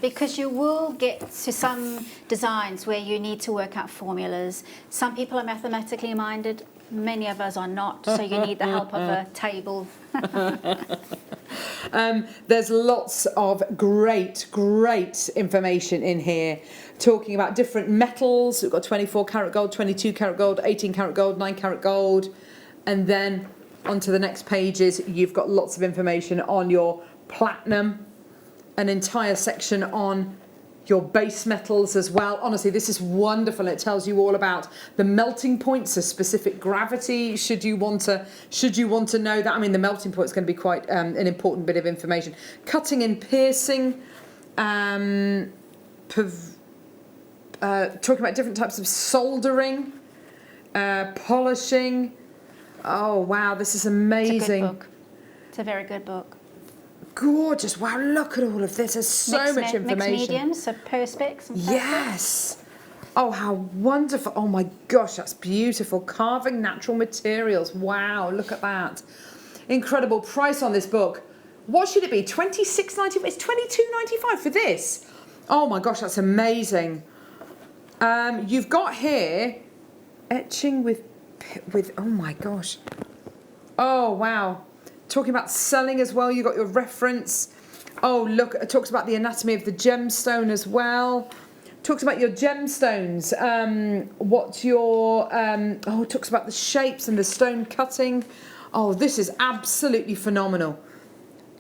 because you will get to some designs where you need to work out formulas. Some people are mathematically minded, many of us are not, so you need the help of a table. There's lots of great information in here talking about different metals. We've got 24 karat gold, 22 karat gold, 18 karat gold, 9 karat gold, and then onto the next pages you've got lots of information on your platinum, an entire section on your base metals as well. Honestly, this is wonderful. It tells you all about the melting points, a specific gravity, should you want to know that. I mean, the melting point is going to be quite an important bit of information. Cutting and piercing, talking about different types of soldering, polishing. Oh wow, this is amazing. It's a good book. It's a very good book. Gorgeous. Wow, look at all of this. There's so much information. Mixed mediums, so perspex and yes. Oh, how wonderful. Oh my gosh, that's beautiful. Carving natural materials. Wow, look at that. Incredible price on this book. What should it be? $26.95? It's $22.95 for this. Oh my gosh, that's amazing. You've got here etching with oh my gosh. Oh wow. Talking about selling as well, you got your reference. Oh look, it talks about the anatomy of the gemstone as well. Talks about your gemstones. What's your oh, it talks about the shapes and the stone cutting. Oh, this is absolutely phenomenal.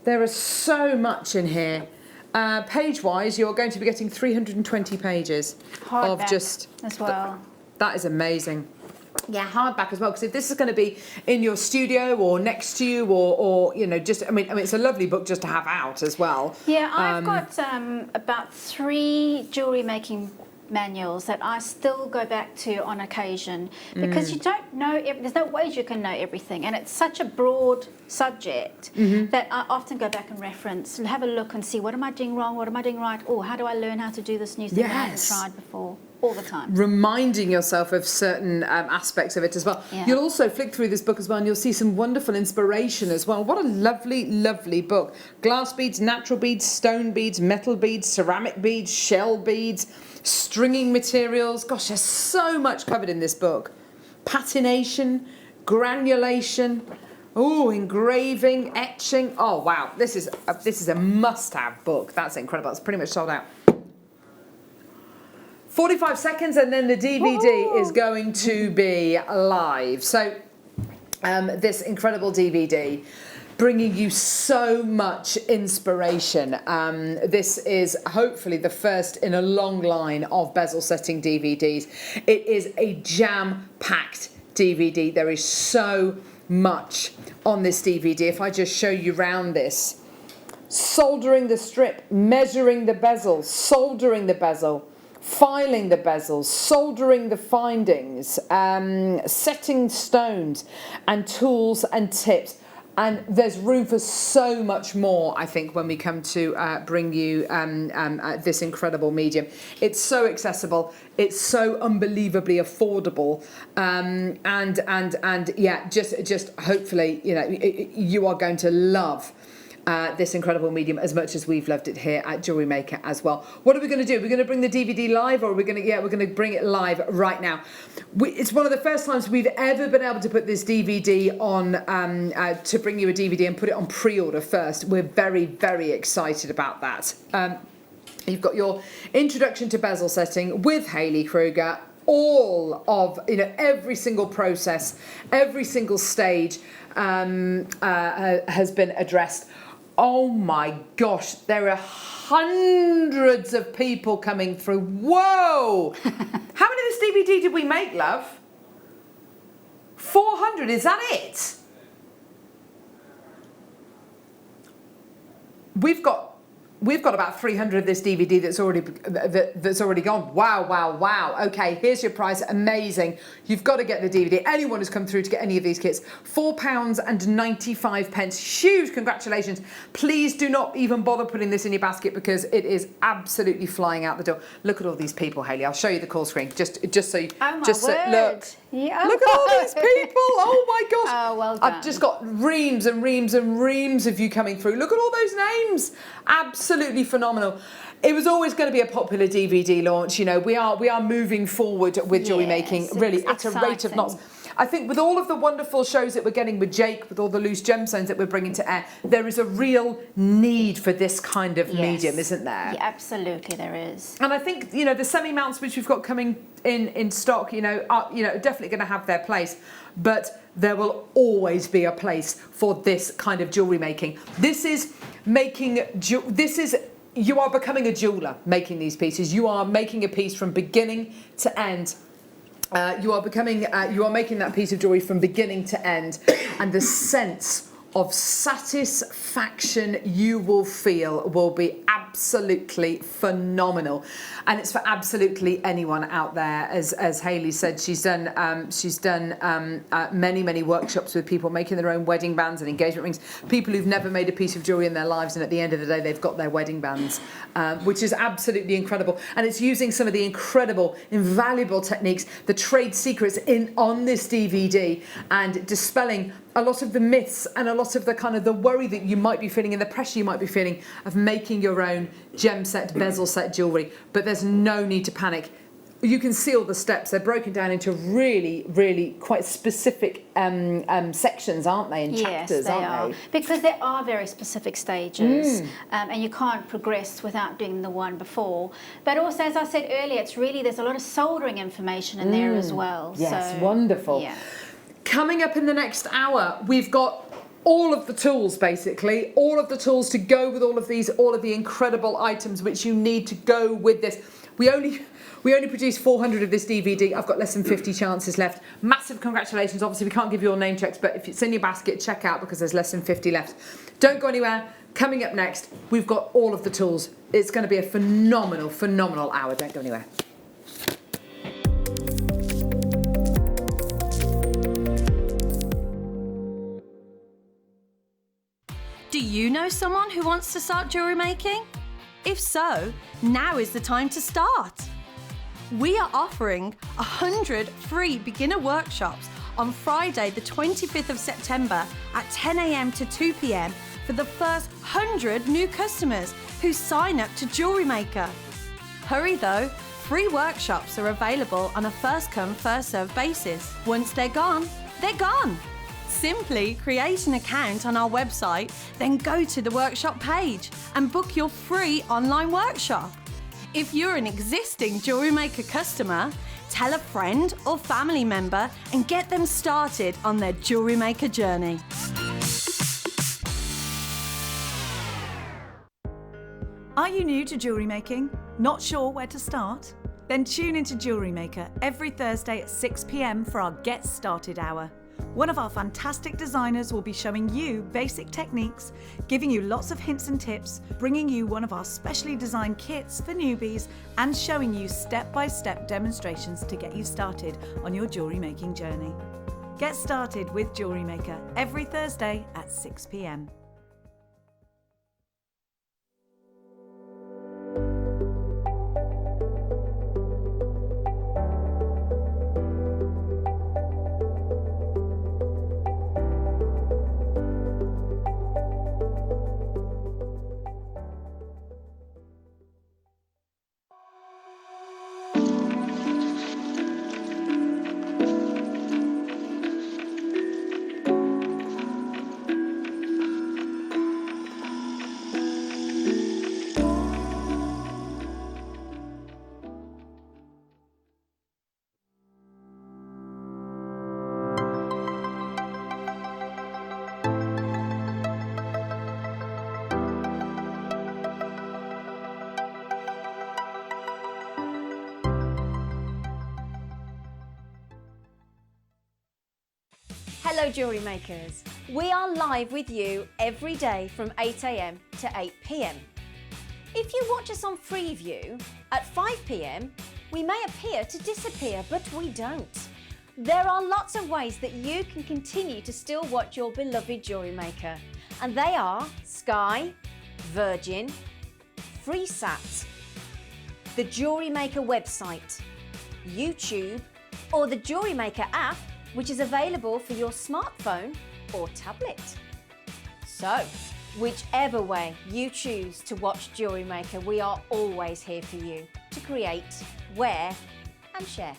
There is so much in here. Page-wise, you're going to be getting 320 pages of just as well. That is amazing. Yeah, hardback as well, because if this is going to be in your studio or next to you or you know, just I mean it's a lovely book just to have out as well. Yeah, I've got about 3 jewellery making manuals that I still go back to on occasion, because you don't know, there's no ways you can know everything, and it's such a broad subject that I often go back and reference and have a look and see, what am I doing wrong, what am I doing right, or how do I learn how to do this new thing that I haven't tried before. All the time. Reminding yourself of certain aspects of it as well. Yeah. You'll also flick through this book as well and you'll see some wonderful inspiration as well. What a lovely, lovely book. Glass beads, natural beads, stone beads, metal beads, ceramic beads, shell beads, stringing materials. Gosh, there's so much covered in this book. Patination, granulation, oh, engraving, etching. Oh wow, this is a must-have book. That's incredible. It's pretty much sold out. 45 seconds and then the DVD is going to be live. So this incredible DVD bringing you so much inspiration. This is hopefully the first in a long line of bezel setting DVDs. It is a jam-packed DVD. There is so much on this DVD. If I just show you round this. Soldering the strip, measuring the bezel, soldering the bezel, filing the bezels, soldering the findings, setting stones and tools and tips. And there's room for so much more, I think, when we come to bring you this incredible medium. It's so accessible. It's so unbelievably affordable. And yeah, just hopefully, you know, you are going to love this incredible medium as much as we've loved it here at Jewellery Maker as well. What are we going to do? We're going to bring the DVD live, or are we going to? Yeah, we're going to bring it live right now. It's one of the first times we've ever been able to put this DVD on, to bring you a DVD and put it on pre-order first. We're very, very excited about that. You've got your introduction to bezel setting with Hayley Kruger. All of, you know, every single process, every single stage has been addressed. Oh my gosh, there are hundreds of people coming through. Whoa! How many of this DVD did we make, love? 400, is that it? We've got about 300 of this DVD that's already gone. Wow, wow, wow. Okay, here's your price. Amazing. You've got to get the DVD. Anyone who's come through to get any of these kits, £4.95. Huge congratulations. Please do not even bother putting this in your basket because it is absolutely flying out the door. Look at all these people, Hayley. I'll show you the call screen just so you look. Yeah. Look at all these people. Oh my gosh. Oh, well done. I've just got reams and reams and reams of you coming through. Look at all those names. Absolutely phenomenal. It was always going to be a popular DVD launch. You know, we are moving forward with jewellery making really at a rate of knots. I think with all of the wonderful shows that we're getting with Jake, with all the loose gemstones that we're bringing to air, there is a real need for this kind of medium, isn't there? Yeah, absolutely there is. And I think, you know, the semi-mounts which we've got coming in stock, are definitely going to have their place. But there will always be a place for this kind of jewellery making. You are becoming a jeweller making these pieces. You are making a piece from beginning to end. You are making that piece of jewellery from beginning to end, and the sense of satisfaction you will feel will be absolutely phenomenal. And it's for absolutely anyone out there. As Hayley said, she's done many workshops with people making their own wedding bands and engagement rings, people who've never made a piece of jewellery in their lives, and at the end of the day they've got their wedding bands, which is absolutely incredible. And it's using some of the incredible, invaluable techniques, the trade secrets on this DVD, and dispelling a lot of the myths and a lot of the kind of the worry that you might be feeling and the pressure you might be feeling of making your own gem set, bezel set jewellery. But there's no need to panic. You can see all the steps. They're broken down into really quite specific sections, aren't they? And chapters, aren't they? Because there are very specific stages, and you can't progress without doing the one before. But also, as I said earlier, there's a lot of soldering information in there as well. Yes, so, wonderful. Yeah. Coming up in the next hour, we've got all of the tools, basically, all of the tools to go with all of the incredible items which you need to go with this. We only produced 400 of this DVD. I've got less than 50 chances left. Massive congratulations. Obviously, we can't give you all name checks, but if it's in your basket, check out because there's less than 50 left. Don't go anywhere. Coming up next, we've got all of the tools. It's going to be a phenomenal hour. Don't go anywhere. Do you know someone who wants to start jewellery making? If so, now is the time to start. We are offering 100 free beginner workshops on Friday the 25th of September at 10 a.m. to 2 p.m. for the first 100 new customers who sign up to JewelleryMaker. Hurry though, free workshops are available on a first come, first served basis. Once they're gone, they're gone. Simply create an account on our website, then go to the workshop page and book your free online workshop. If you're an existing JewelleryMaker customer, tell a friend or family member and get them started on their JewelleryMaker journey. Are you new to jewellery making? Not sure where to start? Then tune into JewelleryMaker every Thursday at 6 p.m. for our Get Started hour. One of our fantastic designers will be showing you basic techniques, giving you lots of hints and tips, bringing you one of our specially designed kits for newbies, and showing you step-by-step demonstrations to get you started on your jewellery making journey. Get started with JewelleryMaker every Thursday at 6 p.m. Hello jewellery makers. We are live with you every day from 8 a.m. to 8 p.m. If you watch us on Freeview at 5 p.m, we may appear to disappear, but we don't. There are lots of ways that you can continue to still watch your beloved Jewellery Maker, and they are Sky, Virgin, FreeSat, the Jewellery Maker website, YouTube, or the Jewellery Maker app, which is available for your smartphone or tablet. So, whichever way you choose to watch Jewellery Maker, we are always here for you to create, wear, and share.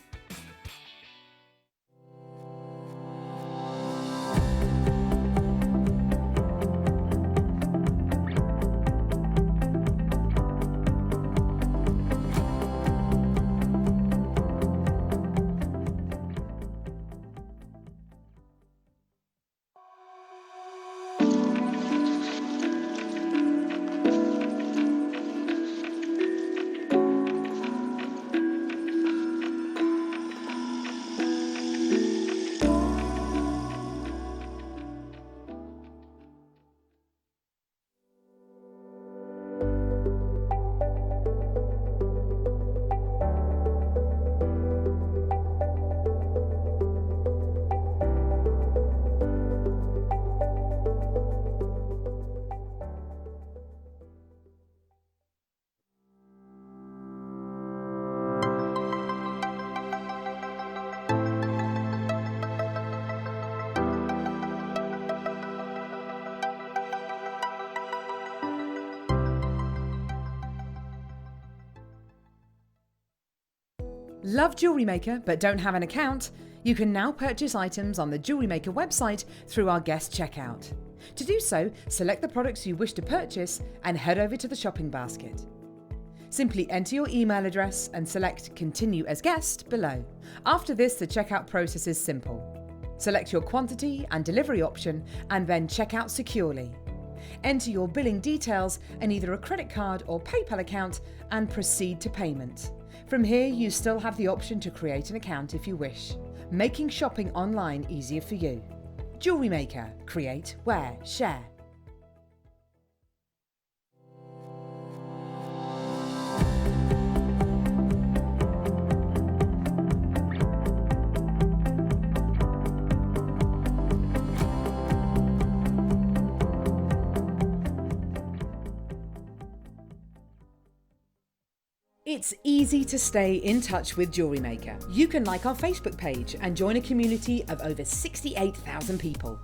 Love Jewellery Maker but don't have an account? You can now purchase items on the Jewellery Maker website through our guest checkout. To do so, select the products you wish to purchase and head over to the shopping basket. Simply enter your email address and select Continue as Guest below. After this, the checkout process is simple. Select your quantity and delivery option and then check out securely. Enter your billing details and either a credit card or PayPal account and proceed to payment. From here, you still have the option to create an account if you wish, making shopping online easier for you. Jewellery Maker. Create, wear, share. It's easy to stay in touch with Jewellery Maker. You can like our Facebook page and join a community of over 68,000 people.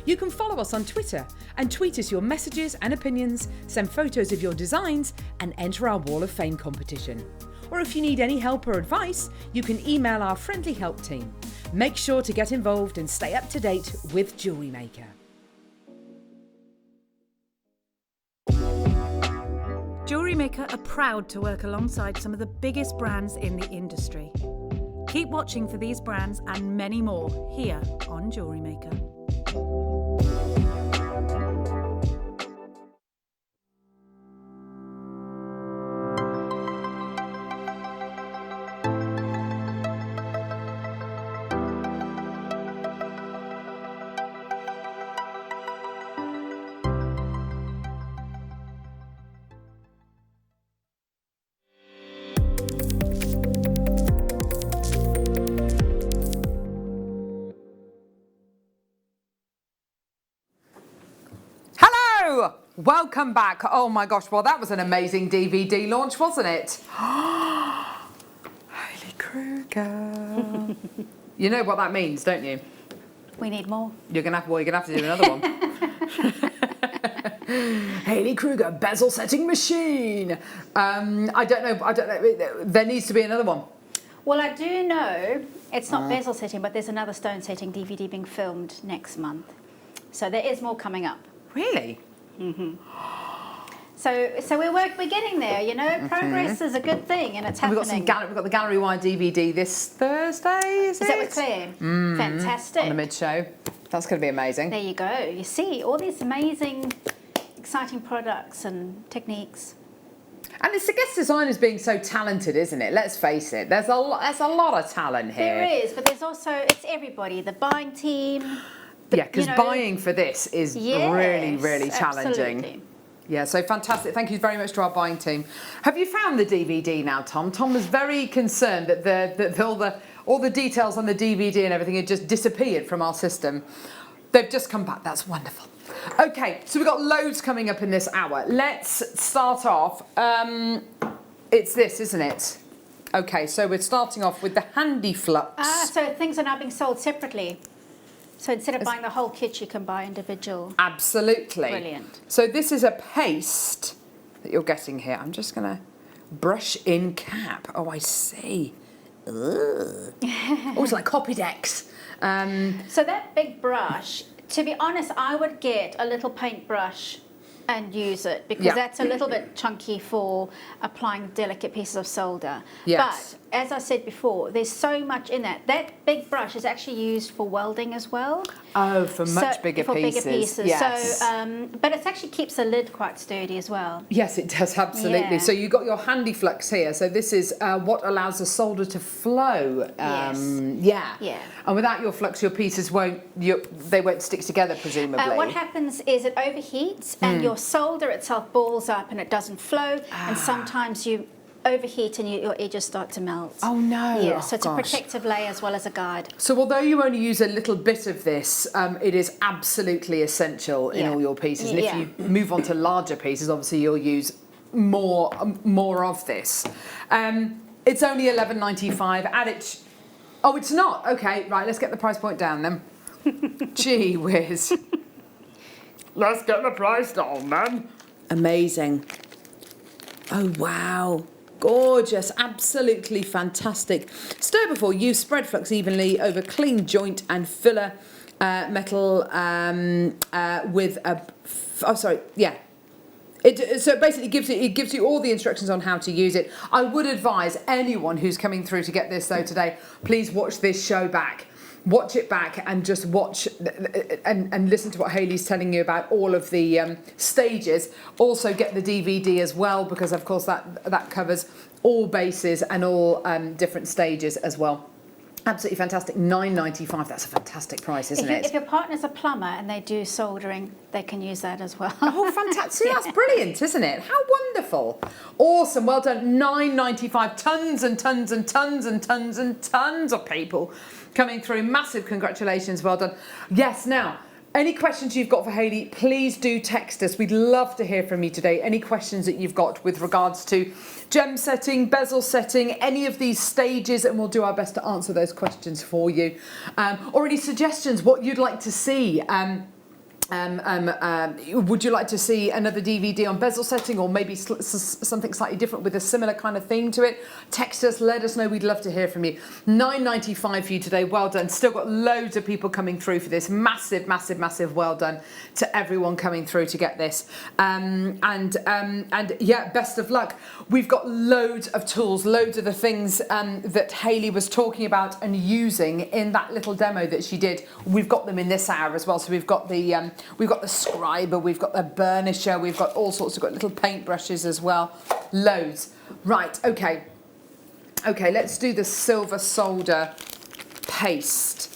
You can follow us on Twitter and tweet us your messages and opinions, send photos of your designs and enter our Wall of Fame competition. Or if you need any help or advice, you can email our friendly help team. Make sure to get involved and stay up to date with Jewellery Maker. Jewellery Maker are proud to work alongside some of the biggest brands in the industry. Keep watching for these brands and many more here on Jewellery Maker. Welcome back. Oh my gosh, well that was an amazing DVD launch, wasn't it? Hayley Kruger. You know what that means, don't you? We need more. You're gonna have to do another one. Hayley Kruger bezel setting machine. I don't know. There needs to be another one. Well, I do know it's not bezel setting, but there's another stone setting DVD being filmed next month. So there is more coming up. Really? Mm-hmm. So we're getting there, you know. Progress is a good thing, and it's happening. We've got the gallery wide DVD this Thursday. Is that with Claire? Fantastic. On the mid show. That's going to be amazing. There you go. You see all these amazing, exciting products and techniques. And it's the guest designers being so talented, isn't it? Let's face it. There's a lot of talent here. There is, but there's also it's everybody. The buying team. Yeah, because buying for this is really, really challenging. Absolutely. Yeah, so fantastic. Thank you very much to our buying team. Have you found the DVD now, Tom? Tom was very concerned that all the details on the DVD and everything had just disappeared from our system. They've just come back. That's wonderful. Okay, so we've got loads coming up in this hour. Let's start off. It's this, isn't it? Okay, so we're starting off with the Handy Flux. So things are now being sold separately. So instead of buying the whole kit, you can buy individual. Absolutely. Brilliant. So this is a paste that you're getting here. I'm just going to brush in cap. Oh, I see. Oh, it's like Copydex. So that big brush, to be honest, I would get a little paintbrush and use it because that's a little bit chunky for applying delicate pieces of solder. Yes. But as I said before, there's so much in that. That big brush is actually used for welding as well. Oh, for much bigger pieces. Bigger pieces. Yes. So, but it actually keeps the lid quite sturdy as well. Yes, it does, absolutely. Yeah. So you've got your Handy Flux here. So this is what allows the solder to flow. Yes. Yeah. And without your flux, your pieces won't stick together, presumably. What happens is it overheats and your solder itself balls up and it doesn't flow. And sometimes you overheat and your edges start to melt. Oh no! Yeah, so it's a protective layer as well as a guide. So although you only use a little bit of this, it is absolutely essential in all your pieces. And if you move on to larger pieces, obviously you'll use more of this. It's only $11.95. Add it. Oh, it's not. Okay, right. Let's get the price point down then. Gee whiz. Let's get the price down then. Amazing. Oh wow. Gorgeous, absolutely fantastic. Stir before use, spread flux evenly over clean joint and filler metal with a. So it basically gives you all the instructions on how to use it. I would advise anyone who's coming through to get this though today, please watch this show back. Watch it back and just watch and listen to what Hayley's telling you about all of the stages. Also get the DVD as well because of course that covers all bases and all different stages as well. Absolutely fantastic. $9.95. That's a fantastic price, isn't it? If your partner's a plumber and they do soldering, they can use that as well. Oh, fantastic. See, that's brilliant, isn't it? How wonderful. Awesome. Well done. $9.95. Tons and tons and tons and tons and tons of people coming through. Massive congratulations. Well done. Yes, now, any questions you've got for Hayley, please do text us. We'd love to hear from you today. Any questions that you've got with regards to gem setting, bezel setting, any of these stages, and we'll do our best to answer those questions for you. Or any suggestions, what you'd like to see. Would you like to see another DVD on bezel setting or maybe something slightly different with a similar kind of theme to it? Text us, let us know. We'd love to hear from you. $9.95 for you today. Well done. Still got loads of people coming through for this. Massive, massive, massive well done to everyone coming through to get this. And yeah, best of luck. We've got loads of tools, loads of the things that Hayley was talking about and using in that little demo that she did. We've got them in this hour as well. So we've got the scriber, we've got the burnisher, we've got all sorts. We've got little paint brushes as well. Loads. Right, okay. Okay, let's do the silver solder paste.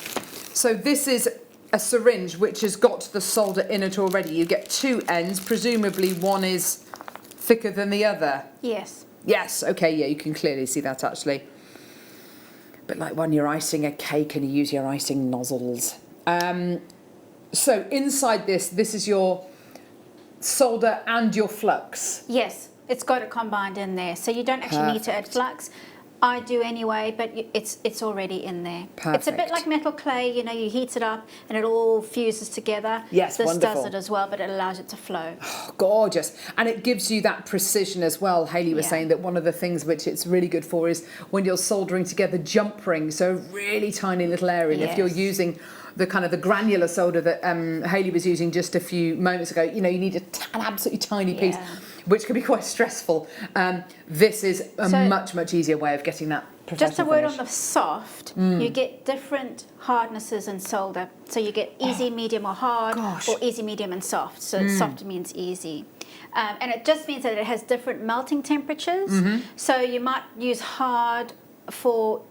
So this is a syringe which has got the solder in it already. You get two ends. Presumably one is thicker than the other. Yes. Yes, okay, yeah, you can clearly see that actually. But like when you're icing a cake and you use your icing nozzles. So inside this is your solder and your flux. Yes, it's got it combined in there. So you don't actually need to add flux. I do anyway, but it's already in there. Perfect. It's a bit like metal clay, you know, you heat it up and it all fuses together. Yes, this wonderful. does it as well, but it allows it to flow. Oh, gorgeous. And it gives you that precision as well. Hayley was saying that one of the things which it's really good for is when you're soldering together jump rings, so a really tiny little area. And if you're using the kind of the granular solder that Hayley was using just a few moments ago, you know, you need an absolutely tiny piece, which can be quite stressful. This is a much easier way of getting that professional Just a word finish. on the soft, you get different hardnesses in solder. So you get easy, medium or hard, or easy, medium and soft. So soft means easy. And it just means that it has different melting temperatures. So you might use hard for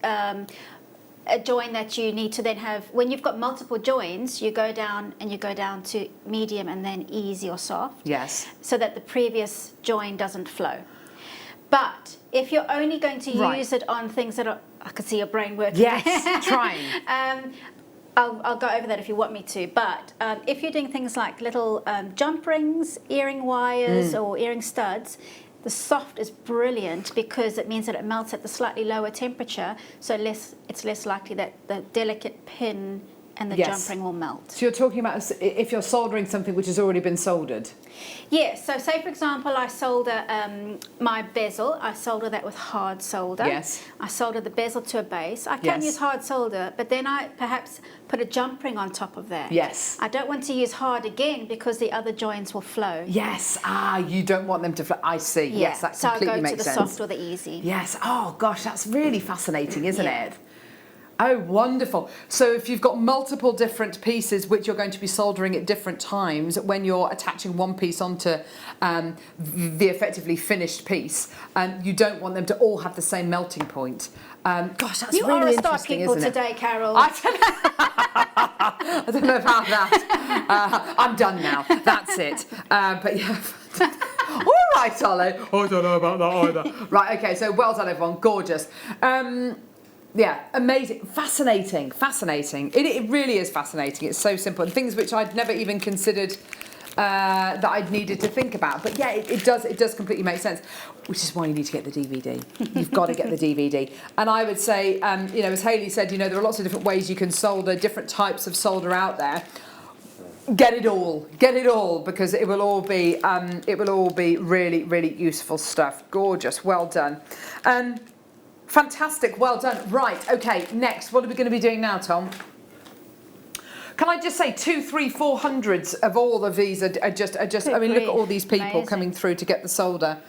a join that you need to then have, when you've got multiple joins, you go down to medium and then easy or soft. Yes. So that the previous join doesn't flow. But if you're only going to use it on things that are, I can see your brain working. Yes, trying. I'll go over that if you want me to. But if you're doing things like little jump rings, earring wires, or earring studs, the soft is brilliant because it means that it melts at the slightly lower temperature, so it's less likely that the delicate pin and the jump ring will melt. So you're talking about if you're soldering something which has already been soldered? Yes, so say for example I solder my bezel, I solder that with hard solder. Yes. I solder the bezel to a base. I can use hard solder, but then I perhaps put a jump ring on top of that. Yes. I don't want to use hard again because the other joins will flow. Yes, you don't want them to flow. I see, yes, that completely makes sense. So I go to the soft or the easy. Yes, oh gosh, that's really fascinating, isn't it? Oh, wonderful. So if you've got multiple different pieces which you're going to be soldering at different times, when you're attaching one piece onto the effectively finished piece, you don't want them to all have the same melting point. Gosh, that's you really are a star interesting, pupil isn't it? today, Carol. I don't know about that. I'm done now. That's it. But yeah. All right, Ollie. I don't know about that either. Right, okay, so well done, everyone. Gorgeous. Yeah, amazing, fascinating. It really is fascinating. It's so simple, and things which I'd never even considered that I'd needed to think about. But yeah, it does completely make sense, which is why you need to get the DVD. You've got to get the DVD. And I would say, you know, as Hayley said, you know, there are lots of different ways you can solder, different types of solder out there. Get it all, because it will all be really, really useful stuff. Gorgeous, well done. Fantastic, well done. Right, okay, next, what are we going to be doing now, Tom? Can I just say 200, 300, 400s of all of these are just I mean, look at all these people coming through to get the solder.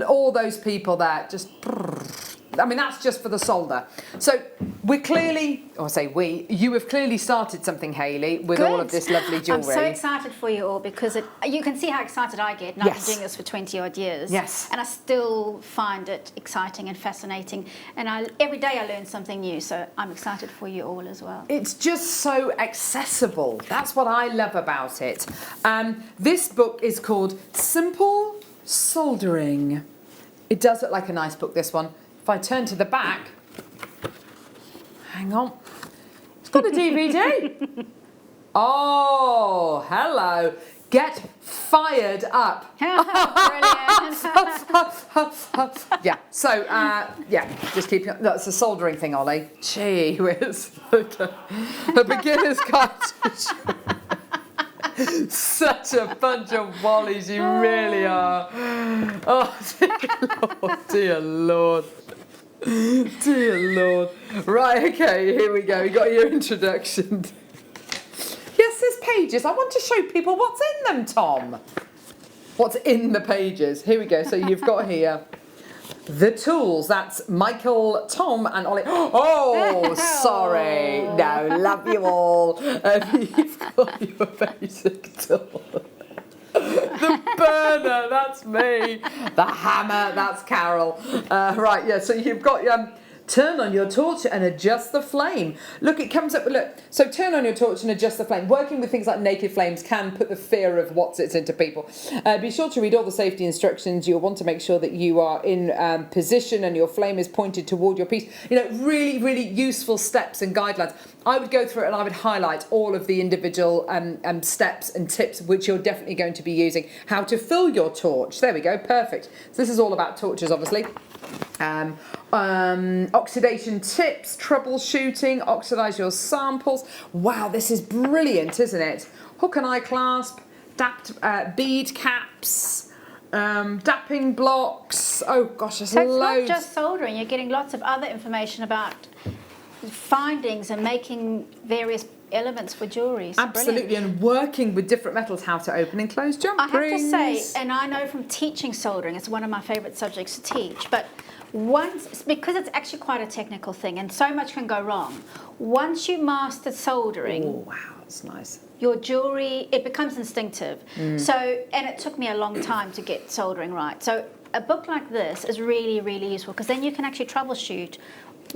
All those people there, just, I mean, that's just for the solder. So we're clearly, or I say we, you have clearly started something, Hayley, with all of this lovely jewellery. I'm so excited for you all because you can see how excited I get. And I've been doing this for 20 odd years. Yes. And I still find it exciting and fascinating. And every day I learn something new. So I'm excited for you all as well. It's just so accessible. That's what I love about it. This book is called Simple Soldering. It does look like a nice book, this one. If I turn to the back, hang on, it's got a DVD. Oh, hello. Get fired up. Brilliant. Yeah, so, yeah, just keep it. That's a soldering thing, Ollie. Gee whiz. A beginner's guide to such a bunch of wallies, you really are. Oh, dear Lord. Dear Lord. Right, okay, here we go. You got your introduction. Yes, there's pages. I want to show people what's in them, Tom. What's in the pages. Here we go. So you've got here the tools. That's Michael, Tom and Ollie. Oh, sorry. No, love you all. You've got your basic tool. The burner, that's me. The hammer, that's Carol. Right, yeah, so you've got turn on your torch and adjust the flame. Look, it comes up with, look, so turn on your torch and adjust the flame. Working with things like naked flames can put the fear of what sits into people. Be sure to read all the safety instructions. You'll want to make sure that you are in position and your flame is pointed toward your piece. You know, really, really useful steps and guidelines. I would go through it and I would highlight all of the individual steps and tips which you're definitely going to be using. How to fill your torch. There we go, perfect. So this is all about torches, obviously. Oxidation tips, troubleshooting, oxidize your samples. Wow, this is brilliant, isn't it? Hook and eye clasp, bead caps, dapping blocks. Oh gosh, there's loads. So it's not just soldering, you're getting lots of other information about findings and making various elements for jewellery. Absolutely, brilliant. And working with different metals, how to open and close jump rings. I have to say, and I know from teaching soldering, it's one of my favourite subjects to teach, but because it's actually quite a technical thing and so much can go wrong, once you master soldering, oh wow, that's nice. Your jewellery, it becomes instinctive. So, and it took me a long time to get soldering right. So a book like this is really, really useful because then you can actually troubleshoot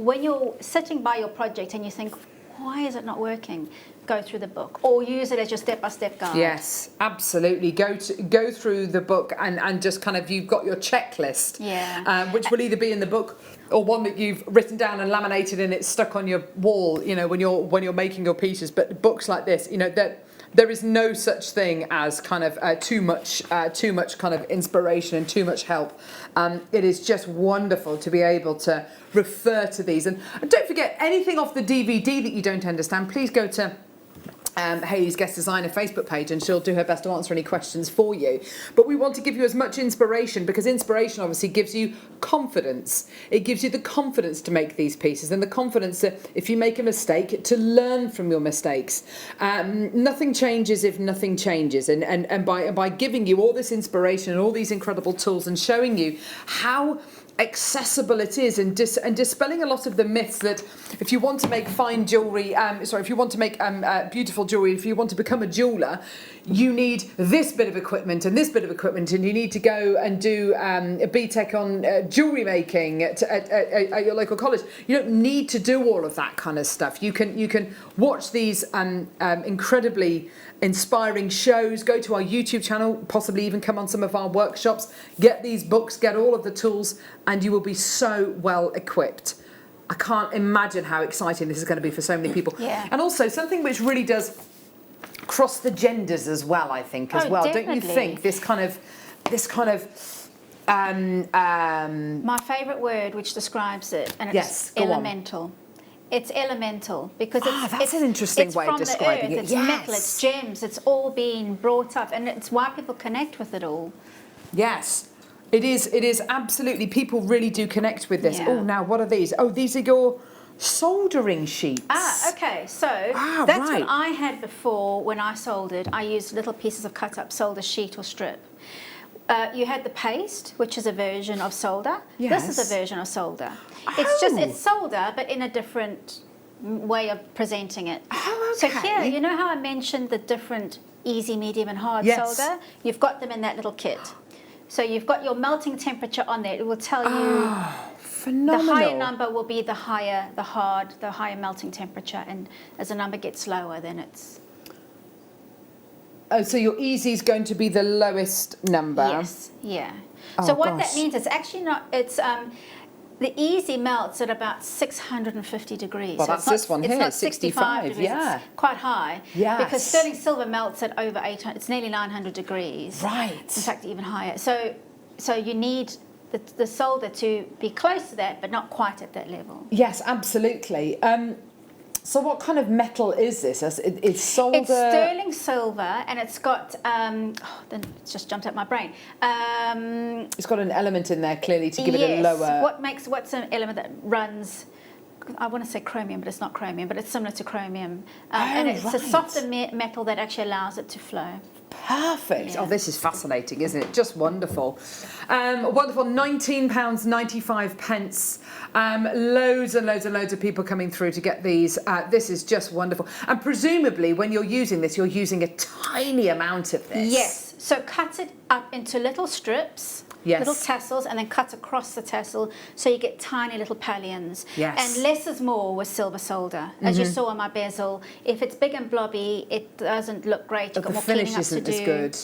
when you're sitting by your project and you think, why is it not working? Go through the book or use it as your step-by-step guide. Yes, absolutely. Go through the book and just kind of, you've got your checklist, which will either be in the book or one that you've written down and laminated and it's stuck on your wall, you know, when you're making your pieces. But books like this, you know, that there is no such thing as kind of too much kind of inspiration and too much help. It is just wonderful to be able to refer to these. And don't forget, anything off the DVD that you don't understand, please go to Hayley's Guest Designer Facebook page and she'll do her best to answer any questions for you. But we want to give you as much inspiration, because inspiration obviously gives you confidence. It gives you the confidence to make these pieces and the confidence that if you make a mistake, to learn from your mistakes. Nothing changes if nothing changes. And by giving you all this inspiration and all these incredible tools and showing you how accessible it is, and dispelling a lot of the myths that if you want to make fine jewellery, if you want to make beautiful jewellery, if you want to become a jeweller, you need this bit of equipment and this bit of equipment, and you need to go and do a BTEC on jewellery making at your local college. You don't need to do all of that kind of stuff. You can watch these incredibly inspiring shows, go to our YouTube channel, possibly even come on some of our workshops, get these books, get all of the tools, and you will be so well equipped. I can't imagine how exciting this is going to be for so many people. Yeah. And also something which really does cross the genders as well, I think, as well. Definitely. Don't you think? This kind of my favourite word which describes it, and it's elemental. It's elemental because that's an interesting way of describing it. It's metal, it's gems, it's all being brought up, and it's why people connect with it all. Yes. It is absolutely, people really do connect with this. Yeah. Oh, now what are these? Oh, these are your soldering sheets. Okay, so that's what I had before when I soldered. I used little pieces of cut up solder sheet or strip. You had the paste, which is a version of solder. Yes. This is a version of solder. It's solder, but in a different way of presenting it. Oh, okay. So here, you know how I mentioned the different easy, medium and hard solder? You've got them in that little kit. So you've got your melting temperature on there. It will tell you phenomenal. The higher number will be the higher melting temperature, and as the number gets lower, then it's... Oh, so your easy is going to be the lowest number? Yes, yeah. So what that means, it's actually not, it's, the easy melts at about 650 degrees. Well, so that's this one here, it's not 65 degrees, yeah. It's quite high. Yes. Because sterling silver melts at over 800, it's nearly 900 degrees. Right. In fact, even higher. So you need the solder to be close to that, but not quite at that level. Yes, absolutely. So what kind of metal is this? It's solder? It's sterling silver, and it's got, then it's just jumped out my brain. It's got an element in there, clearly, to give it a lower... What's an element that runs, I want to say chromium, but it's not chromium, but it's similar to chromium. And it's a softer metal that actually allows it to flow. Perfect. Yeah. Oh, this is fascinating, isn't it? Just wonderful. Wonderful. £19.95. Loads and loads and loads of people coming through to get these. This is just wonderful. And presumably, when you're using this, you're using a tiny amount of this. Yes. So cut it up into little strips. Yes. Little tassels, and then cut across the tassel so you get tiny little pallions. Yes. And less is more with silver solder. As you saw on my bezel, if it's big and blobby, it doesn't look great. You've got more cleaning up to do. The finish isn't as good.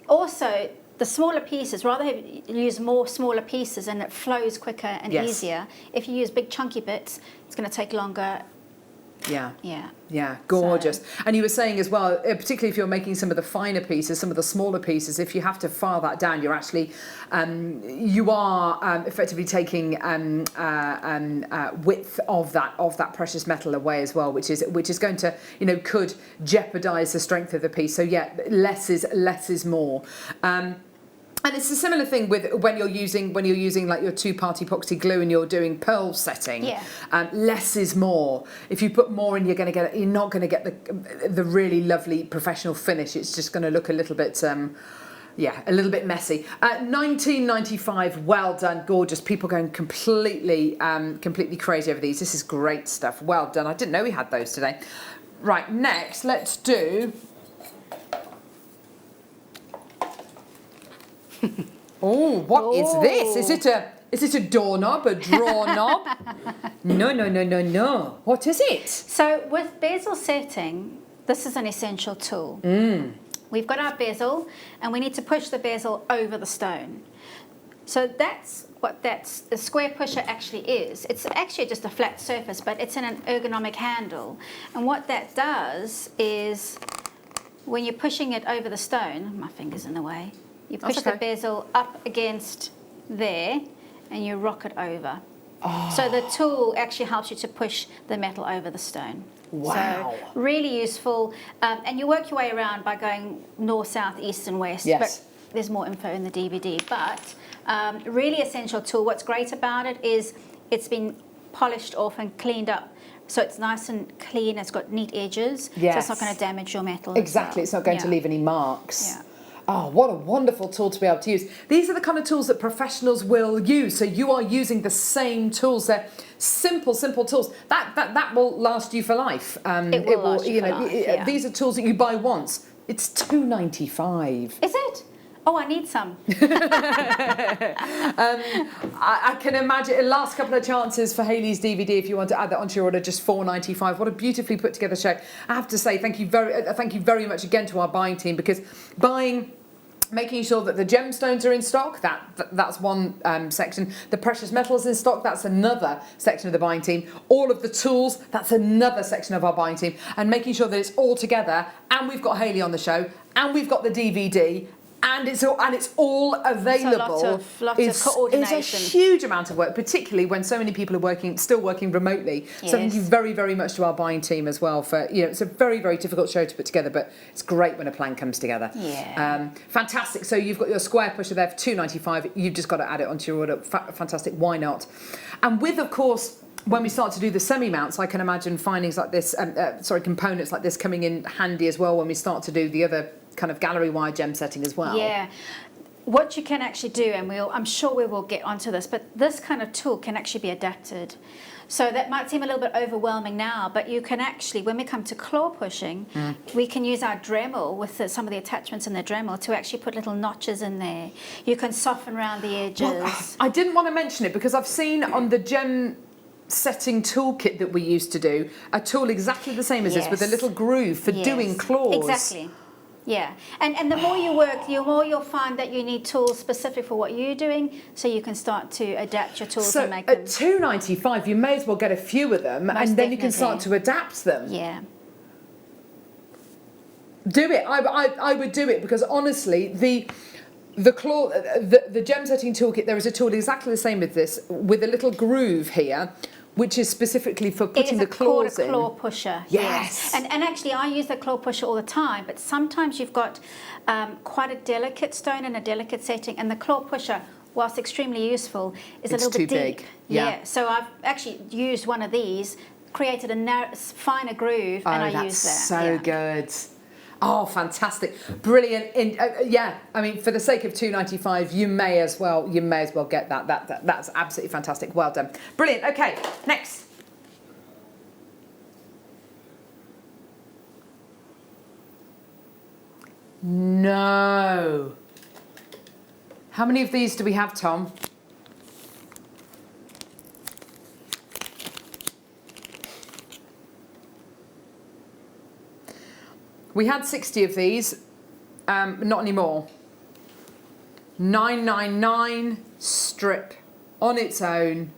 Also, the smaller pieces, rather use more smaller pieces and it flows quicker and easier. If you use big chunky bits, it's going to take longer. Yeah. Yeah. Yeah, gorgeous. And you were saying as well, particularly if you're making some of the finer pieces, some of the smaller pieces, if you have to file that down, you're actually, you are effectively taking width of that precious metal away as well, which is going to, could jeopardise the strength of the piece. So yeah, less is more. And it's a similar thing with when you're using like your two-part epoxy glue and you're doing pearl setting. Yeah. Less is more. If you put more in, you're not going to get the really lovely professional finish. It's just going to look a little bit a little bit messy. $19.95. Well done, gorgeous. People going completely crazy over these. This is great stuff. Well done. I didn't know we had those today. Right, next let's do. Oh, what is this? Is it a doorknob, a drawer knob? No, no, no, no, no. What is it? So with bezel setting, this is an essential tool. We've got our bezel and we need to push the bezel over the stone. So that's what the square pusher actually is. It's actually just a flat surface, but it's in an ergonomic handle. And what that does is when you're pushing it over the stone, my finger's in the way, you push the bezel up against there and you rock it over. So the tool actually helps you to push the metal over the stone. Wow. So really useful. And you work your way around by going north, south, east and west. Yes. But there's more info in the DVD. But really essential tool. What's great about it is it's been polished off and cleaned up. So it's nice and clean. It's got neat edges. Yes. So it's not going to damage your metal. Exactly. It's not going to leave any marks. Yeah. Oh, what a wonderful tool to be able to use. These are the kind of tools that professionals will use. So you are using the same tools. They're simple tools. That will last you for life. It will last you for life, yeah. These are tools that you buy once. It's $2.95. Is it? Oh, I need some. I can imagine. Last couple of chances for Hayley's DVD if you want to add that onto your order, just $4.95. What a beautifully put together show. I have to say thank you very much again to our buying team, because making sure that the gemstones are in stock, that's one section. The precious metals in stock, that's another section of the buying team. All of the tools, that's another section of our buying team. And making sure that it's all together, and we've got Hayley on the show, and we've got the DVD, and it's all available. Lots of coordination. It's a huge amount of work, particularly when so many people are still working remotely. Yes. So thank you very much to our buying team as well for, it's a very difficult show to put together, but it's great when a plan comes together. Yeah. Fantastic. So you've got your square pusher there for $2.95. You've just got to add it onto your order. Fantastic. Why not? And with, of course, when we start to do the semi-mounts, I can imagine findings like this, components like this coming in handy as well when we start to do the other kind of gallery wire gem setting as well. Yeah. What you can actually do, and I'm sure we will get onto this, but this kind of tool can actually be adapted. So that might seem a little bit overwhelming now, but you can actually, when we come to claw pushing, we can use our Dremel with some of the attachments in the Dremel to actually put little notches in there. You can soften around the edges. Well, I didn't want to mention it because I've seen on the gem setting toolkit that we used to do a tool exactly the same as this with a little groove for doing claws. Exactly. Yeah, and the more you work, the more you'll find that you need tools specific for what you're doing, so you can start to adapt your tools and make them. So at $2.95, you may as well get a few of them, and then you can start to adapt them. Yeah. Do it. I would do it, because honestly, the gem setting toolkit, there is a tool exactly the same as this with a little groove here, which is specifically for putting the claws in. It's a claw pusher. Yes. And actually, I use the claw pusher all the time, but sometimes you've got quite a delicate stone in a delicate setting, and the claw pusher, whilst extremely useful, is a little bit deep. Big. Yeah. So I've actually used one of these, created a finer groove, and I use that. So good. Oh, fantastic. Brilliant. I mean, for the sake of $2.95, you may as well get that. That's absolutely fantastic. Well done. Brilliant. Okay, next. No. How many of these do we have, Tom? We had 60 of these, not anymore. 999 strip on its own.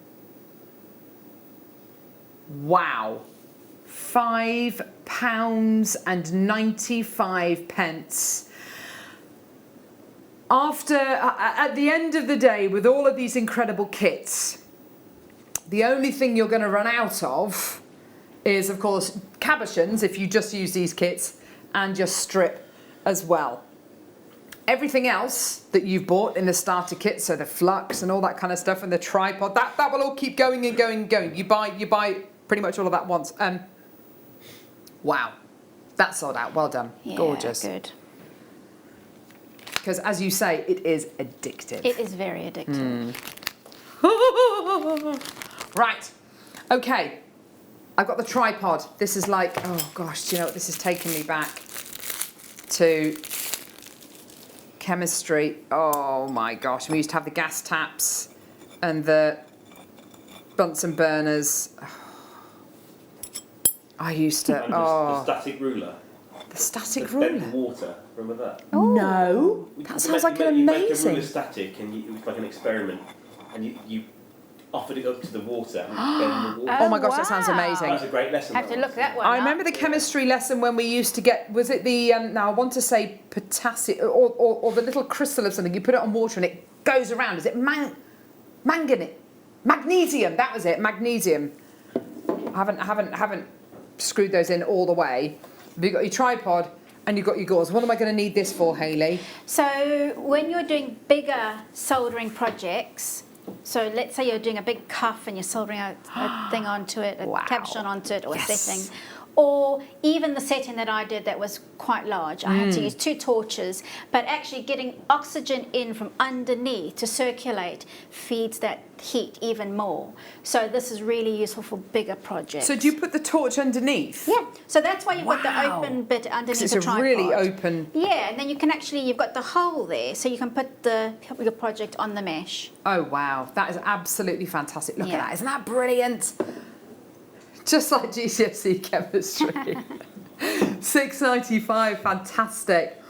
Wow. £5.95. At the end of the day, with all of these incredible kits, the only thing you're going to run out of is, of course, cabochons, if you just use these kits, and your strip as well. Everything else that you've bought in the starter kit, so the flux and all that kind of stuff, and the tripod, that will all keep going and going and going. You buy pretty much all of that once. Wow, that's sold out. Well done. Yeah, gorgeous. Good. Because as you say, it is addictive. It is very addictive. Right. Okay. I've got the tripod. This is like, oh gosh, do you know what? This is taking me back to chemistry. Oh my gosh, we used to have the gas taps and the Bunsen burners. I used to. And Oh, the static ruler. the static The bent ruler. water. Remember that? No, You that sounds like you an make a amazing. ruler static, and it was like an experiment, and you offered it up to the water and bend the water. Oh my gosh, that sounds wow. amazing. That's a great lesson. Have to look that one I up. remember the chemistry lesson when we used to get, was it the, now I want to say potassium, or the little crystal of something, you put it on water and it goes around. Is it manganese? Magnesium, that was it, magnesium. I haven't screwed those in all the way. You've got your tripod and you've got your gauze. What am I going to need this for, Hayley? So when you're doing bigger soldering projects, so let's say you're doing a big cuff and you're soldering a thing onto it, a Wow. cabochon onto it, or a Yes. setting, or even the setting that I did that was quite large. I had to use 2 torches, but actually getting oxygen in from underneath to circulate feeds that heat even more. So this is really useful for bigger projects. So do you put the torch underneath? Yeah, so that's why you've got the Wow. open bit underneath It's the a tripod. really open. Yeah, and then you can actually, you've got the hole there, so you can put your project on the mesh. Oh wow, that is absolutely fantastic. Look Yeah. at that, isn't that brilliant? Just like GCSE chemistry. £6.95, fantastic.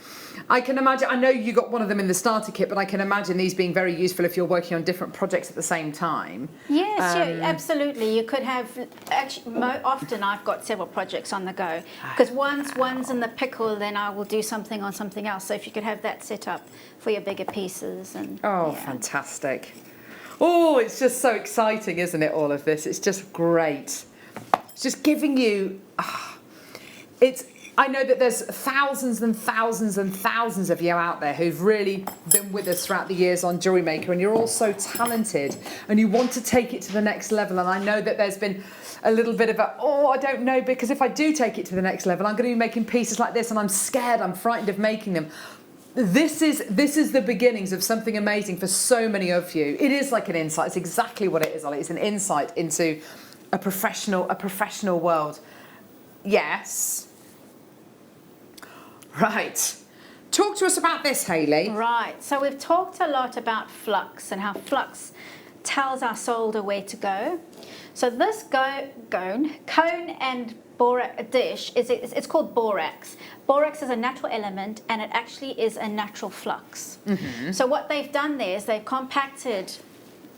I can imagine, I know you got one of them in the starter kit, but I can imagine these being very useful if you're working on different projects at the same time. Yes, yeah, absolutely. You could have, actually, often I've got several projects on the go, because once one's in the pickle, then I will do something on something else. So if you could have that set up for your bigger pieces. And Oh, yeah. fantastic. Oh, it's just so exciting, isn't it, all of this? It's just great. It's just giving you, I know that there's thousands and thousands and thousands of you out there who've really been with us throughout the years on Jewellery Maker, and you're all so talented and you want to take it to the next level. And I know that there's been a little bit of I don't know, because if I do take it to the next level, I'm going to be making pieces like this and I'm scared, I'm frightened of making them. This is the beginnings of something amazing for so many of you. It is like an insight. It's exactly what it is, Ollie. It's an insight into a professional world. Yes. Right. Talk to us about this, Hayley. Right, so we've talked a lot about flux and how flux tells our solder where to go. So this cone and dish, it's called borax. Borax is a natural element and it actually is a natural flux. So what they've done there is they've compacted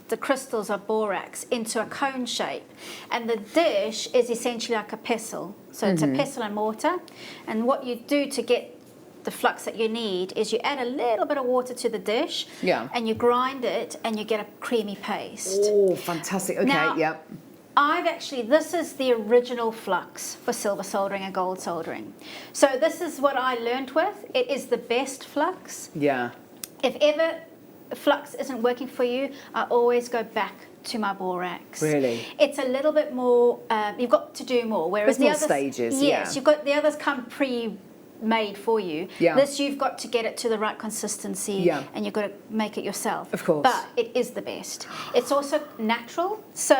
the crystals of borax into a cone shape, and the dish is essentially like a pestle. So it's a pestle and mortar, and what you do to get the flux that you need is you add a little bit of water to the dish, and you grind it and you get a creamy paste. Oh, fantastic. Okay, Now, yep. This is the original flux for silver soldering and gold soldering. So this is what I learned with. It is the best flux. Yeah. If ever flux isn't working for you, I always go back to my borax. Really? It's a little bit more, you've got to do more. Whereas There's more others, stages, yes, yeah. you've got the others come pre-made for you. Yeah. This you've got to get it to the right consistency, Yeah. and you've got to make it yourself. Of course. But it is the best. It's also natural, so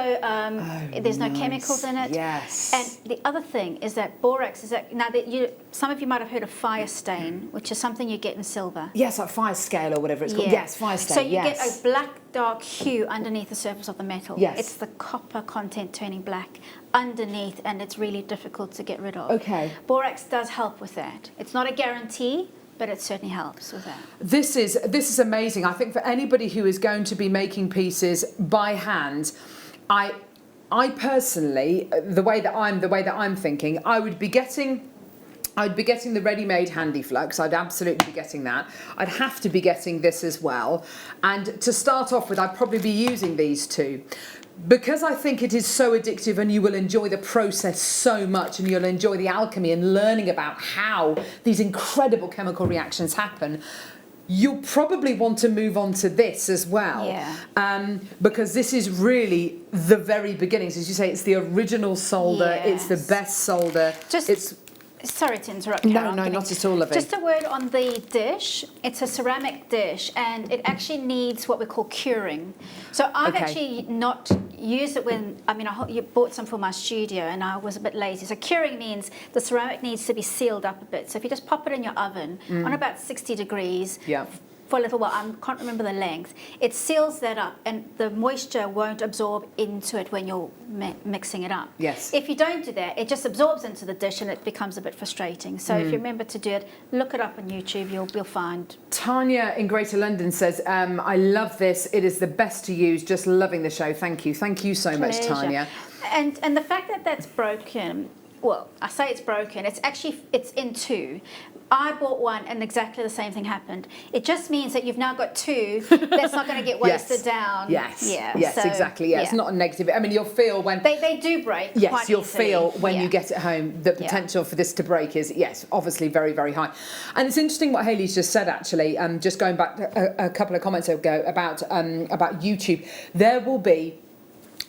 there's no chemicals in it. Yes. And the other thing is that borax is some of you might have heard of fire stain, which is something you get in silver. Yes, like fire scale or whatever it's called. Yeah. Yes, fire stain, So you yes. get a black dark hue underneath the surface of the metal. Yes. It's the copper content turning black underneath, and it's really difficult to get rid of. Okay. Borax does help with that. It's not a guarantee, but it certainly helps with that. This is amazing. I think for anybody who is going to be making pieces by hand, I personally, the way that I'm thinking, I'd be getting the ready-made handy flux. I'd absolutely be getting that. I'd have to be getting this as well. And to start off with, I'd probably be using these two. Because I think it is so addictive and you will enjoy the process so much, and you'll enjoy the alchemy and learning about how these incredible chemical reactions happen, you'll probably want to move on to this as well. Yeah. Because this is really the very beginnings. As you say, it's the original solder, it's the Yes. best solder. Sorry to interrupt. No, Carol, no, I'm not at all, Lovey. Just a word on the dish. It's a ceramic dish, and it actually needs what we call curing. So I've actually not used it you bought some for my studio, and I was a bit lazy. So curing means the ceramic needs to be sealed up a bit. So if you just pop it in your oven on about 60 degrees, for a little while. I can't remember the length. It seals that up, and the moisture won't absorb into it when you're mixing it up. Yes. If you don't do that, it just absorbs into the dish, and it becomes a bit frustrating. So if you remember to do it, look it up on YouTube. You'll find. Tanya in Greater London says, I love this. It is the best to use. Just loving the show. Thank you. Thank you so much, Tanya. And the fact that that's broken, well, I say it's broken. It's in two. I bought one and exactly the same thing happened. It just means that you've now got two that's not going to get wasted down. Yes. Yeah. Yes, so, exactly. Yeah, it's not a negative. I mean, you'll feel when... They do break. Yes, quite you'll easily. feel when you get it home, the potential for this to break is, yes, obviously very, very high. And it's interesting what Hayley's just said, actually, just going back a couple of comments ago about YouTube. There will be...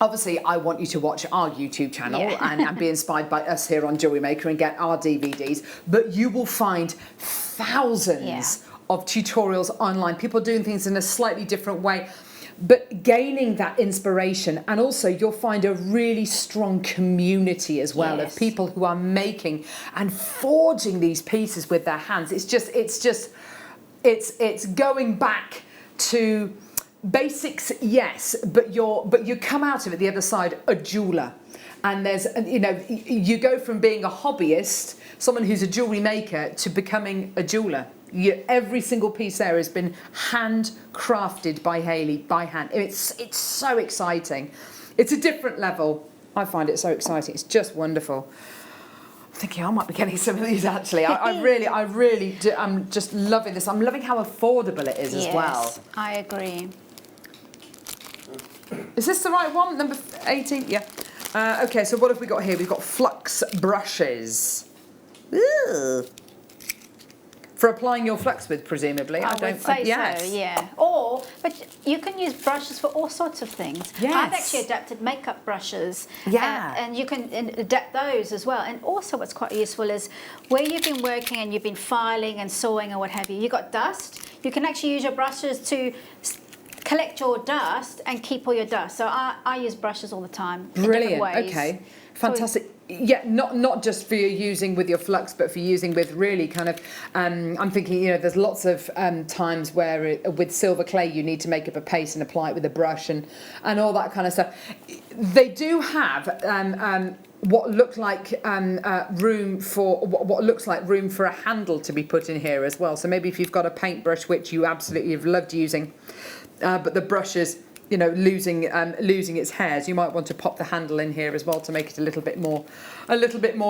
Obviously, I want you to watch our YouTube channel and be inspired by us here on JewelleryMaker and get our DVDs. But you will find thousands of tutorials online, people doing things in a slightly different way, but gaining that inspiration. And also, you'll find a really strong community as well of people who are making and forging these pieces with their hands. It's going back to basics, yes, but you come out of it the other side a jeweler, and there's, you know, you go from being a hobbyist, someone who's a jewellery maker, to becoming a jeweler. Every single piece there has been handcrafted by Hayley by hand. It's so exciting. It's a different level. I find it so exciting. It's just wonderful. I'm thinking I might be getting some of these actually. I really do. I'm just loving this. I'm loving how affordable it is as well. Yes, I agree. Is this the right one? Number 18? Yeah. Okay, so what have we got here? We've got flux brushes. Ooh. For applying your flux with, presumably. I would say so, yeah. But you can use brushes for all sorts of things. Yes. I've actually adapted makeup brushes. Yeah. And you can adapt those as well. And also what's quite useful is where you've been working and you've been filing and sawing or what have you, got dust, you can actually use your brushes to collect your dust and keep all your dust. So I use brushes all the time. Brilliant. In different ways. Okay. Fantastic. Yeah, not just for using with your flux, but for using with really kind of, I'm thinking, you know, there's lots of times where with silver clay you need to make up a paste and apply it with a brush and all that kind of stuff. They do have what look like room for a handle to be put in here as well. So maybe if you've got a paintbrush which you absolutely have loved using, but the brush is, you know, losing its hairs, you might want to pop the handle in here as well to make it a little bit more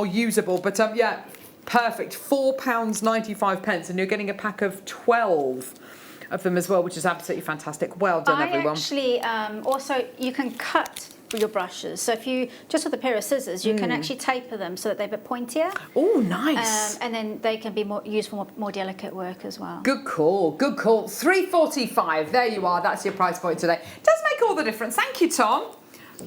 usable. But yeah, perfect. £4.95, and you're getting a pack of 12 of them as well, which is absolutely fantastic. Well done, everyone. Actually, also you can cut your brushes. So if you, just with a pair of scissors, you can actually taper them so that they're a bit pointier. Oh, nice. And then they can be used for more delicate work as well. Good call, good call. £3.45, there you are, that's your price point today. Does make all the difference. Thank you, Tom.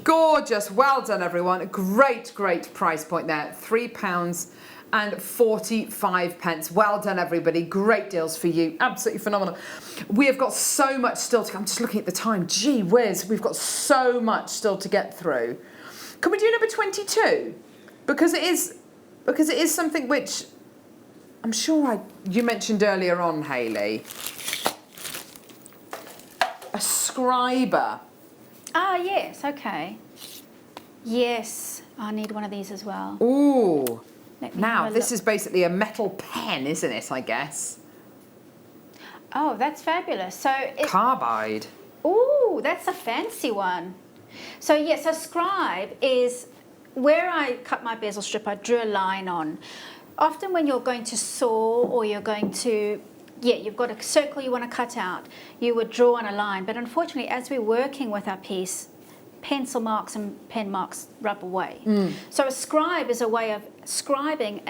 Gorgeous, well done, everyone. Great price point there. £3.45. Well done, everybody. Great deals for you. Absolutely phenomenal. We have got so much still to come. I'm just looking at the time. Gee whiz, we've got so much still to get through. Can we do number 22? Because it is something which I'm sure you mentioned earlier on, Hayley. A scriber. Ah, yes, okay. Yes, I need one of these as well. Ooh. Now, this is basically a metal pen, isn't it, I guess? Oh, that's fabulous. So Carbide. Ooh, that's a fancy one. So yes, a scribe is where I cut my bezel strip, I drew a line on. Often when you're going to saw or you're going to, you've got a circle you want to cut out, you would draw on a line. But unfortunately, as we're working with our piece, pencil marks and pen marks rub away. So a scribe is a way of scribing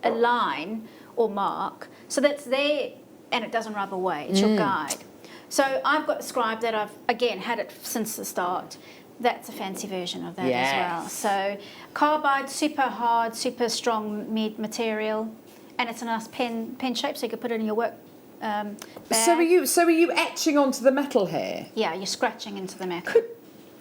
a line or mark so that's there and it doesn't rub away. It's your guide. So I've got a scribe that I've, again, had it since the start. That's a fancy version of that as well. So carbide, super hard, super strong material, and it's a nice pen shape, so you could put it in your work bag. So are you etching onto the metal here? Yeah, you're scratching into the metal.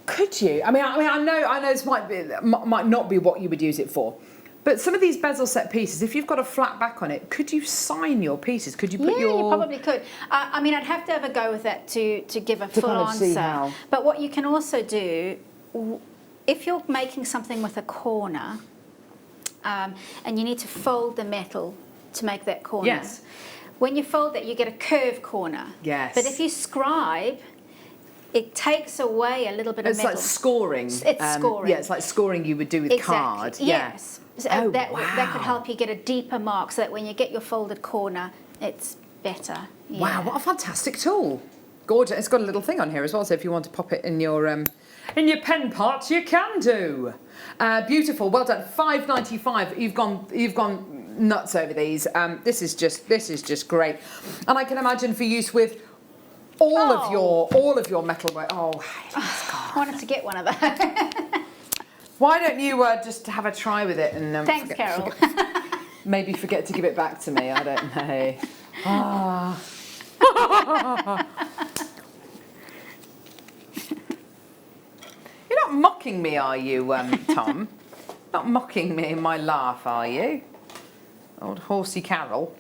Could you? I mean, I know this might not be what you would use it for, But some of these bezel set pieces, if you've got a flat back on it, could you sign your pieces? Could you put Yeah, your... you probably could. I mean, I'd have to have a go with that to give a full kind of see answer. how. But what you can also do, if you're making something with a corner, and you need to fold the metal to make that corner. Yes. When you fold that, you get a curved corner. Yes. But if you scribe, it takes away a little bit of It's metal. like scoring. It's scoring. Yeah, it's like scoring you would do with card. Yes. So Oh, that could wow. help you get a deeper mark so that when you get your folded corner, it's better. Yeah. Wow, what a fantastic tool. Gorgeous. It's got a little thing on here as well, so if you want to pop it in your pen pot, you can do. Beautiful, well done. $5.95. You've gone nuts over these. This is just great. And I can imagine for use with all of your metalwork. Oh, I wanted to get one of those. why don't you just have a try with it and Thanks, Carol. maybe forget to give it back to me. I don't know. Ah. You're not mocking me, are you, Tom? Not mocking me in my laugh, are you? Old horsey Carol.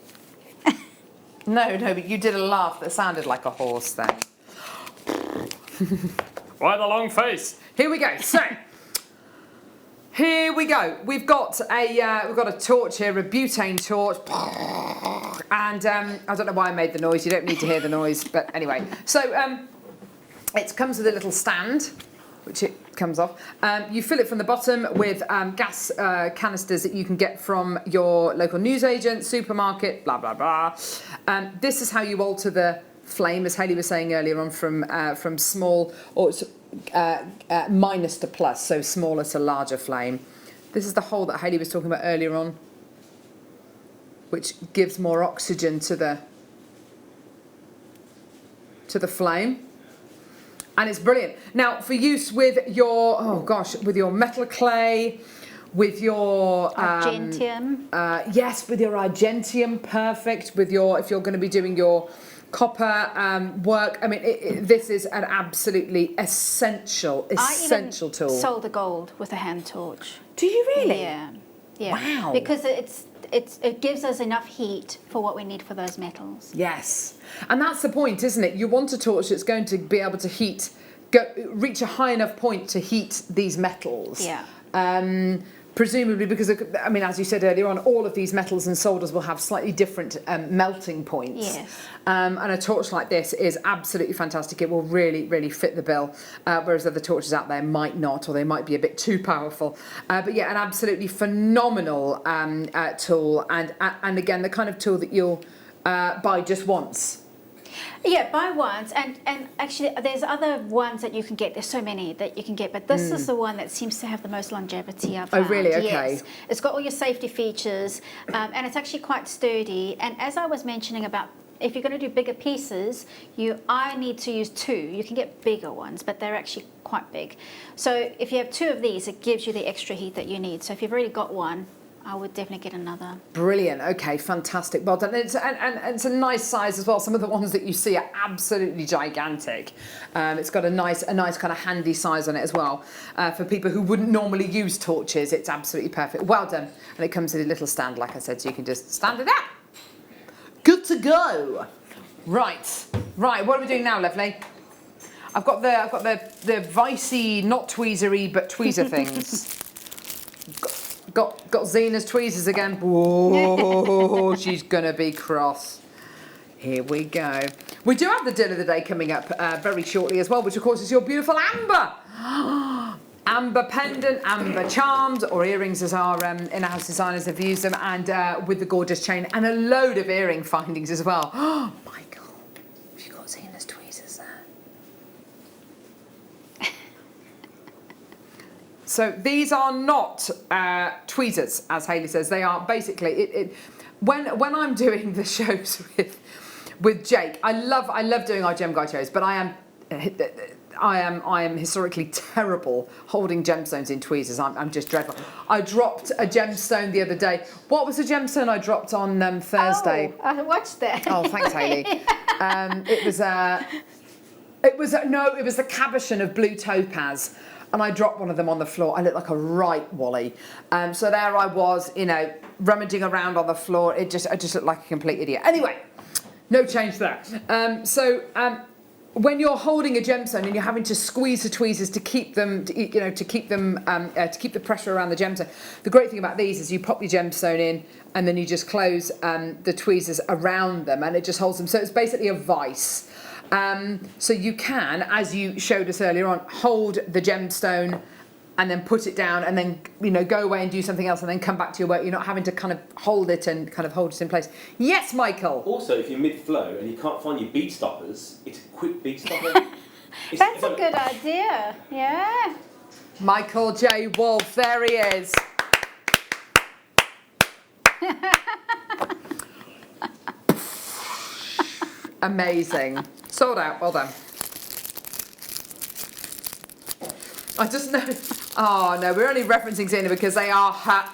No, but you did a laugh that sounded like a horse then. Why the long face? Here we go. So, here we go. We've got a torch here, a butane torch, and I don't know why I made the noise. You don't need to hear the noise, but anyway. So, it comes with a little stand, which it comes off. You fill it from the bottom with gas canisters that you can get from your local newsagent, supermarket, blah blah blah. This is how you alter the flame, as Hayley was saying earlier on, from small or minus to plus, so smaller to larger flame. This is the hole that Hayley was talking about earlier on, which gives more oxygen to the flame. And it's brilliant. Now, for use with your, with your metal clay, with your... Argentium. yes, with your Argentium, perfect. With your, if you're going to be doing your copper work, I mean, this is an absolutely essential tool. Sold the gold with a hand torch. Do you really? Yeah. Wow. Because it gives us enough heat for what we need for those metals. Yes, and that's the point, isn't it? You want a torch that's going to be able to reach a high enough point to heat these metals. Yeah. Presumably because, I mean, as you said earlier on, all of these metals and solders will have slightly different melting points. Yes. And a torch like this is absolutely fantastic. It will really, really fit the bill, whereas other torches out there might not, or they might be a bit too powerful. But yeah, an absolutely phenomenal tool, and again, the kind of tool that you'll buy just once. Yeah, buy once, and actually there's other ones that you can get. There's so many that you can get, but this is the one that seems to have the most longevity I've found. Oh, really? Okay. Yes. It's got all your safety features, and it's actually quite sturdy. And as I was mentioning about, if you're going to do bigger pieces, I need to use two. You can get bigger ones, but they're actually quite big. So if you have two of these, it gives you the extra heat that you need. So if you've already got one, I would definitely get another. Brilliant. Okay, fantastic. Well done. And it's a nice size as well. Some of the ones that you see are absolutely gigantic. It's got a nice kind of handy size on it as well. For people who wouldn't normally use torches, it's absolutely perfect. Well done. And it comes in a little stand, like I said, so you can just stand it up. Good to go. Right. What are we doing now, lovely? I've got the vicey, not tweezery, but tweezer things. Got Zena's tweezers again. Whoa, she's gonna be cross. Here we go. We do have the deal of the day coming up very shortly as well, which of course is your beautiful amber. Amber pendant, amber charms, or earrings as our in-house designers have used them, and with the gorgeous chain and a load of earring findings as well. Oh my God, you've got Zena's tweezers there. So these are not tweezers, as Hayley says. They are basically when I'm doing the shows with Jake. I love doing our Gem Guide shows, but I am historically terrible holding gemstones in tweezers. I'm just dreadful. I dropped a gemstone the other day. What was the gemstone I dropped on Thursday? Oh, I watched that. Oh, thanks, Hayley. It was the cabochon of blue topaz. and I dropped one of them on the floor. I looked like a right Wally. So there I was, you know, rummaging around on the floor. I just looked like a complete idiot. Anyway, no change there. When you're holding a gemstone and you're having to squeeze the tweezers to keep them, to keep the pressure around the gemstone, the great thing about these is you pop your gemstone in and then you just close the tweezers around them and it just holds them. So it's basically a vice. So you can, as you showed us earlier on, hold the gemstone and then put it down and then, you know, go away and do something else and then come back to your work. You're not having to kind of hold it and kind of hold it in place. Yes, Michael? Also, if you're mid-flow and you can't find your bead stoppers, it's a quick bead stopper. That's a good idea, yeah. Michael J. Wolf, there he is. Amazing. Sold out, well done. I just know. Oh no, we're only referencing Zena because they are her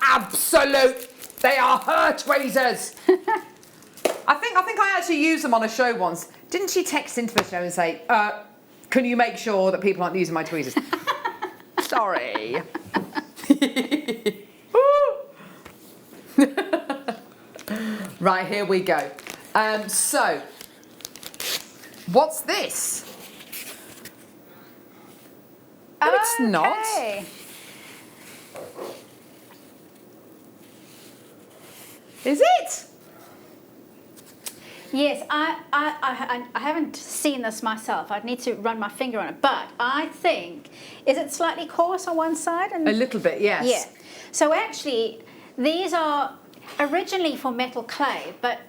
they are her tweezers. I think I actually used them on a show once. Didn't she text into the show and say, can you make sure that people aren't using my tweezers? Sorry. Right, here we go. So, what's this? No, it's not. Is it? Yes, I haven't seen this myself. I'd need to run my finger on it. But I think, is it slightly coarse on one side? And a little bit, yes. Yeah. So actually, these are originally for metal clay, but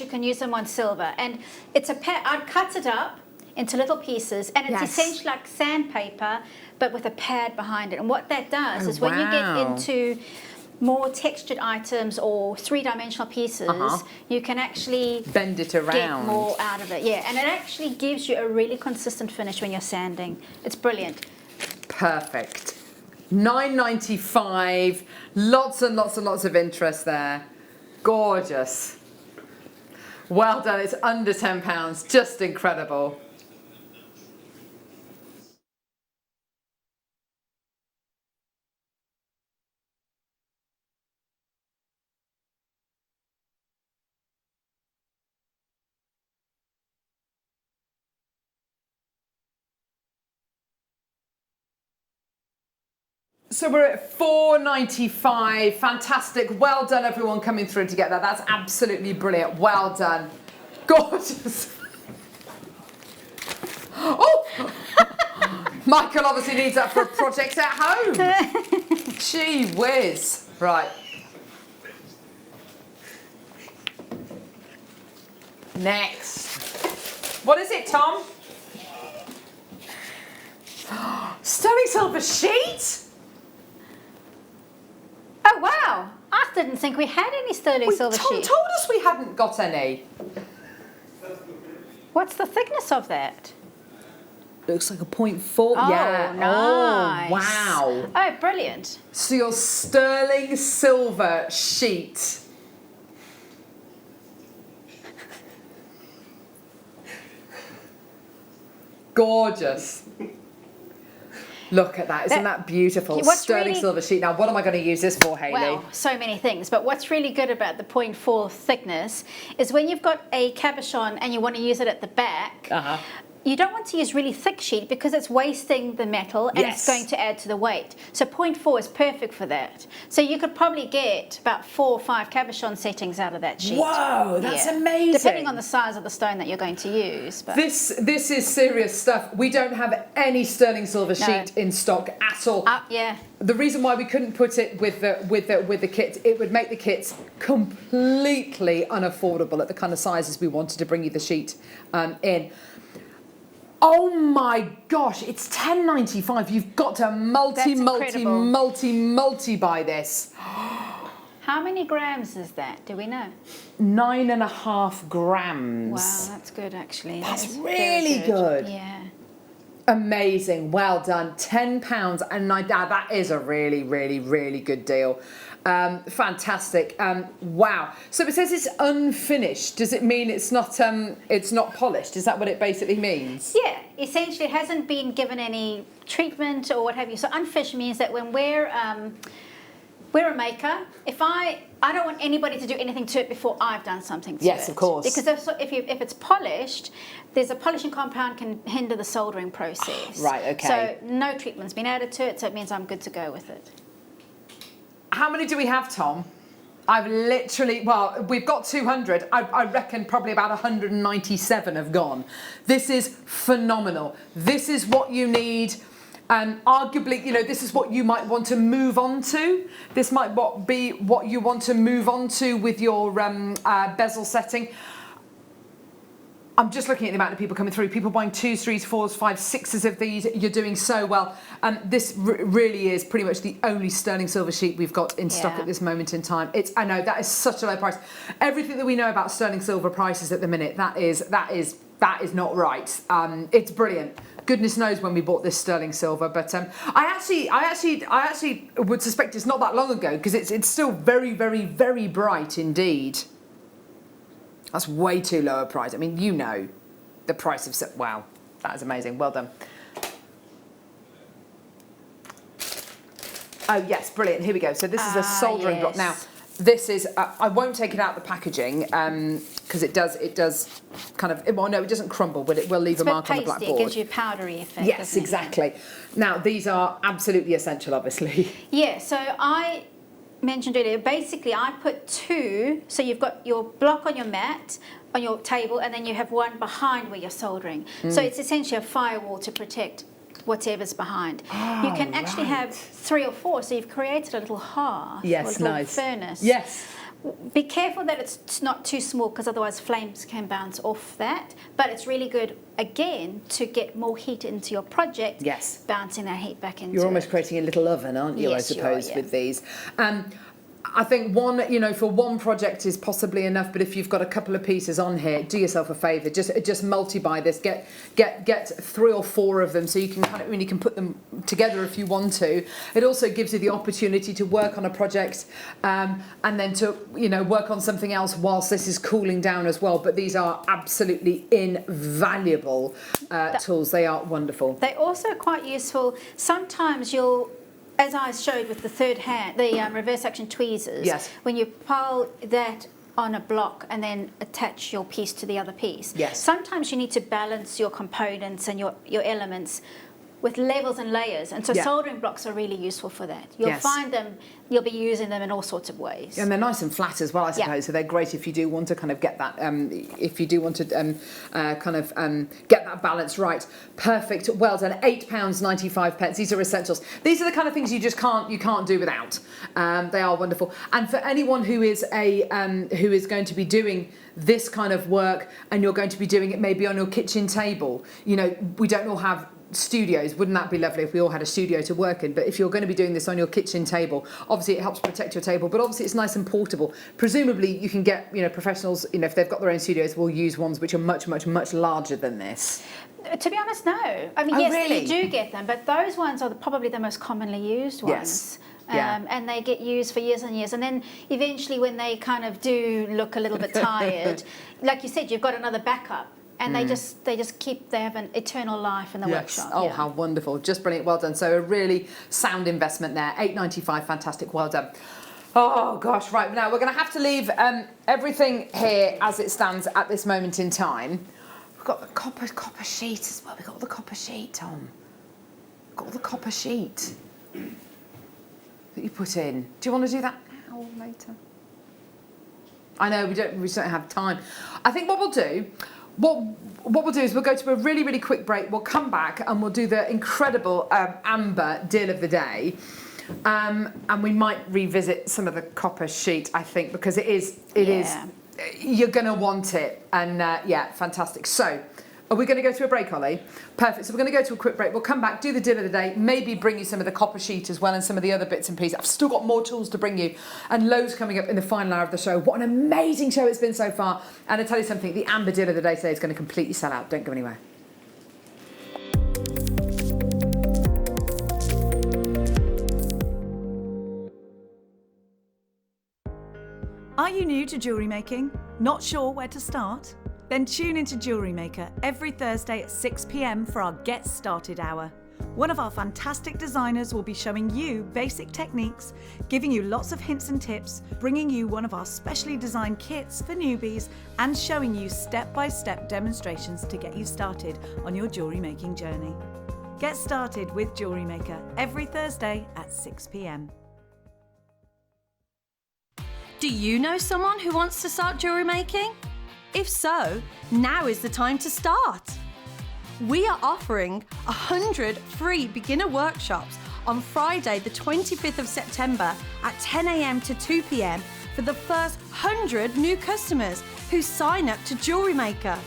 you can use them on silver. And it's a pad. I'd cut it up into little pieces, and it's essentially like sandpaper, but with a pad behind it. And what that does is when you get into more textured items or three-dimensional pieces, you can actually bend it around, get more out of it. Yeah, and it actually gives you a really consistent finish when you're sanding. It's brilliant. Perfect. $9.95. Lots and lots and lots of interest there. Gorgeous. Well done. It's under £10. Just incredible. So we're at $4.95. Fantastic. Well done, everyone coming through to get that. That's absolutely brilliant. Well done. Gorgeous. Oh! Michael obviously needs that for a project at home. Gee whiz. Right. Next. What is it, Tom? Sterling silver sheet? Oh wow! I didn't think we had any sterling silver Tom sheet. told us we hadn't got any. What's the thickness of that? Looks like a 0.4. Oh, yeah. nice. Oh, wow. Oh, brilliant. So your sterling silver sheet. Gorgeous. Look at that, isn't that beautiful? Sterling silver sheet. Now, what am I going to use this for, Hayley? Well, so many things. But what's really good about the 0.4 thickness is when you've got a cabochon and you want to use it at the back, you don't want to use really thick sheet because it's wasting the metal and it's going to add to the weight. So 0.4 is perfect for that. So you could probably get about 4 or 5 cabochon settings out of that sheet. Whoa, that's amazing. Depending on the size of the stone that you're going to use. But this is serious stuff. We don't have any sterling silver sheet in stock at all. Yeah. The reason why we couldn't put it with the kit, it would make the kits completely unaffordable at the kind of sizes we wanted to bring you the sheet in. Oh my gosh, it's $10.95. You've got to multi buy this. How many grams is that? Do we know? 9.5 grams. Wow, that's good actually. That's really good. Yeah. Amazing. Well done. £10 and that is a really, really, really good deal. Fantastic. Wow. So it says it's unfinished. Does it mean it's not polished? Is that what it basically means? Yeah, essentially it hasn't been given any treatment or what have you. So unfinished means that when we're a maker, if I don't want anybody to do anything to it before I've done something to it. Yes, of course. Because if it's polished, there's a polishing compound can hinder the soldering process. Right, okay. So no treatment's been added to it, so it means I'm good to go with it. How many do we have, Tom? We've got 200. I reckon probably about 197 have gone. This is phenomenal. This is what you need. Arguably, this is what you might want to move on to. This might be what you want to move on to with your bezel setting. I'm just looking at the amount of people coming through. People buying 2s, 3s, 4s, 5s, 6s of these. You're doing so well. This really is pretty much the only sterling silver sheet we've got in stock at this moment in time. I know that is such a low price. Everything that we know about sterling silver prices at the minute, that is not right. It's brilliant. Goodness knows when we bought this sterling silver, but I actually would suspect it's not that long ago because it's still very, very, very bright indeed. That's way too low a price. I mean, the price of... Wow, that is amazing. Well done. Oh, yes, brilliant. Here we go. So this is a soldering block. Now, this is... I won't take it out the packaging because it does kind of... Well, no, it doesn't crumble, but it will leave a mark on the blackboard. It gives you a powdery effect. Yes, exactly. Now, these are absolutely essential, obviously. Yeah, so I mentioned earlier, basically I put 2, so you've got your block on your mat, on your table, and then you have one behind where you're soldering. So it's essentially a firewall to protect whatever's behind. You can actually have 3 or 4, so you've created a little hearth, or a little furnace. Yes. Be careful that it's not too small because otherwise flames can bounce off that. But it's really good, again, to get more heat into your project. Yes. Bouncing that heat back into You're almost creating a little oven, aren't you, Yes, I suppose, you are, with these. I think for one project is possibly enough, but if you've got a couple of pieces on here, do yourself a favour. Just multi-buy this. Get 3 or 4 of them, so you can put them together if you want to. It also gives you the opportunity to work on a project and then to work on something else whilst this is cooling down as well. But these are absolutely invaluable tools. They are wonderful. They're also quite useful. Sometimes as I showed with the third hand, the reverse action tweezers, yes. When you pile that on a block and then attach your piece to the other piece, yes. Sometimes you need to balance your components and your elements with levels and layers, and so soldering blocks are really useful for that. You'll find them, you'll be using them in all sorts of ways. And they're nice and flat as well, I suppose, so they're great if you do want to kind of get that, if you do want to get that balance right. Perfect, well done. £8.95. These are essentials. These are the kind of things you can't do without. They are wonderful. And for anyone who is going to be doing this kind of work, and you're going to be doing it maybe on your kitchen table, we don't all have studios. Wouldn't that be lovely if we all had a studio to work in? But if you're going to be doing this on your kitchen table, obviously it helps protect your table, but obviously it's nice and portable. Presumably you can get, professionals, if they've got their own studios, will use ones which are much, much, much larger than this. To be honest, no. I mean, yes, really? You do get them, but those ones are probably the most commonly used ones. Yes. Yeah. And they get used for years and years, and then eventually when they kind of do look a little bit tired, like you said, you've got another backup. And they have an eternal life in the workshop. Oh, how wonderful. Just brilliant. Well done. So a really sound investment there. £8.95. Fantastic. Well done. Oh, gosh. Right. Now, we're going to have to leave everything here as it stands at this moment in time. We've got the copper sheet as well. We've got all the copper sheet, Tom. We've got all the copper sheet that you put in. Do you want to do that now or later? I know, we don't have time. I think what we'll do... What we'll do is we'll go to a really, really quick break. We'll come back and we'll do the incredible amber deal of the day. And we might revisit some of the copper sheet, I think, because it is, you're going to want it. And fantastic. So, are we going to go to a break, Ollie? Perfect. So we're going to go to a quick break. We'll come back, do the deal of the day, maybe bring you some of the copper sheet as well and some of the other bits and pieces. I've still got more tools to bring you and loads coming up in the final hour of the show. What an amazing show it's been so far. And I tell you something, the amber deal of the day today is going to completely sell out. Don't go anywhere. Are you new to jewellery making? Not sure where to start? Then tune into JewelleryMaker every Thursday at 6 p.m. for our Get Started Hour. One of our fantastic designers will be showing you basic techniques, giving you lots of hints and tips, bringing you one of our specially designed kits for newbies, and showing you step-by-step demonstrations to get you started on your jewellery making journey. Get started with JewelleryMaker every Thursday at 6 p.m. Do you know someone who wants to start jewellery making? If so, now is the time to start. We are offering 100 free beginner workshops on Friday the 25th of September at 10 a.m. to 2 p.m. for the first 100 new customers who sign up to JewelleryMaker.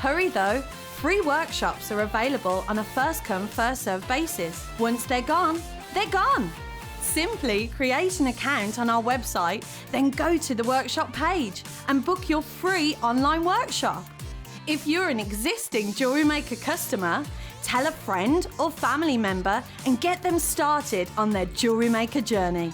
Hurry though, free workshops are available on a first-come, first-served basis. Once they're gone, they're gone. Simply create an account on our website, then go to the workshop page and book your free online workshop. If you're an existing JewelleryMaker customer, tell a friend or family member and get them started on their JewelleryMaker journey.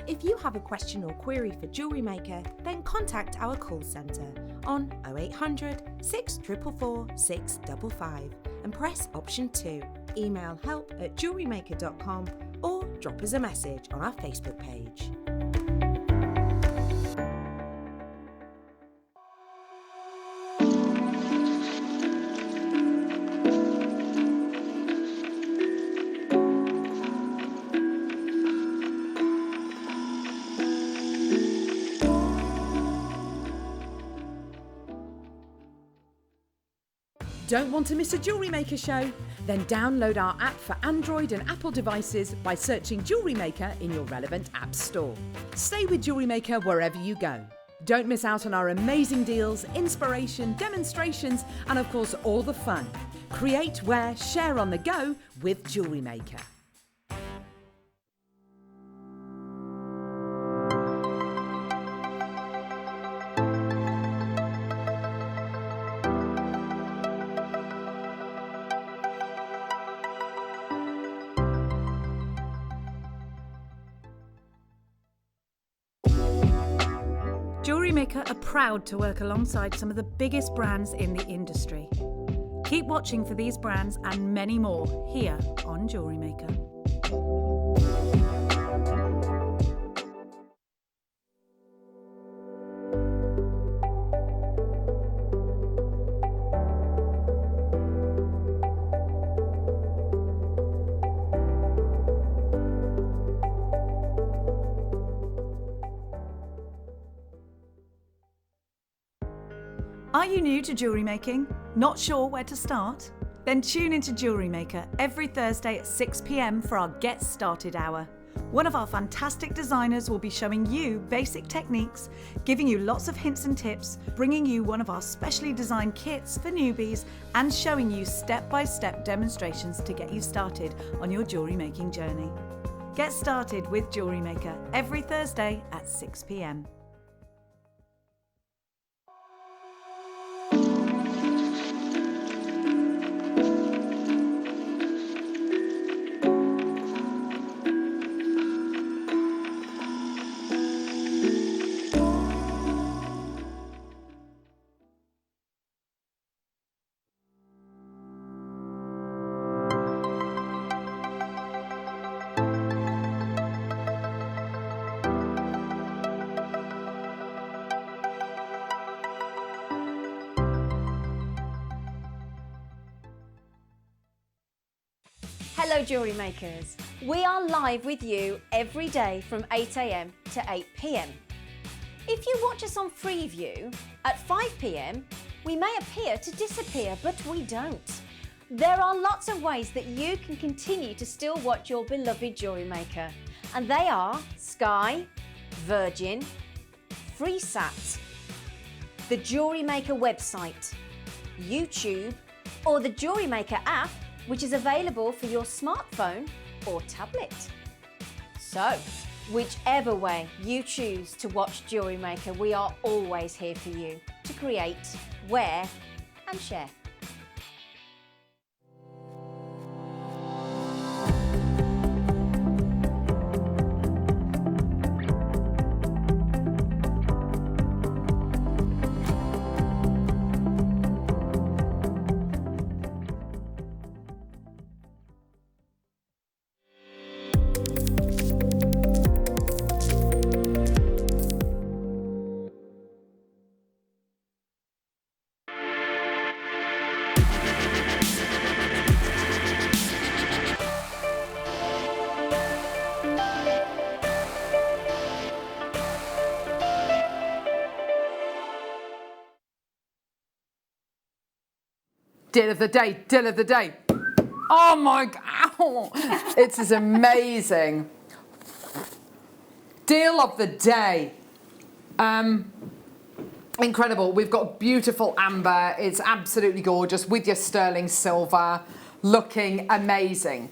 If you have a question or query for JewelleryMaker, then contact our call centre on 0800 644 655 and press option 2. Email help@jewellerymaker.com or drop us a message on our Facebook page. Don't want to miss a JewelleryMaker show? Then download our app for Android and Apple devices by searching JewelleryMaker in your relevant app store. Stay with JewelleryMaker wherever you go. Don't miss out on our amazing deals, inspiration, demonstrations, and of course all the fun. Create, wear, share on the go with JewelleryMaker. JewelleryMaker are proud to work alongside some of the biggest brands in the industry. Keep watching for these brands and many more here on JewelleryMaker. Are you new to jewellery making? Not sure where to start? Then tune into JewelleryMaker every Thursday at 6 p.m. for our Get Started Hour. One of our fantastic designers will be showing you basic techniques, giving you lots of hints and tips, bringing you one of our specially designed kits for newbies, and showing you step-by-step demonstrations to get you started on your jewellery making journey. Get started with JewelleryMaker every Thursday at 6 p.m. Hello Jewellery Makers. We are live with you every day from 8 a.m. to 8 p.m. If you watch us on Freeview at 5 p.m, we may appear to disappear, but we don't. There are lots of ways that you can continue to still watch your beloved Jewellery Maker, and they are Sky, Virgin, FreeSat, the Jewellery Maker website, YouTube, or the Jewellery Maker app which is available for your smartphone or tablet. So, whichever way you choose to watch Jewellery Maker, we are always here for you to create, wear and share. Deal of the day, deal of the day. Oh my God, it is amazing. Deal of the day. Incredible. We've got beautiful amber. It's absolutely gorgeous with your sterling silver, looking amazing.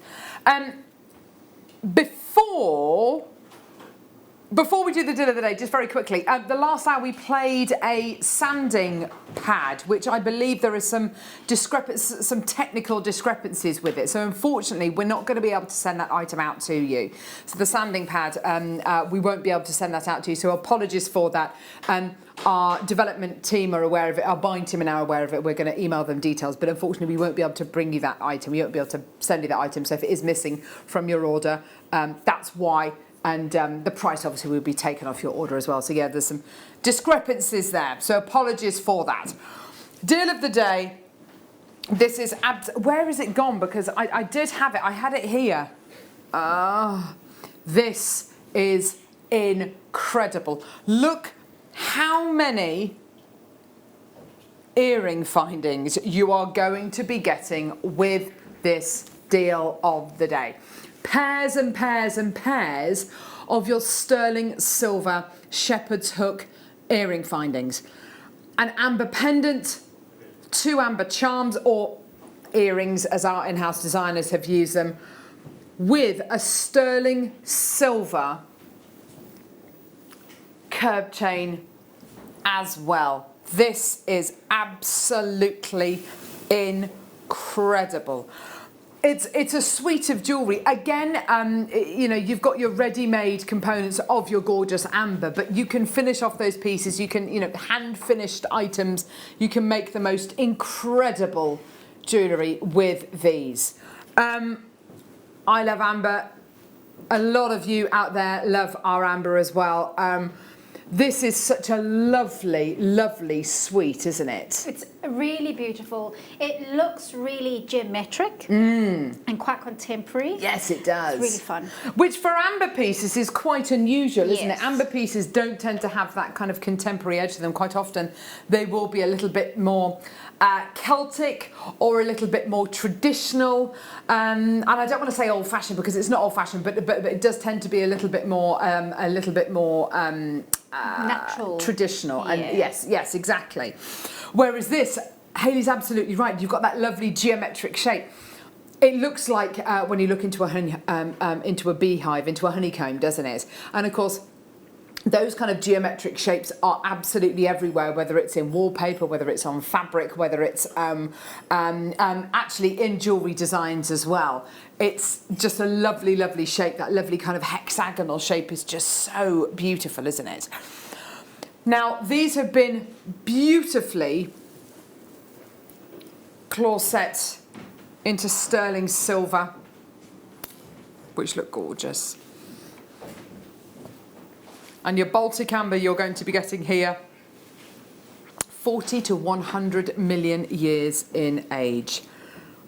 Before we do the deal of the day, just very quickly, the last hour we played a sanding pad, which I believe there is some technical discrepancies with it. So unfortunately, we're not going to be able to send that item out to you. So the sanding pad, we won't be able to send that out to you. So apologies for that. Our development team are aware of it. Our buying team are now aware of it. We're going to email them details, but unfortunately, we won't be able to bring you that item. We won't be able to send you that item. So if it is missing from your order, that's why. And the price obviously will be taken off your order as well. So yeah, there's some discrepancies there. So apologies for that. Deal of the day. This is, where is it gone? Because I did have it. I had it here. This is incredible. Look how many earring findings you are going to be getting with this deal of the day. Pairs and pairs and pairs of your sterling silver shepherd's hook earring findings. An amber pendant, 2 amber charms or earrings as our in-house designers have used them, with a sterling silver curb chain as well. This is absolutely incredible. It's a suite of jewellery. Again, you know, you've got your ready-made components of your gorgeous amber, but you can finish off those pieces. You can, you know, hand-finished items. You can make the most incredible jewellery with these. I love amber. A lot of you out there love our amber as well. This is such a lovely, lovely suite, isn't it? It's really beautiful. It looks really geometric and quite contemporary. Yes, it does. It's really fun. Which for amber pieces is quite unusual, isn't Yes. it? Amber pieces don't tend to have that kind of contemporary edge to them. Quite often they will be a little bit more Celtic or a little bit more traditional. And I don't want to say old-fashioned because it's not old-fashioned, but it does tend to be a little bit more natural, traditional. And yes, exactly. Whereas this, Hayley's absolutely right. You've got that lovely geometric shape. It looks like when you look into a beehive, into a honeycomb, doesn't it? And of course, those kind of geometric shapes are absolutely everywhere, whether it's in wallpaper, whether it's on fabric, whether it's actually in jewellery designs as well. It's just a lovely, lovely shape. That lovely kind of hexagonal shape is just so beautiful, isn't it? Now, these have been beautifully claw set into sterling silver, which look gorgeous. And your Baltic amber you're going to be getting here, 40 to 100 million years in age.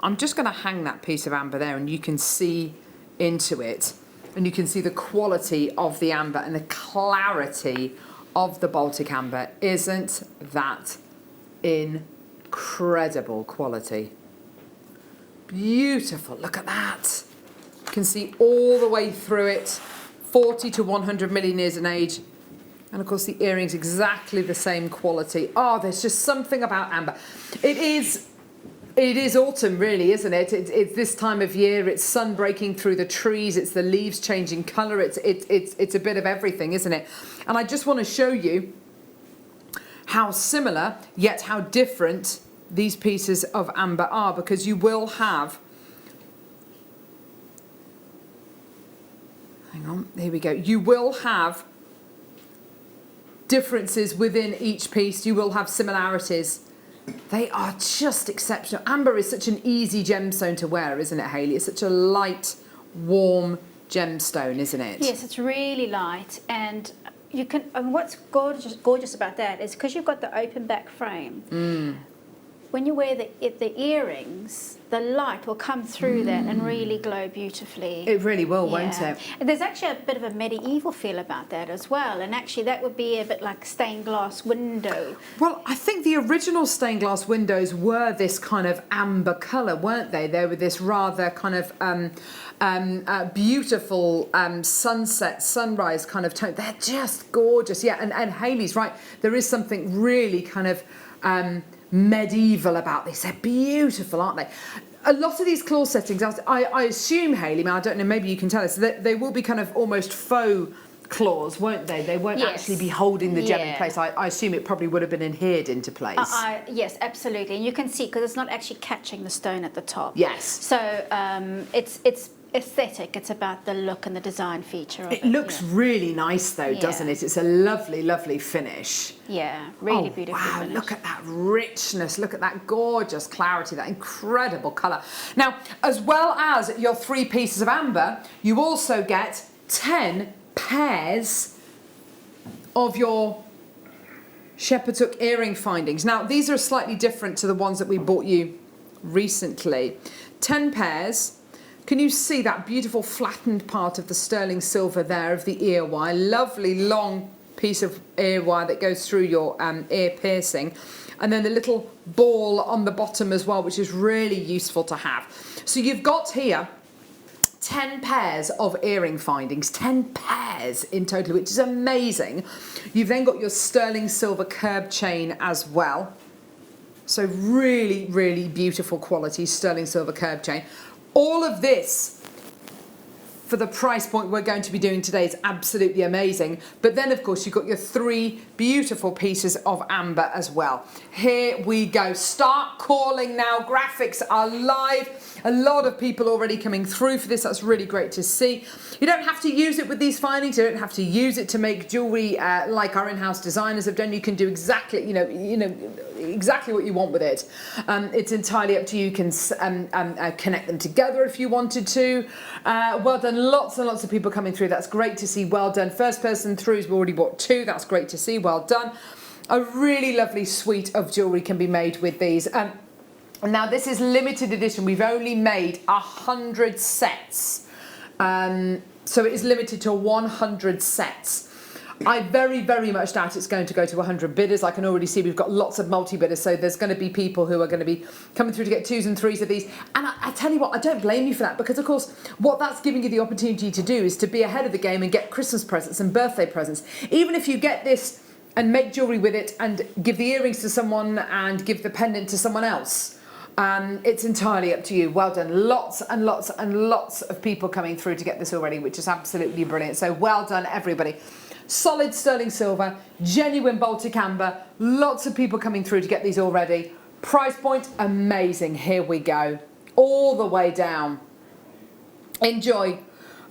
I'm just going to hang that piece of amber there and you can see into it. And you can see the quality of the amber and the clarity of the Baltic amber. Isn't that incredible quality? Beautiful, look at that. You can see all the way through it. 40 to 100 million years in age. And of course the earrings exactly the same quality. Oh, there's just something about amber. It is It is autumn, really, isn't it? It's this time of year. It's sun breaking through the trees. It's the leaves changing colour. It's a bit of everything, isn't it? And I just want to show you how similar yet how different these pieces of amber are, because you will have, hang on, here we go. You will have differences within each piece. You will have similarities. They are just exceptional. Amber is such an easy gemstone to wear, isn't it, Hayley? It's such a light, warm gemstone, isn't it? Yes, it's really light, and you can. And what's gorgeous about that is because you've got the open back frame. When you wear the earrings, the light will come through that and really glow beautifully. It really will, won't it? And there's actually a bit of a medieval feel about that as well, and actually that would be a bit like stained glass window. Well, I think the original stained glass windows were this kind of amber colour, weren't they? They were this rather kind of beautiful sunset, sunrise kind of tone. They're just gorgeous. Yeah, and Hayley's right. There is something really kind of medieval about this. They're beautiful, aren't they? A lot of these claw settings, I assume, Hayley, I don't know, maybe you can tell us, that they will be kind of almost faux claws, won't they? They won't actually be holding the gem in place. I assume it probably would have been adhered into place. Yes, absolutely. And you can see, because it's not actually catching the stone at the top. Yes. So it's aesthetic. It's about the look and the design feature of it. It looks really nice though, doesn't it? It's a lovely, lovely finish. Yeah, really beautiful finish. Look at that richness, look at that gorgeous clarity, that incredible colour. Now, as well as your 3 pieces of amber, you also get 10 pairs of your shepherd's hook earring findings. Now, these are slightly different to the ones that we bought you recently. 10 pairs. Can you see that beautiful flattened part of the sterling silver there of the ear wire? Lovely long piece of ear wire that goes through your ear piercing. And then the little ball on the bottom as well, which is really useful to have. So you've got here 10 pairs of earring findings, 10 pairs in total, which is amazing. You've then got your sterling silver curb chain as well. So really, really beautiful quality sterling silver curb chain. All of this for the price point we're going to be doing today is absolutely amazing. But then, of course, you've got your 3 beautiful pieces of amber as well. Here we go. Start calling now. Graphics are live. A lot of people already coming through for this. That's really great to see. You don't have to use it with these findings. You don't have to use it to make jewellery like our in-house designers have done. You can do exactly, exactly what you want with it. It's entirely up to you. You can connect them together if you wanted to. Well done. Lots and lots of people coming through. That's great to see. Well done. First person through has already bought 2. That's great to see. Well done. A really lovely suite of jewellery can be made with these. Now this is limited edition. We've only made 100 sets. So it is limited to 100 sets. I very, very much doubt it's going to go to 100 bidders. I can already see we've got lots of multi-bidders, so there's going to be people who are going to be coming through to get 2s and 3s of these. And I tell you what, I don't blame you for that, because of course what that's giving you the opportunity to do is to be ahead of the game and get Christmas presents and birthday presents. Even if you get this and make jewellery with it and give the earrings to someone and give the pendant to someone else, it's entirely up to you. Well done. Lots and lots and lots of people coming through to get this already, which is absolutely brilliant. So well done, everybody. Solid sterling silver, genuine Baltic amber. Lots of people coming through to get these already. Price point, amazing. Here we go. All the way down. Enjoy.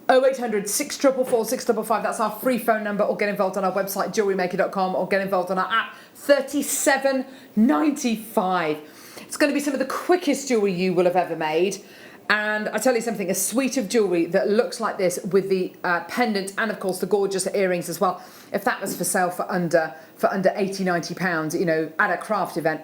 0800 644 655. That's our free phone number, or get involved on our website, JewelleryMaker.com, or get involved on our app, £37.95. It's going to be some of the quickest jewellery you will have ever made. And I tell you something, a suite of jewellery that looks like this with the pendant and of course the gorgeous earrings as well. If that was for sale for under £80–90, at a craft event,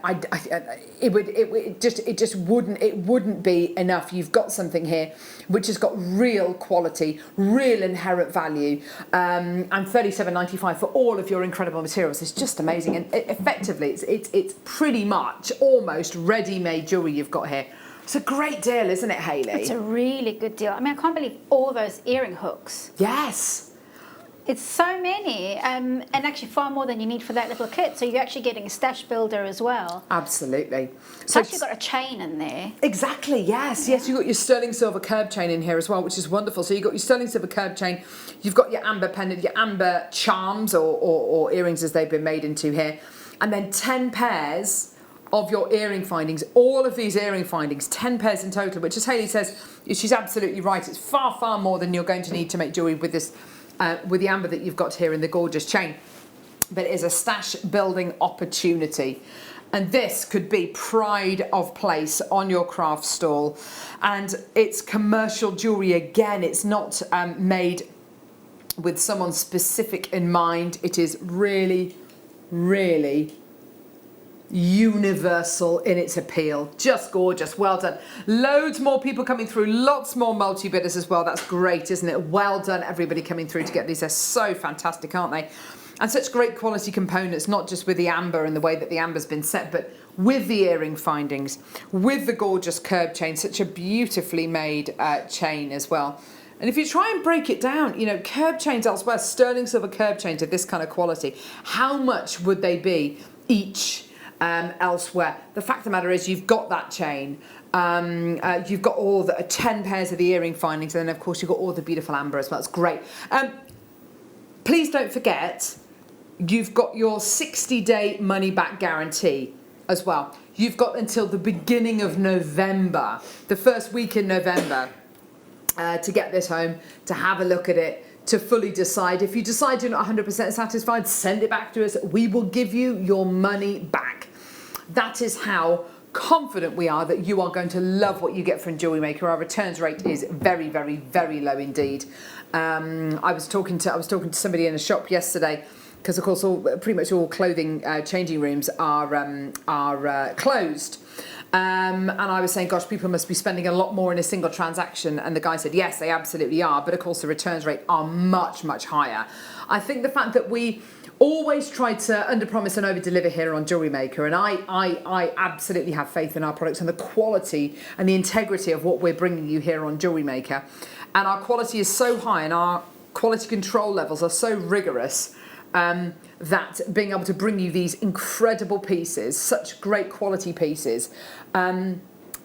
it just wouldn't be enough. You've got something here which has got real quality, real inherent value, and £37.95 for all of your incredible materials. It's just amazing, and effectively it's pretty much almost ready-made jewellery you've got here. It's a great deal, isn't it, Hayley? It's a really good deal. I mean, I can't believe all those earring hooks. Yes. It's so many, and actually far more than you need for that little kit. So you're actually getting a stash builder as well. Absolutely. So Plus you've got a chain in there. Exactly, yes. Yes, you've got your sterling silver curb chain in here as well, which is wonderful. So you've got your sterling silver curb chain, you've got your amber pendant, your amber charms or earrings as they've been made into here, and then 10 pairs of your earring findings. All of these earring findings, 10 pairs in total, which as Hayley says, she's absolutely right. It's far, far more than you're going to need to make jewellery with this, with the amber that you've got here in the gorgeous chain. But it is a stash building opportunity. And this could be pride of place on your craft stall. And it's commercial jewellery again. It's not made with someone specific in mind. It is really, really universal in its appeal. Just gorgeous. Well done. Loads more people coming through. Lots more multi-bidders as well. That's great, isn't it? Well done, everybody coming through to get these. They're so fantastic, aren't they? And such great quality components, not just with the amber and the way that the amber's been set, but with the earring findings, with the gorgeous curb chain, such a beautifully made chain as well. And if you try and break it down, you know, curb chains elsewhere, sterling silver curb chains of this kind of quality, how much would they be each elsewhere? The fact of the matter is you've got that chain, you've got all the 10 pairs of the earring findings, and then of course you've got all the beautiful amber as well. It's great. Please don't forget, you've got your 60-day money-back guarantee as well. You've got until the beginning of November, the first week in November, to get this home, to have a look at it, to fully decide. If you decide you're not 100% satisfied, send it back to us. We will give you your money back. That is how confident we are that you are going to love what you get from Jewellery Maker. Our returns rate is very, very, very low indeed. I was talking to somebody in a shop yesterday, because of course pretty much all clothing changing rooms are closed. And I was saying, gosh, people must be spending a lot more in a single transaction. And the guy said, yes, they absolutely are. But of course, the returns rate are much, much higher. I think the fact that we always try to under-promise and over-deliver here on Jewellery Maker, and I absolutely have faith in our products and the quality and the integrity of what we're bringing you here on Jewellery Maker. And our quality is so high and our quality control levels are so rigorous that being able to bring you these incredible pieces, such great quality pieces,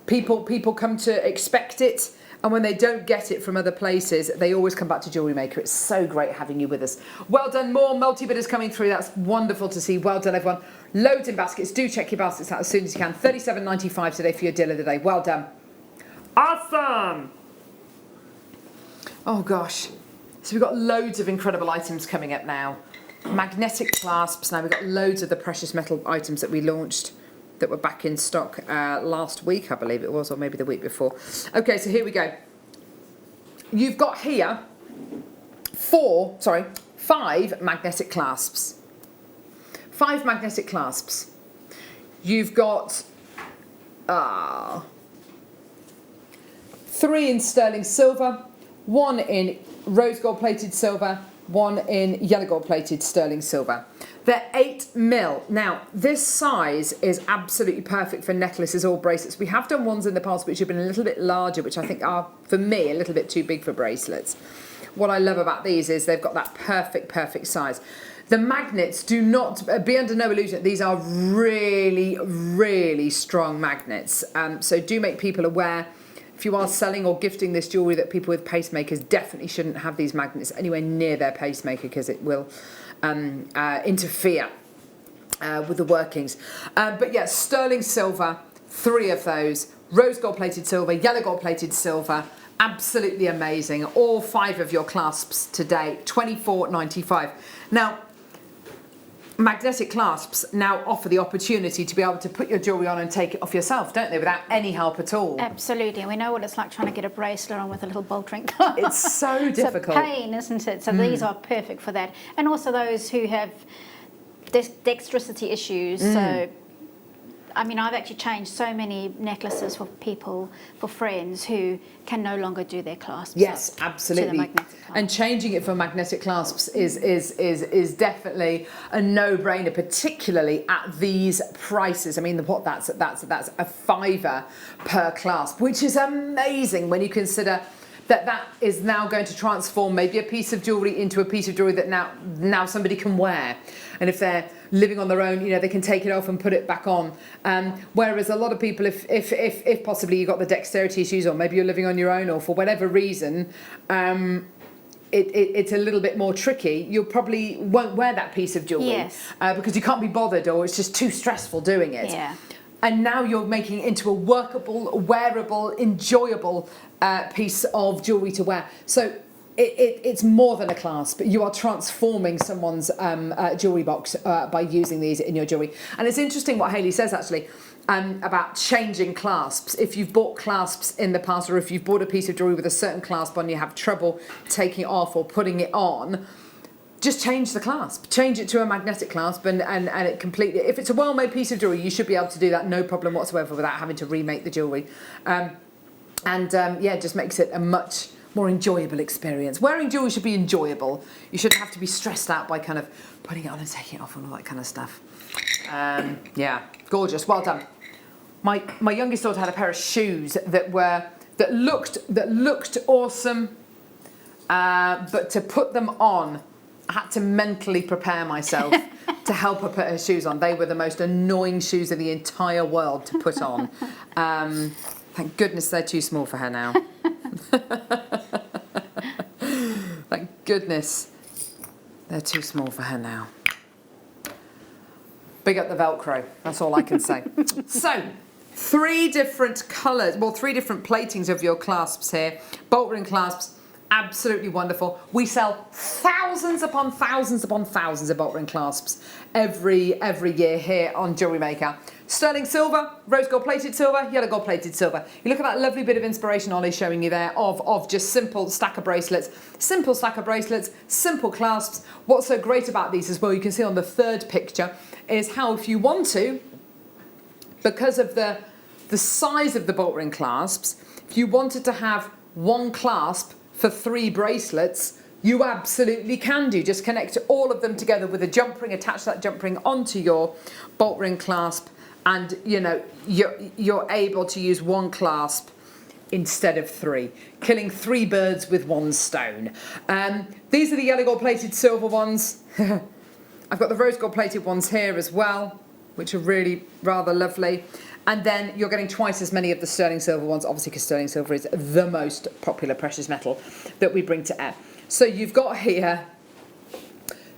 people come to expect it, and when they don't get it from other places, they always come back to Jewellery Maker. It's so great having you with us. Well done, more multi-bidders coming through. That's wonderful to see. Well done, everyone. Loads in baskets. Do check your baskets out as soon as you can. £37.95 today for your deal of the day. Well done. Awesome. Oh gosh. So we've got loads of incredible items coming up now. Magnetic clasps. Now we've got loads of the precious metal items that we launched that were back in stock last week, I believe it was, or maybe the week before. Okay, so here we go. You've got here 5 magnetic clasps. 5 magnetic clasps. You've got 3 in sterling silver, 1 in rose gold plated silver, 1 in yellow gold plated sterling silver. They're 8mm. Now, this size is absolutely perfect for necklaces or bracelets. We have done ones in the past which have been a little bit larger, which I think are, for me, a little bit too big for bracelets. What I love about these is they've got that perfect size. The magnets, do not be under no illusion, these are really, really strong magnets. So do make people aware, if you are selling or gifting this jewellery, that people with pacemakers definitely shouldn't have these magnets anywhere near their pacemaker, because it will interfere with the workings. But yeah, sterling silver, 3 of those, rose gold plated silver, yellow gold plated silver, absolutely amazing. All 5 of your clasps today, £24.95. Now, magnetic clasps now offer the opportunity to be able to put your jewellery on and take it off yourself, don't they, without any help at all? Absolutely. We know what it's like trying to get a bracelet on with a little bolt ring. It's so difficult. It's a pain, isn't it? So these are perfect for that. And also those who have dexterity issues. So, I mean, I've actually changed so many necklaces for people, for friends who can no longer do their clasps. Yes, absolutely. To the magnetic clasp. And changing it for magnetic clasps is definitely a no-brainer, particularly at these prices. I mean, that's a £5 per clasp, which is amazing when you consider that is now going to transform maybe a piece of jewellery into a piece of jewellery that now somebody can wear. And if they're living on their own, you know, they can take it off and put it back on. Whereas a lot of people, if possibly you've got the dexterity issues, or maybe you're living on your own, or for whatever reason, it's a little bit more tricky, you probably won't wear that piece of jewellery. Yes. Because you can't be bothered, or it's just too stressful doing it. Yeah. And now you're making it into a workable, wearable, enjoyable piece of jewellery to wear. So it's more than a clasp. You are transforming someone's jewellery box by using these in your jewellery. And it's interesting what Hayley says actually about changing clasps. If you've bought clasps in the past, or if you've bought a piece of jewellery with a certain clasp on, you have trouble taking it off or putting it on, just change the clasp. Change it to a magnetic clasp and it completely, if it's a well-made piece of jewellery, you should be able to do that no problem whatsoever without having to remake the jewellery. Yeah, it just makes it a much more enjoyable experience. Wearing jewellery should be enjoyable. You shouldn't have to be stressed out by kind of putting it on and taking it off and all that kind of stuff. Yeah, gorgeous, well done. My youngest daughter had a pair of shoes that looked awesome, but to put them on, I had to mentally prepare myself to help her put her shoes on. They were the most annoying shoes in the entire world to put on. Thank goodness they're too small for her now. Thank goodness they're too small for her now. Big up the Velcro, that's all I can say. So, 3 different colours, well, 3 different platings of your clasps here. Bolt ring clasps, absolutely wonderful. We sell thousands upon thousands upon thousands of bolt ring clasps every year here on Jewellery Maker. Sterling silver, rose gold plated silver, yellow gold plated silver. You look at that lovely bit of inspiration Ollie's showing you there of just simple stack of bracelets, simple clasps. What's so great about these as well, you can see on the 3rd picture, is how if you want to, because of the size of the bolt ring clasps, if you wanted to have 1 clasp for 3 bracelets, you absolutely can do. Just connect all of them together with a jump ring, attach that jump ring onto your bolt ring clasp, and you know you're able to use 1 clasp instead of 3, killing 3 birds with 1 stone. These are the yellow gold plated silver ones. I've got the rose gold plated ones here as well, which are really rather lovely. And then you're getting twice as many of the sterling silver ones, obviously because sterling silver is the most popular precious metal that we bring to air. So you've got here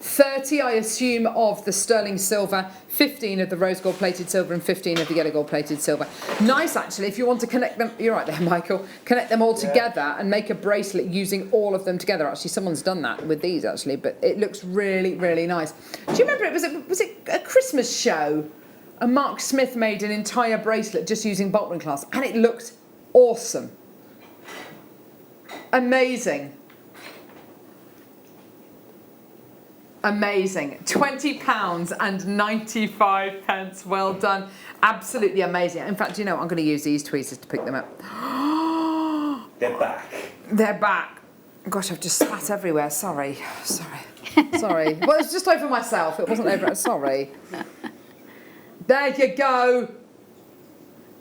30, I assume, of the sterling silver, 15 of the rose gold plated silver, and 15 of the yellow gold plated silver. Nice, actually, if you want to connect them, you're right there, Michael, connect them all together and make a bracelet using all of them together. Actually, someone's done that with these, actually, but it looks really, really nice. Do you remember, was it a Christmas show? And Mark Smith made an entire bracelet just using bolt ring clasp, and it looked awesome. Amazing. Amazing. £20 and 95 pence. Well done. Absolutely amazing. In fact, you know what? I'm going to use these tweezers to pick them up. They're back. They're back. Gosh, I've just spat everywhere. Sorry. Sorry. Well, it's just over myself. It wasn't over. Sorry. There you go.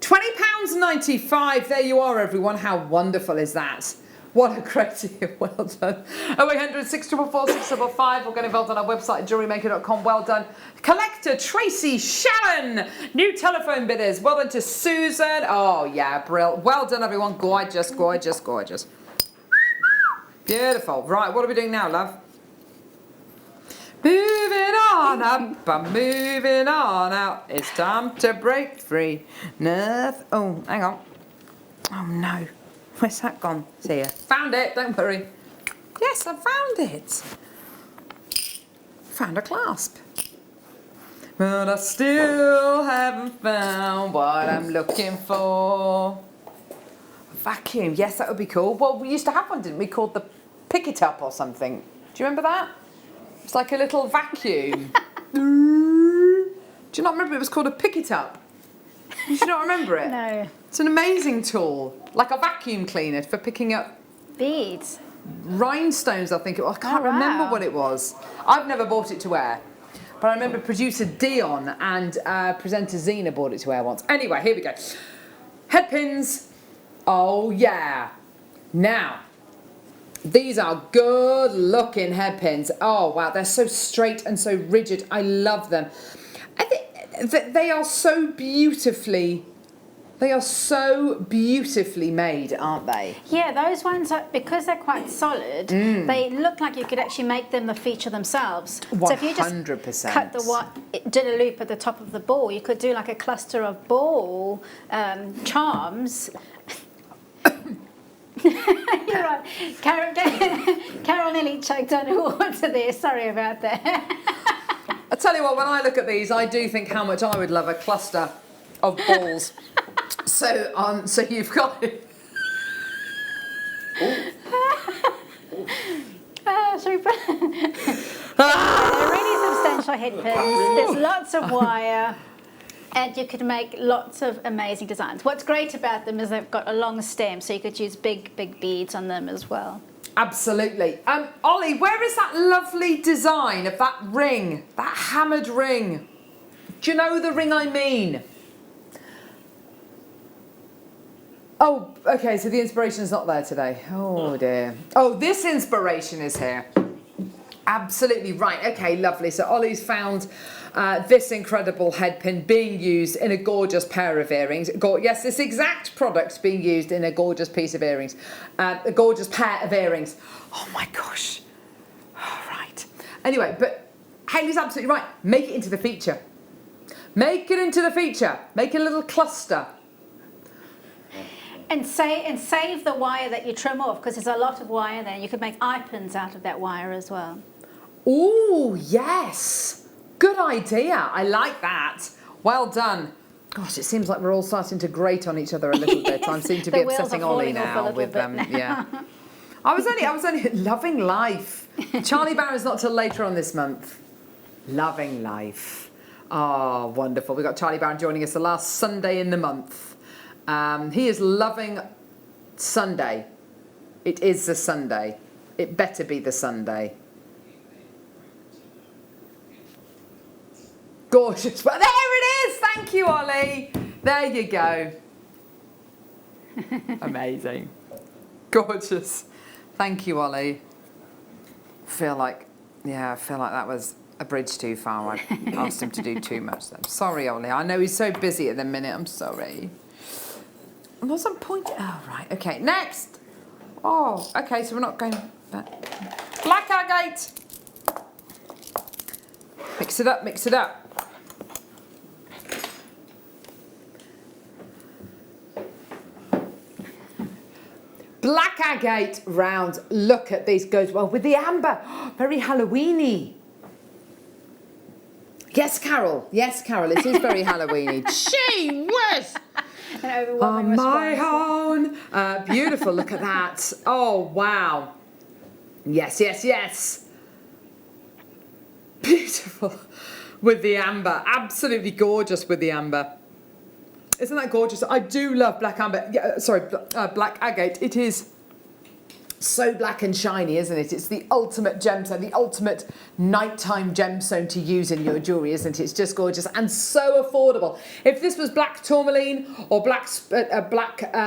£20.95. There you are, everyone. How wonderful is that? What a great deal. Well done. 0800 644 655. We're going to vote on our website, jewellerymaker.com. Well done. Collector Tracy Sharon. New telephone bidders. Well done to Susan. Oh, yeah, brill. Well done, everyone. Gorgeous, gorgeous, gorgeous. Beautiful. Right, what are we doing now, love? Moving on up, I'm moving on out. It's time to break free. Nothing. Oh, hang on. Oh, no. Where's that gone? See ya. Found it, don't worry. Yes, I found it. Found a clasp. But I still haven't found what I'm looking for. A vacuum, yes, that would be cool. Well, we used to have one, didn't we, called the Pick It Up or something. Do you remember that? It's like a little vacuum. Do you not remember it was called a Pick It Up? You do not remember it? No. It's an amazing tool, like a vacuum cleaner for picking up beads. Rhinestones, I think it was. I can't remember what it was. I've never bought it to wear. But I remember producer Dion and presenter Zena bought it to wear once. Anyway, here we go. Head pins. Oh, yeah. Now, These are good looking hairpins. Oh wow, they're so straight and so rigid. I love them. I think that they are so beautifully made, aren't they? Yeah, those ones are, because they're quite solid, they look like you could actually make them the feature themselves. 100%. So if you just cut did a loop at the top of the ball, you could do like a cluster of ball charms. You're right. Carol nearly choked on her water there. Sorry about that. I tell you what, when I look at these, I do think how much I would love a cluster of balls. So you've got it. Super. They're really substantial head pins. There's lots of wire. And you could make lots of amazing designs. What's great about them is they've got a long stem, so you could use big beads on them as well. Absolutely. Ollie, where is that lovely design of that ring, that hammered ring? Do you know the ring I mean? Oh, okay, so the inspiration's not there today. Oh dear. Oh, this inspiration is here. Absolutely right. Okay, lovely. So Ollie's found this incredible head pin being used in a gorgeous pair of earrings. Yes, this exact product being used in a gorgeous piece of earrings. A gorgeous pair of earrings. Oh my gosh. All right. Anyway, but Hayley's absolutely right. Make it into the feature. Make it into the feature. Make a little cluster. And save the wire that you trim off, because there's a lot of wire there. You could make eye pins out of that wire as well. Oh, yes. Good idea. I like that. Well done. Gosh, it seems like we're all starting to grate on each other a little bit. I seem to be obsessing Ollie now with them. Yeah. I was only loving life. Charlie Barron's not till later on this month. Loving life. Oh, wonderful. We've got Charlie Barron joining us the last Sunday in the month. He is loving Sunday. It is the Sunday. It better be the Sunday. Gorgeous. Well, there it is. Thank you, Ollie. There you go. Amazing. Gorgeous. Thank you, Ollie. I feel like that was a bridge too far. I asked him to do too much then. Sorry, Ollie. I know he's so busy at the minute. I'm sorry. I wasn't pointing. Oh, right. Okay, next. Oh, okay, so we're not going back. Black agate. Mix it up, mix it up. Black agate rounds. Look at these. Goes well with the amber. Very Halloweeny. Yes, Carol. Yes, Carol. It is very Halloweeny. Gee whiz. On my own. Beautiful. Look at that. Oh, wow. Yes, yes, yes. Beautiful. With the amber. Absolutely gorgeous with the amber. Isn't that gorgeous? I do love black amber. Yeah, sorry, black agate. It is so black and shiny, isn't it? It's the ultimate gemstone, the ultimate nighttime gemstone to use in your jewellery, isn't it? It's just gorgeous and so affordable. If this was black tourmaline or black spinel,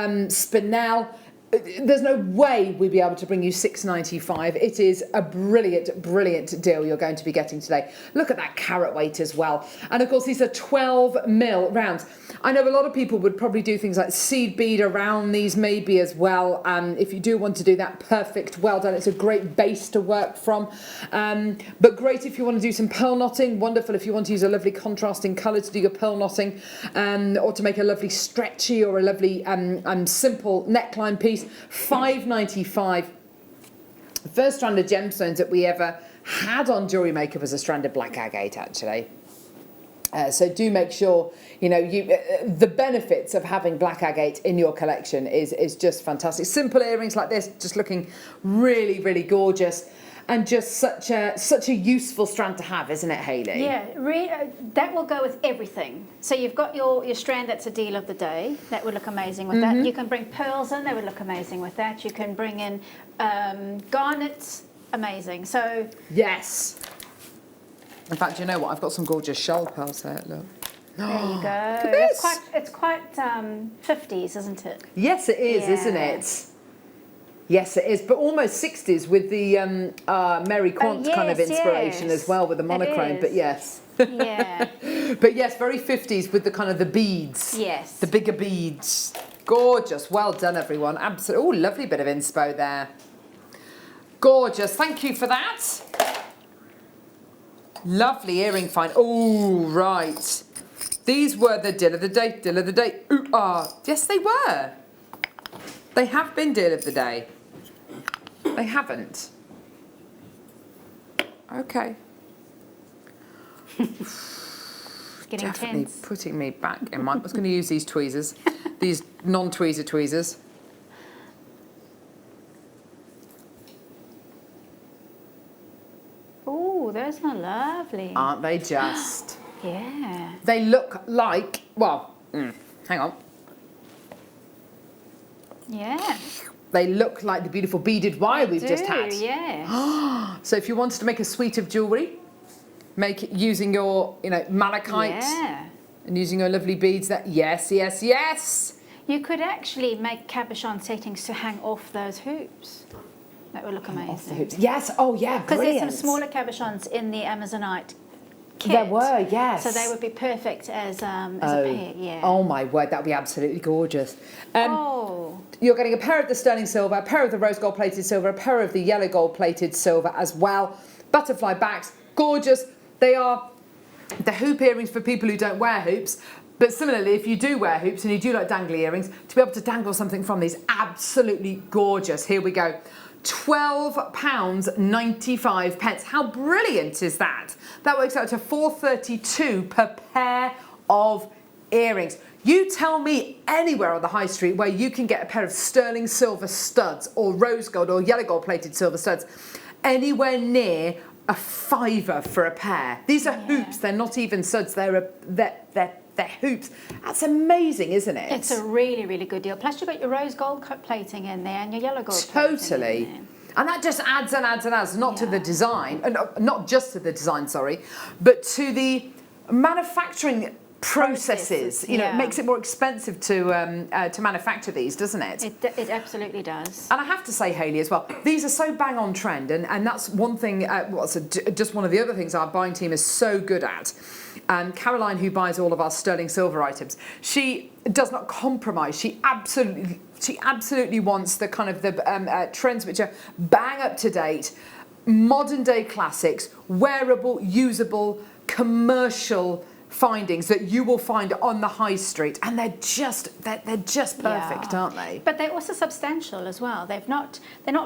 there's no way we'd be able to bring you $6.95. It is a brilliant, brilliant deal you're going to be getting today. Look at that carat weight as well. And of course, these are 12mm rounds. I know a lot of people would probably do things like seed bead around these maybe as well. If you do want to do that, perfect, well done. It's a great base to work from. But great if you want to do some pearl knotting. Wonderful if you want to use a lovely contrasting colour to do your pearl knotting, or to make a lovely stretchy or a lovely simple neckline piece. $5.95. The first strand of gemstones that we ever had on Jewellery Maker was a strand of black agate, actually. So do make sure, you know, the benefits of having black agate in your collection is just fantastic. Simple earrings like this, just looking really, really gorgeous. And just such a useful strand to have, isn't it, Hayley? Yeah, that will go with everything. So you've got your strand that's a deal of the day. That would look amazing with that. You can bring pearls in. That would look amazing with that. You can bring in garnets. Amazing. So yes. In fact, you know what? I've got some gorgeous shoal pearls here. Look. There you go. Look at this. It's quite 50s, isn't it? Yes, it is, Yeah. isn't it? Yes, it is, but almost 60s with the Mary Quant kind of yes, inspiration yes. as well with the monochrome. It But is. yes, Yeah. but yes, very 50s with the kind of the beads. Yes. The bigger beads. Gorgeous. Well done, everyone. Absolutely. Oh, lovely bit of inspo there. Gorgeous. Thank you for that. Lovely earring find. Oh, right. These were the deal of the day. Deal of the day. Ooh, ah. Yes, they were. They have been deal of the day. They haven't. Okay. Getting Definitely tense. putting me back in my... I was going to use these tweezers. These non-tweezer tweezers. Oh, those are lovely. Aren't they just? Yeah. They look like... Well, hang on. Yeah. They look like the beautiful beaded wire we've just had. Yeah. So if you wanted to make a suite of jewellery, make it using your, malachite Yeah. and using your lovely beads. That yes, yes, yes. You could actually make cabochon settings to hang off those hoops. That would look amazing. Off the hoops. Yes. Oh yeah. Because there's some Brilliant. smaller cabochons in the Amazonite kit. There were, yes. So they would be perfect as a pair. Yeah. Oh my word, that would be absolutely gorgeous. Oh. You're getting a pair of the sterling silver, a pair of the rose gold plated silver, a pair of the yellow gold plated silver as well. Butterfly backs, gorgeous. They are the hoop earrings for people who don't wear hoops. But similarly, if you do wear hoops and you do like dangly earrings, to be able to dangle something from these, absolutely gorgeous. Here we go. £12.95. How brilliant is that? That works out to £4.32 per pair of earrings. You tell me anywhere on the high street where you can get a pair of sterling silver studs or rose gold or yellow gold plated silver studs anywhere near a £5 for a pair. These are hoops, they're not even studs, they're hoops. That's amazing, isn't it? It's a really, really good deal. Plus you've got your rose gold plating in there and your yellow gold plating Totally. in there. And that just adds and adds and adds, not to the design, not just to the design, sorry, but to the manufacturing processes. You know, it makes it more expensive to manufacture these, doesn't it? It absolutely does. And I have to say, Hayley, as well, these are so bang on trend, and that's one thing, just one of the other things our buying team is so good at. Caroline, who buys all of our sterling silver items, she does not compromise. She absolutely wants the kind of the trends which are bang up to date, modern day classics, wearable, usable, commercial findings that you will find on the high street, and they're just perfect, aren't they? But they're also substantial as well. They're not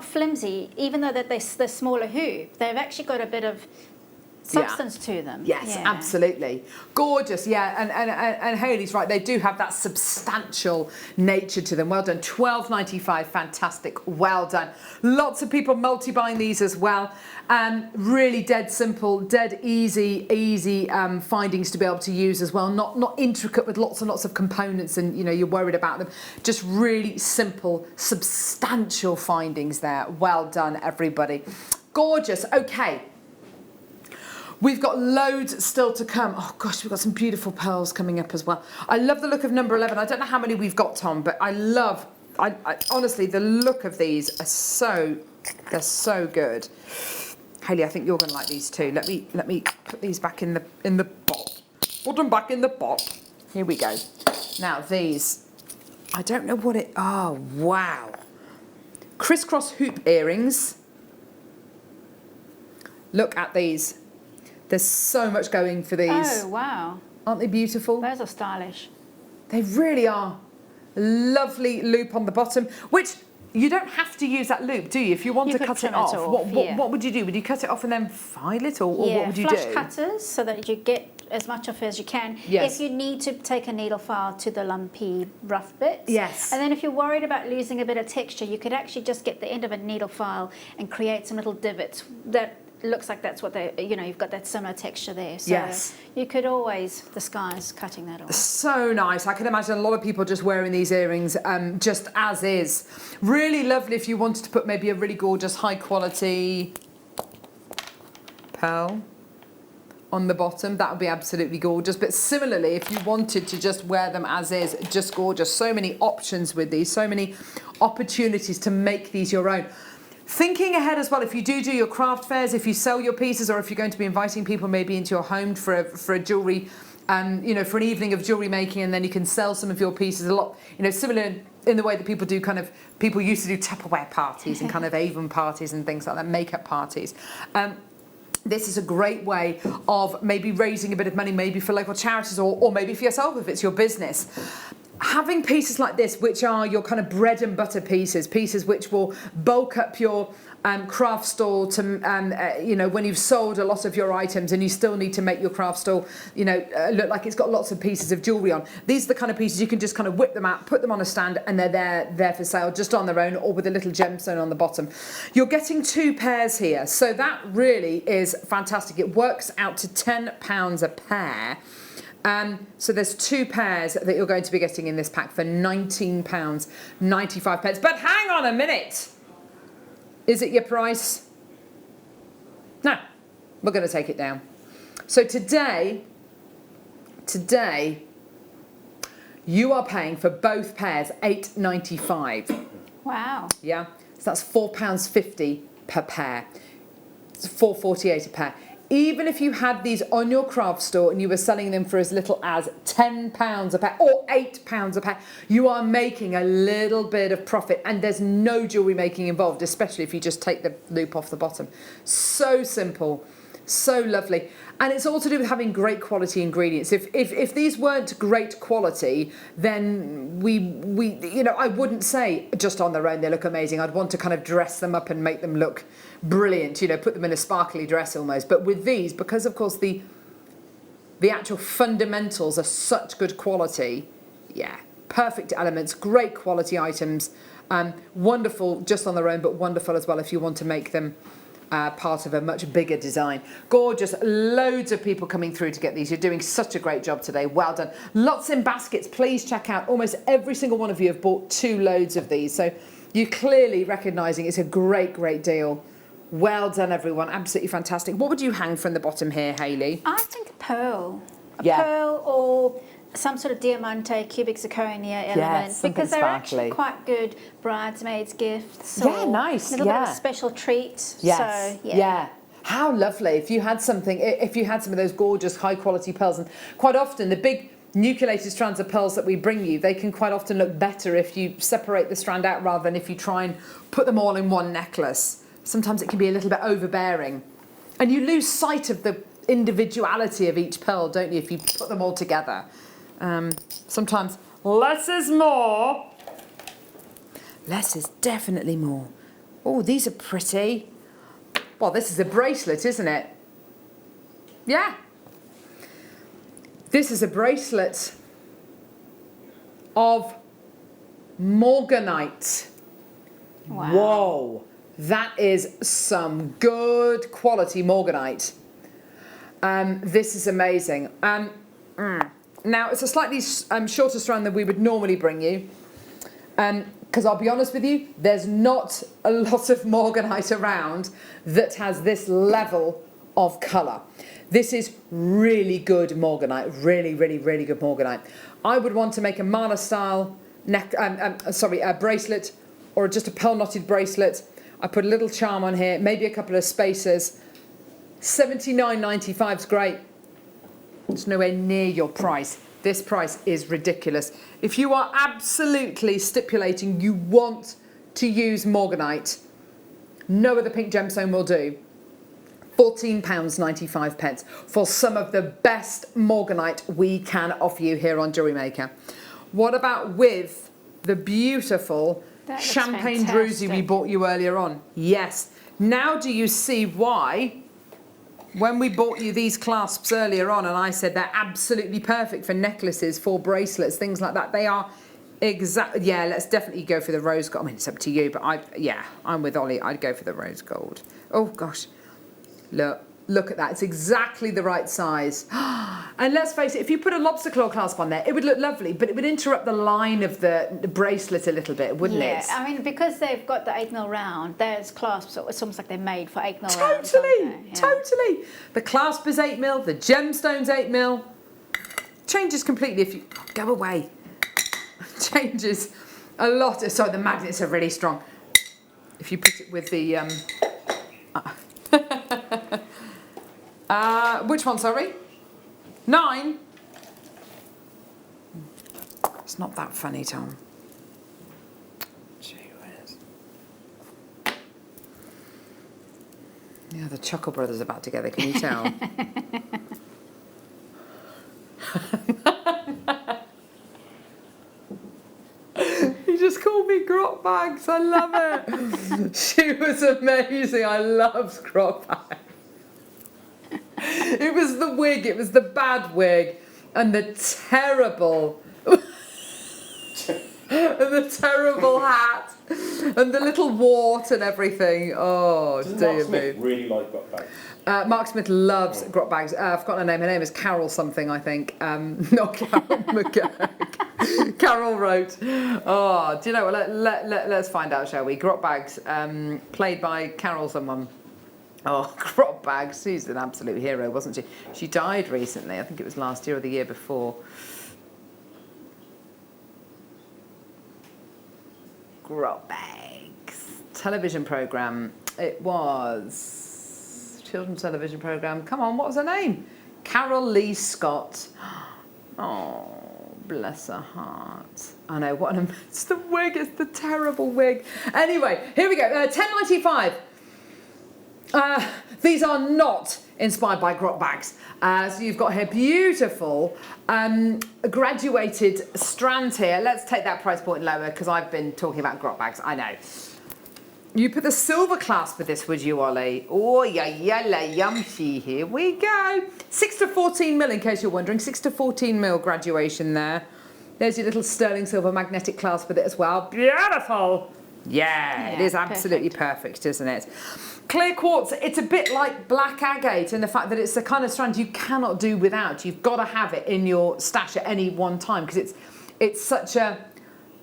flimsy, even though they're smaller hoop. They've actually got a bit of substance to them. Yes, absolutely. Gorgeous, and Hayley's right, they do have that substantial nature to them. Well done. £12.95, fantastic, well done. Lots of people multi-buying these as well. Really dead simple, dead easy findings to be able to use as well. Not intricate with lots and lots of components and you're worried about them. Just really simple, substantial findings there. Well done, everybody. Gorgeous. Okay. We've got loads still to come. Oh gosh, we've got some beautiful pearls coming up as well. I love the look of number 11. I don't know how many we've got, Tom, but I honestly, the look of these are they're so good. Hayley, I think you're gonna like these too. Let me put these back in the pot. Put them back in the pot. Here we go. Now these, I don't know what it, oh wow. Crisscross hoop earrings. Look at these. There's so much going for these. Oh, wow. Aren't they beautiful? Those are stylish. They really are. Lovely loop on the bottom, which you don't have to use that loop, do you? If you want to cut it off, what would you do? Would you cut it off and then file it, or what would you do? Flush cutters so that you get as much off as you can. Yes. If you need to take a needle file to the lumpy rough bits. Yes. And then if you're worried about losing a bit of texture, you could actually just get the end of a needle file and create some little divots that looks like that's what they, you've got that similar texture there. So yes. You could always disguise cutting that off. So nice. I can imagine a lot of people just wearing these earrings just as is. Really lovely if you wanted to put maybe a really gorgeous high quality pearl on the bottom. That would be absolutely gorgeous. But similarly, if you wanted to just wear them as is, just gorgeous. So many options with these. So many opportunities to make these your own. Thinking ahead as well, if you do your craft fairs, if you sell your pieces, or if you're going to be inviting people maybe into your home for a jewellery, you know, for an evening of jewellery making, and then you can sell some of your pieces a lot, you know, similar in the way that people do people used to do Tupperware parties and kind of Avon parties and things like that, makeup parties. This is a great way of maybe raising a bit of money, maybe for local charities or maybe for yourself if it's your business. Having pieces like this, which are your kind of bread and butter pieces which will bulk up your craft store to, you know, when you've sold a lot of your items and you still need to make your craft store, you know, look like it's got lots of pieces of jewellery on. These are the kind of pieces you can just kind of whip them out, put them on a stand, and they're there for sale just on their own or with a little gemstone on the bottom. You're getting 2 pairs here, so that really is fantastic. It works out to £10 a pair. So there's 2 pairs that you're going to be getting in this pack for £19.95. But hang on a minute. Is it your price? No, we're going to take it down. So today, you are paying for both pairs £8.95. Wow. Yeah, so that's £4.50 per pair. It's £4.48 a pair. Even if you had these on your craft store and you were selling them for as little as £10 a pair or £8 a pair, you are making a little bit of profit, and there's no jewellery making involved, especially if you just take the loop off the bottom. So simple, so lovely. And it's all to do with having great quality ingredients. If these weren't great quality, then we you know, I wouldn't say just on their own they look amazing. I'd want to kind of dress them up and make them look brilliant, you know, put them in a sparkly dress almost. But with these, because of course the actual fundamentals are such good quality, yeah, perfect elements, great quality items, wonderful just on their own, but wonderful as well if you want to make them part of a much bigger design. Gorgeous, loads of people coming through to get these. You're doing such a great job today, well done. Lots in baskets, please check out. Almost every single one of you have bought 2 loads of these, so you're clearly recognising it's a great deal. Well done everyone, absolutely fantastic. What would you hang from the bottom here, Hayley? I think a pearl. A Yeah. pearl or some sort of diamante, cubic zirconia element, something because they're actually sparkly. quite good bridesmaids gifts. Yeah, or nice, a little bit of yeah. a special treat. Yes. So, yeah. How lovely if you had something, if you had some of those gorgeous high quality pearls. And quite often the big nucleated strands of pearls that we bring you, they can quite often look better if you separate the strand out rather than if you try and put them all in one necklace. Sometimes it can be a little bit overbearing. And you lose sight of the individuality of each pearl, don't you, if you put them all together. Sometimes less is more. Less is definitely more. Oh, these are pretty. Well, this is a bracelet, isn't it? Yeah. This is a bracelet of morganite. wow. Whoa, that is some good quality morganite. This is amazing. Now, it's a slightly shorter strand than we would normally bring you. Because I'll be honest with you, there's not a lot of morganite around that has this level of colour. This is really good morganite, really good morganite. I would want to make a mala style a bracelet or just a pearl knotted bracelet. I put a little charm on here, maybe a couple of spacers. $79.95 is great. It's nowhere near your price. This price is ridiculous. If you are absolutely stipulating you want to use morganite, no other pink gemstone will do. £14.95 for some of the best morganite we can offer you here on JewelleryMaker. What about with the beautiful champagne druzy we bought you earlier on? Yes. Now do you see why, when we bought you these clasps earlier on and I said they're absolutely perfect for necklaces, for bracelets, things like that, they are exactly, yeah, let's definitely go for the rose gold. I mean, it's up to you, but I'm with Ollie. I'd go for the rose gold. Oh gosh, look at that. It's exactly the right size. And let's face it, if you put a lobster claw clasp on there, it would look lovely, but it would interrupt the line of the bracelet a little bit, wouldn't it? Yeah, I mean, because they've got the 8mm round, those clasps, it's almost like they're made for 8mm rounds. Totally. The clasp is 8mm, the gemstone's 8mm. Changes completely if you go away. Changes A lot. Sorry, the magnets are really strong. If you put it with the... which one, sorry? 9? It's not that funny, Tom. Gee whiz. Yeah, the Chuckle Brothers are back together, can you tell? He just called me Grot Bags. I love it. She was amazing. I loved Grot Bags. It was the wig. It was the bad wig, and the terrible, and the terrible hat, and the little wart and everything. Oh, Doesn't dear Mark Smith me. really like Grot Bags? Mark Smith loves Grot Bags. I've forgotten her name. Her name is Carol something, I think. Not Carol McGurk. Carol wrote. Oh, do you know what? Let's find out, shall we? Grot Bags, played by Carol someone. Oh, Grot Bags. She's an absolute hero, wasn't she? She died recently. I think it was last year or the year before. Grot Bags. Television programme. It was... children's television programme. Come on, what was her name? Carol Lee Scott. Oh, bless her heart. I know, what an... It's the wig, it's the terrible wig. Anyway, here we go. 10.95. These are not inspired by Grot Bags. So you've got here beautiful graduated strands here. Let's take that price point lower because I've been talking about Grot Bags, I know. You put the silver clasp with this, would you, Ollie? Oh, yeah, yalla, yumshy. Here we go. 6 to 14 mil, in case you're wondering. 6 to 14 mil graduation there. There's your little sterling silver magnetic clasp with it as well. Beautiful. Yeah, it is absolutely perfect, isn't it? Clear quartz, it's a bit like black agate in the fact that it's the kind of strand you cannot do without. You've got to have it in your stash at any one time because it's such a...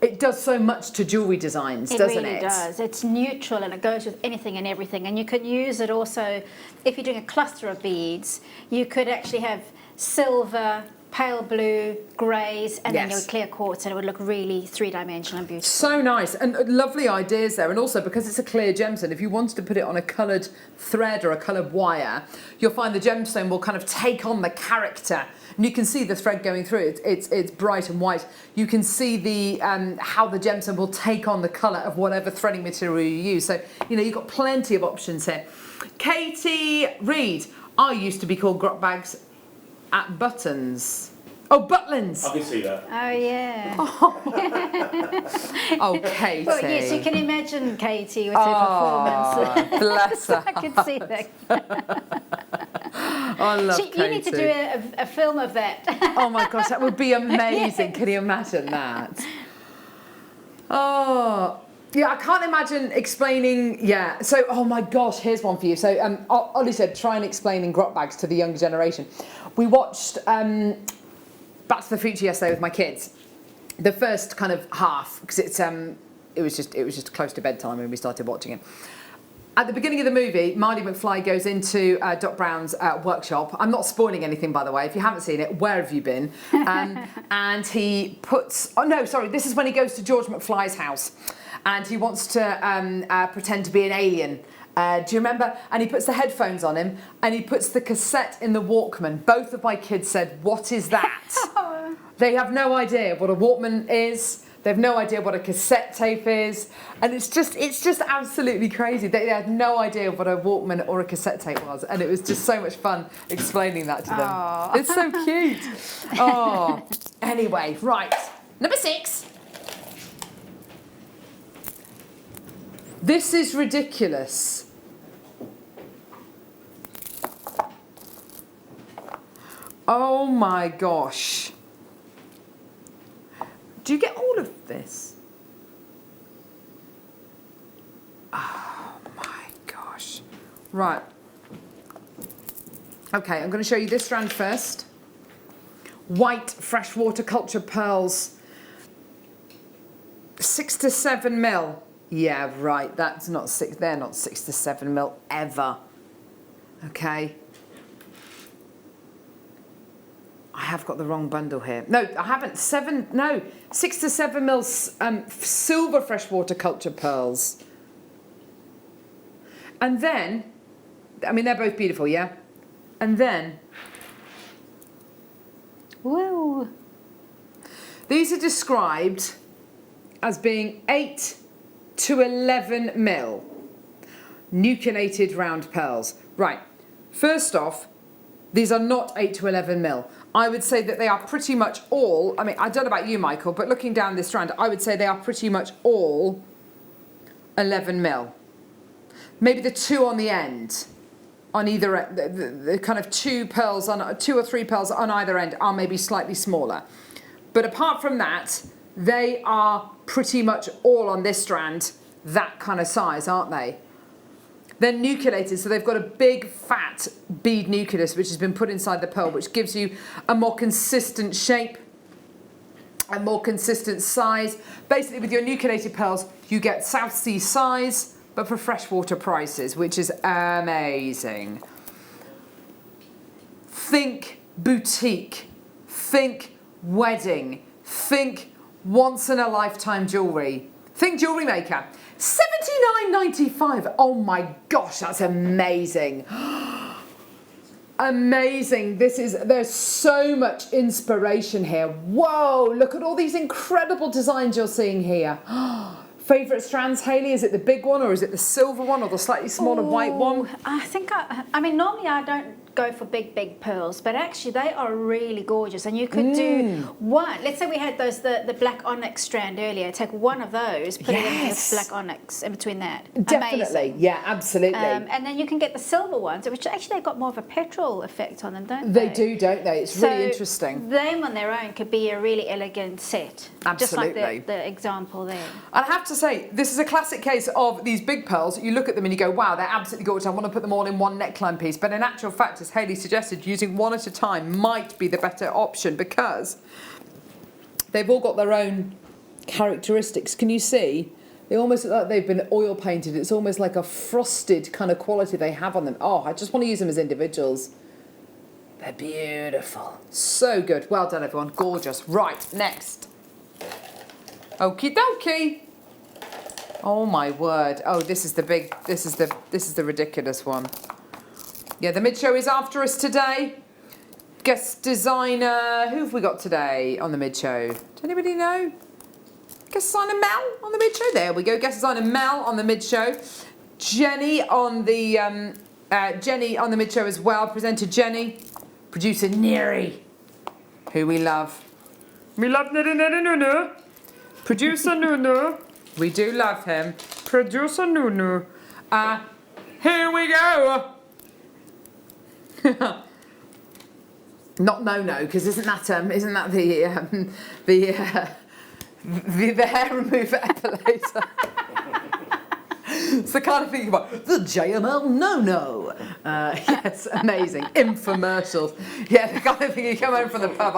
It does so much to jewellery designs, doesn't it? It really does. It's neutral and it goes with anything and everything. And you could use it also, if you're doing a cluster of beads, you could actually have silver, pale blue, greys, and then your clear quartz, and it would look really three-dimensional and beautiful. So nice, and lovely ideas there. And also, because it's a clear gemstone, if you wanted to put it on a coloured thread or a coloured wire, you'll find the gemstone will kind of take on the character. And you can see the thread going through. It's bright and white. You can see the how the gemstone will take on the colour of whatever threading material you use. So, you know, you've got plenty of options here. Katie Reed. I used to be called Grot Bags at Buttons. Oh, Butlins. I can see that. Oh, yeah. Oh, Katie. Well, yes, you can imagine Katie with her performance. Bless her. I can see that. I love Katie. You need to do a film of that. Oh my gosh, that would be amazing. Can you imagine that? Oh, yeah, I can't imagine explaining, yeah. So, oh my gosh, here's one for you. So, Ollie said, try and explain in Grot Bags to the younger generation. We watched Back to the Future yesterday with my kids. The first kind of half, because it was just close to bedtime when we started watching it. At the beginning of the movie, Marty McFly goes into Doc Brown's workshop. I'm not spoiling anything, by the way. If you haven't seen it, where have you been? And he puts... Oh, no, sorry. This is when he goes to George McFly's house. And he wants to pretend to be an alien. Do you remember? And he puts the headphones on him. And he puts the cassette in the Walkman. Both of my kids said, what is that? They have no idea what a Walkman is. They have no idea what a cassette tape is, and it's just absolutely crazy. They had no idea what a Walkman or a cassette tape was, and it was just so much fun explaining that to them. Aww. It's so cute. Oh, anyway, right. Number 6. This is ridiculous. Oh my gosh. Do you get all of this? Oh my gosh. Right. Okay, I'm going to show you this strand first. White freshwater culture pearls. 6 to 7 mil. Yeah, right. That's not 6. They're not 6 to 7 mil ever. Okay. I have got the wrong bundle here. No, I haven't. 6 to 7 mils silver freshwater culture pearls. And then, I mean, they're both beautiful, yeah? And then, Woo. these are described as being 8 to 11 mil nucleated round pearls. Right, first off, these are not 8 to 11 mil. I would say that they are pretty much all, I mean, I don't know about you, Michael, but looking down this strand, I would say they are pretty much all 11 mil. Maybe the 2 on the end, on either end, the kind of 2 or 3 pearls on either end are maybe slightly smaller. But apart from that, they are pretty much all on this strand that kind of size, aren't they? They're nucleated, so they've got a big fat bead nucleus which has been put inside the pearl, which gives you a more consistent shape, a more consistent size. Basically, with your nucleated pearls, you get South Sea size, but for freshwater prices, which is amazing. Think boutique, think wedding, think once in a lifetime jewellery. Think JewelleryMaker. $79.95. Oh my gosh, that's amazing. Amazing. There's so much inspiration here. Whoa, look at all these incredible designs you're seeing here. Favourite strands, Hayley? Is it the big one or is it the silver one or the slightly smaller white one? I think, I mean, normally I don't go for big pearls, but actually they are really gorgeous. And you could do one, let's say we had those, the black onyx strand earlier, take one of those, put it in with black onyx in between that. Definitely, amazing. Yeah, absolutely. And then you can get the silver ones, which actually they've got more of a petrol effect on them, don't they? They do, don't they? It's really interesting. Them on their own could be a really elegant set. Absolutely. Just like the example there. And I have to say, this is a classic case of these big pearls. You look at them and you go, wow, they're absolutely gorgeous. I want to put them all in one neckline piece. But in actual fact, as Hayley suggested, using one at a time might be the better option because they've all got their own characteristics. Can you see? They almost look like they've been oil painted. It's almost like a frosted kind of quality they have on them. Oh, I just want to use them as individuals. They're beautiful. So good. Well done, everyone. Gorgeous. Right, next. Okie dokie. Oh my word. Oh, this is the ridiculous one. Yeah, the mid-show is after us today. Guest designer, who have we got today on the mid-show? Does anybody know? Guest designer Mel on the mid-show. There we go. Guest designer Mel on the mid-show. Jenny on the mid-show as well. Presenter Jenny. Producer Neri, who we love. We love Nunu. Producer Nunu. We do love him. Producer Nunu. Here we go. Not no, because isn't that the hair remover epilator? It's the kind of thing about the JML no. Yes, amazing. Infomercials. Yeah, the kind of thing you come home from the pub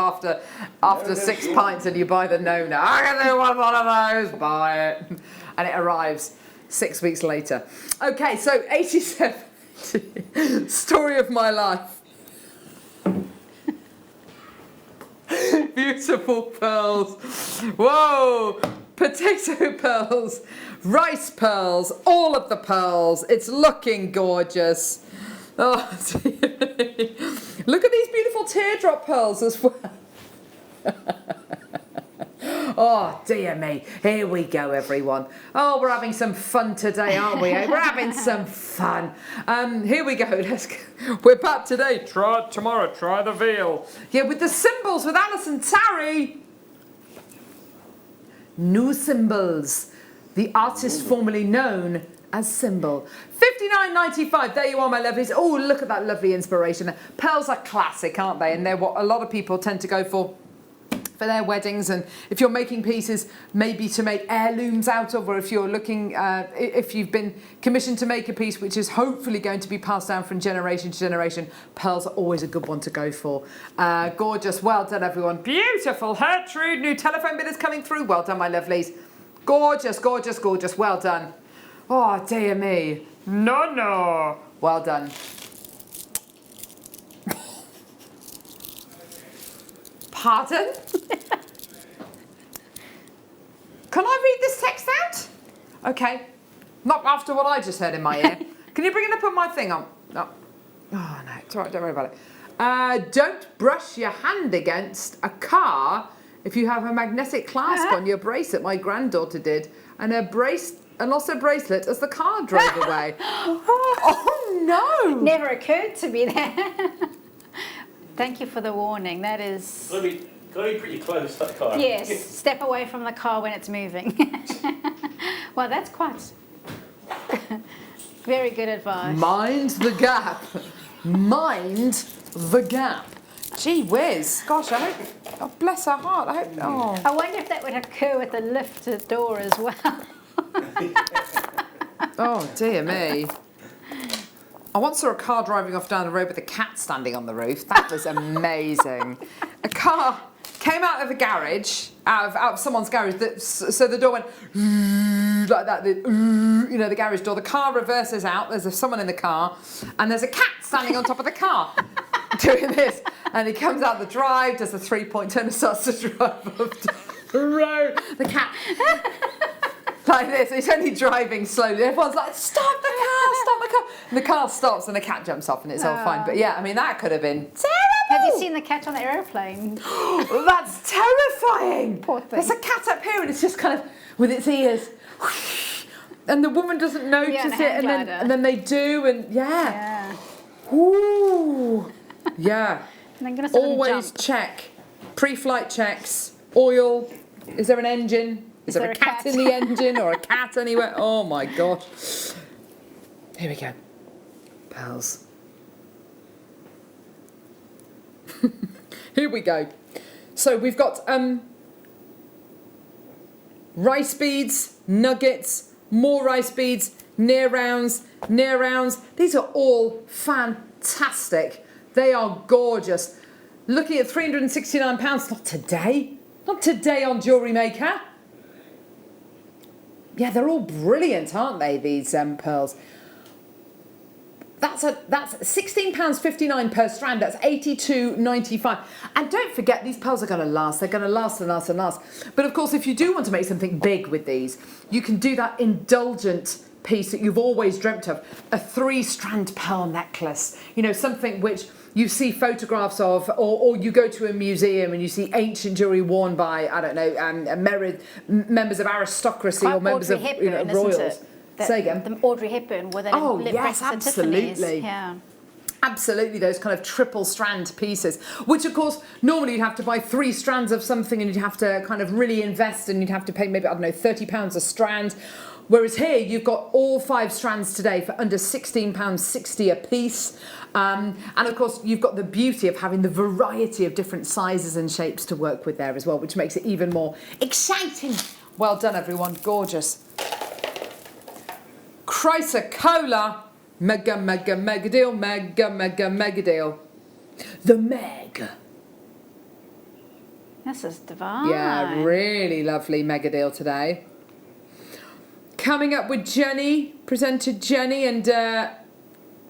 after 6 pints and you buy the no. I can do one of those, buy it. And it arrives 6 weeks later. Okay, so 87. Story of my life. Beautiful pearls. Whoa! Potato pearls, rice pearls, all of the pearls. It's looking gorgeous. Oh, look at these beautiful teardrop pearls as well. Oh, dear me. Here we go, everyone. Oh, we're having some fun today, aren't we? We're having some fun. Here we go. Let's go. We're back today. Try tomorrow. Try the veal. Yeah, with the symbols with Alison Tarry. New Symbols. The artist formerly known as Symbol. $59.95. There you are, my lovelies. Oh, look at that lovely inspiration. Pearls are classic, aren't they? And they're what a lot of people tend to go for their weddings, and if you're making pieces maybe to make heirlooms out of, or if you're looking, if you've been commissioned to make a piece which is hopefully going to be passed down from generation to generation, pearls are always a good one to go for. Gorgeous. Well done, everyone. Beautiful. Gertrude, new telephone bid is coming through. Well done, my lovelies. Gorgeous, gorgeous, gorgeous. Well done. Oh, dear me. No. Well done. Pardon? Can I read this text out? Okay. Not after what I just heard in my ear. Can you bring it up on my thing? No. Oh, no. It's all right. Don't worry about it. Don't brush your hand against a car if you have a magnetic clasp on your bracelet. My granddaughter did. And lost her bracelet as the car drove away. Oh, no. Never occurred to me that. Thank you for the warning. That is... Got to be pretty close to that car. Yes, step away from the car when it's moving. Well, that's quite very good advice. Mind the gap. Mind the gap. Gee whiz. Gosh, I hope... Oh, bless her heart. I hope... Oh. I wonder if that would occur with a lifted door as well. Oh, dear me. I once saw a car driving off down the road with a cat standing on the roof. That was amazing. A car came out of a garage, out of someone's garage, so the door went like that, you know, the garage door. The car reverses out, there's someone in the car, and there's a cat standing on top of the car doing this. And he comes out the drive, does the 3-point turn and starts to drive up the road. The cat... like this, it's only driving slowly. Everyone's like, stop the car, stop the car. And the car stops and the cat jumps off and it's all fine. But yeah, I mean, that could have been terrible. Have you seen the cat on the aeroplane? That's terrifying. Poor thing. There's a cat up here and it's just kind of with its ears. And the woman doesn't notice it and then they do and yeah. Ooh. Yeah. Always check. Pre-flight checks. Oil. Is there an engine? Is there a cat in the engine or a cat anywhere? Oh my gosh. Here we go. Pearls. Here we go. So we've got rice beads, nuggets, more rice beads, near rounds. These are all fantastic. They are gorgeous. Looking at £369, not today. Not today on Jewellery Maker. Yeah, they're all brilliant, aren't they, these pearls? That's £16.59 per strand. That's £82.95. And don't forget, these pearls are going to last. They're going to last and last and last. But of course, if you do want to make something big with these, you can do that indulgent piece that you've always dreamt of. A 3-strand pearl necklace. You know, something which you see photographs of, or you go to a museum and you see ancient jewellery worn by, I don't know, members of aristocracy or members of royals. Say again. The Audrey Hepburn with an yes, absolutely. Yeah. Absolutely, those kind of triple strand pieces, which of course normally you'd have to buy 3 strands of something and you'd have to kind of really invest and you'd have to pay maybe, I don't know, £30 a strand. Whereas here you've got all 5 strands today for under £16.60 a piece. And of course you've got the beauty of having the variety of different sizes and shapes to work with there as well, which makes it even more exciting. Well done everyone, gorgeous. Chrysocolla, mega deal, mega deal. The Meg. This is divine. Yeah, really lovely mega deal today. Coming up with Jenny, presenter Jenny and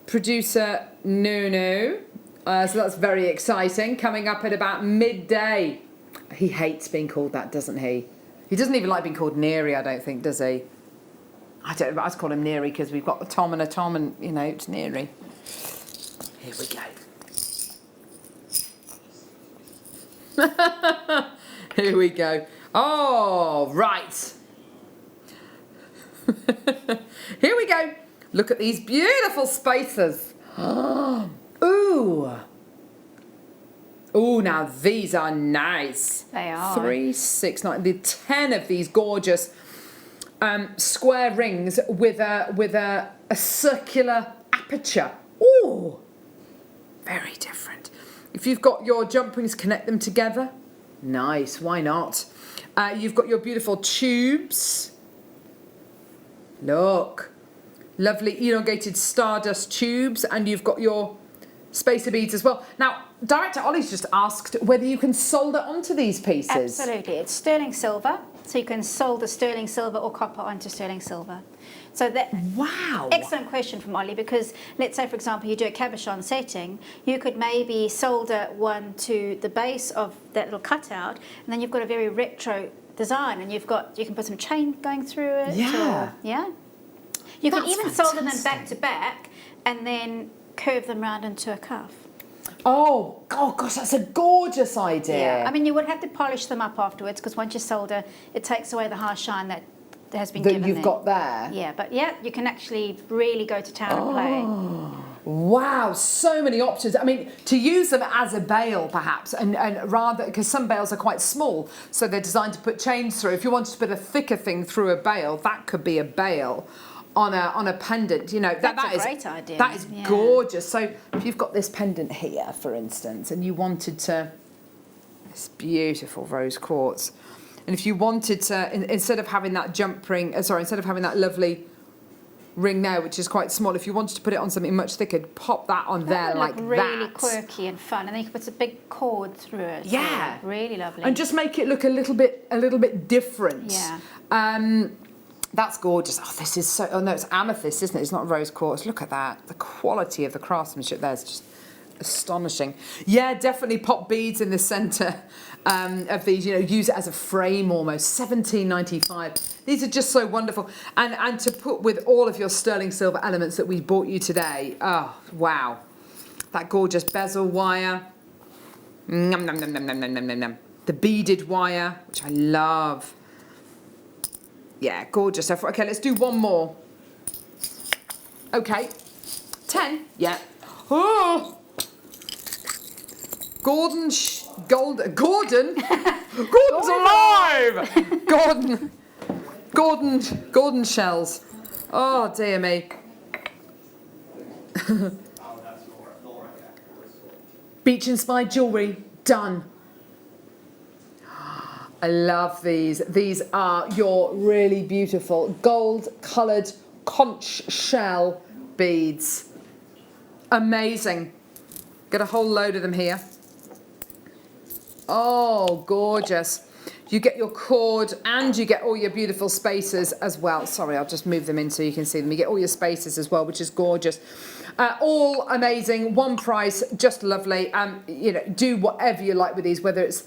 producer Nunu. So that's very exciting. Coming up at about midday. He hates being called that, doesn't he? He doesn't even like being called Neary, I don't think, does he? I don't know, but I just call him Neary because we've got a Tom and you know, it's Neary. Here we go. Here we go. Oh, right. Here we go. Look at these beautiful spaces. Ooh. Ooh, now these are nice. They are. 3, 6, 9. The 10 of these gorgeous square rings with a circular aperture. Ooh. Very different. If you've got your jump rings, connect them together. Nice, why not? You've got your beautiful tubes. Look. Lovely elongated stardust tubes, and you've got your spacer beads as well. Now, Director Ollie's just asked whether you can solder onto these pieces. Absolutely. It's sterling silver, so you can solder sterling silver or copper onto sterling silver. So that Wow. excellent question from Ollie, because let's say, for example, you do a cabochon setting, you could maybe solder one to the base of that little cutout, and then you've got a very retro design, and you can put some chain going through it. Yeah. You can That's even solder them fantastic. back to back, and then curve them round into a cuff. Oh gosh, that's a gorgeous idea. Yeah, I mean, you would have to polish them up afterwards, because once you solder, it takes away the harsh shine that has been given you've there. got there. Yeah, but yeah, you can actually really go to town and play. Wow, so many options. I mean, to use them as a bail perhaps, and rather, because some bails are quite small, so they're designed to put chains through. If you wanted to put a thicker thing through a bail, that could be a bail on a pendant. You know, That's that a is great idea. That is Yeah. gorgeous. So if you've got this pendant here, for instance, and you wanted to, this beautiful rose quartz, and if you wanted to, instead of having that instead of having that lovely ring there, which is quite small, if you wanted to put it on something much thicker, pop that on there That would like look really that. quirky and fun, and then you can put a big cord through it. Yeah. Really lovely. And just make it look a little bit different. Yeah. That's gorgeous. Oh, this is so. Oh no, it's amethyst, isn't it? It's not rose quartz. Look at that. The quality of the craftsmanship there is just astonishing. Yeah, definitely pop beads in the centre of these. You know, use it as a frame almost. $17.95. These are just so wonderful. And to put with all of your sterling silver elements that we bought you today. Oh wow, that gorgeous bezel wire. Nom, nom, nom, nom, nom, nom, nom, nom. The beaded wire, which I love. Yeah, gorgeous. Okay, let's do one more. Okay. 10. Yeah. Oh! Gordon's alive! Gordon shells. Oh, dear me. Beach-inspired jewellery, done. I love these. These are your really beautiful gold-coloured conch shell beads. Amazing. Got a whole load of them here. Oh, gorgeous. You get your cord and you get all your beautiful spacers as well. Sorry, I'll just move them in so you can see them. You get all your spacers as well, which is gorgeous. All amazing, one price, just lovely. You know, do whatever you like with these, whether it's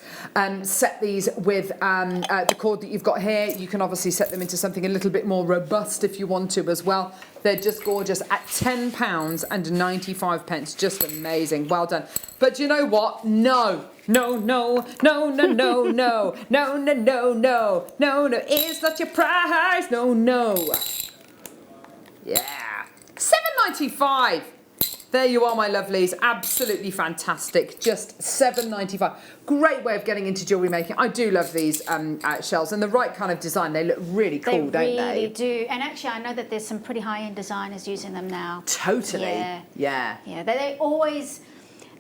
set these with the cord that you've got here. You can obviously set them into something a little bit more robust if you want to as well. They're just gorgeous at £10.95. Just amazing. Well done. But you know what? No. It's not your prize. No. Yeah. £7.95. There you are, my lovelies. Absolutely fantastic. Just £7.95. Great way of getting into jewellery making. I do love these shells, and the right kind of design. They look really cool, don't they? They really do. And actually, I know that there's some pretty high-end designers using them now. Totally. Yeah. They always...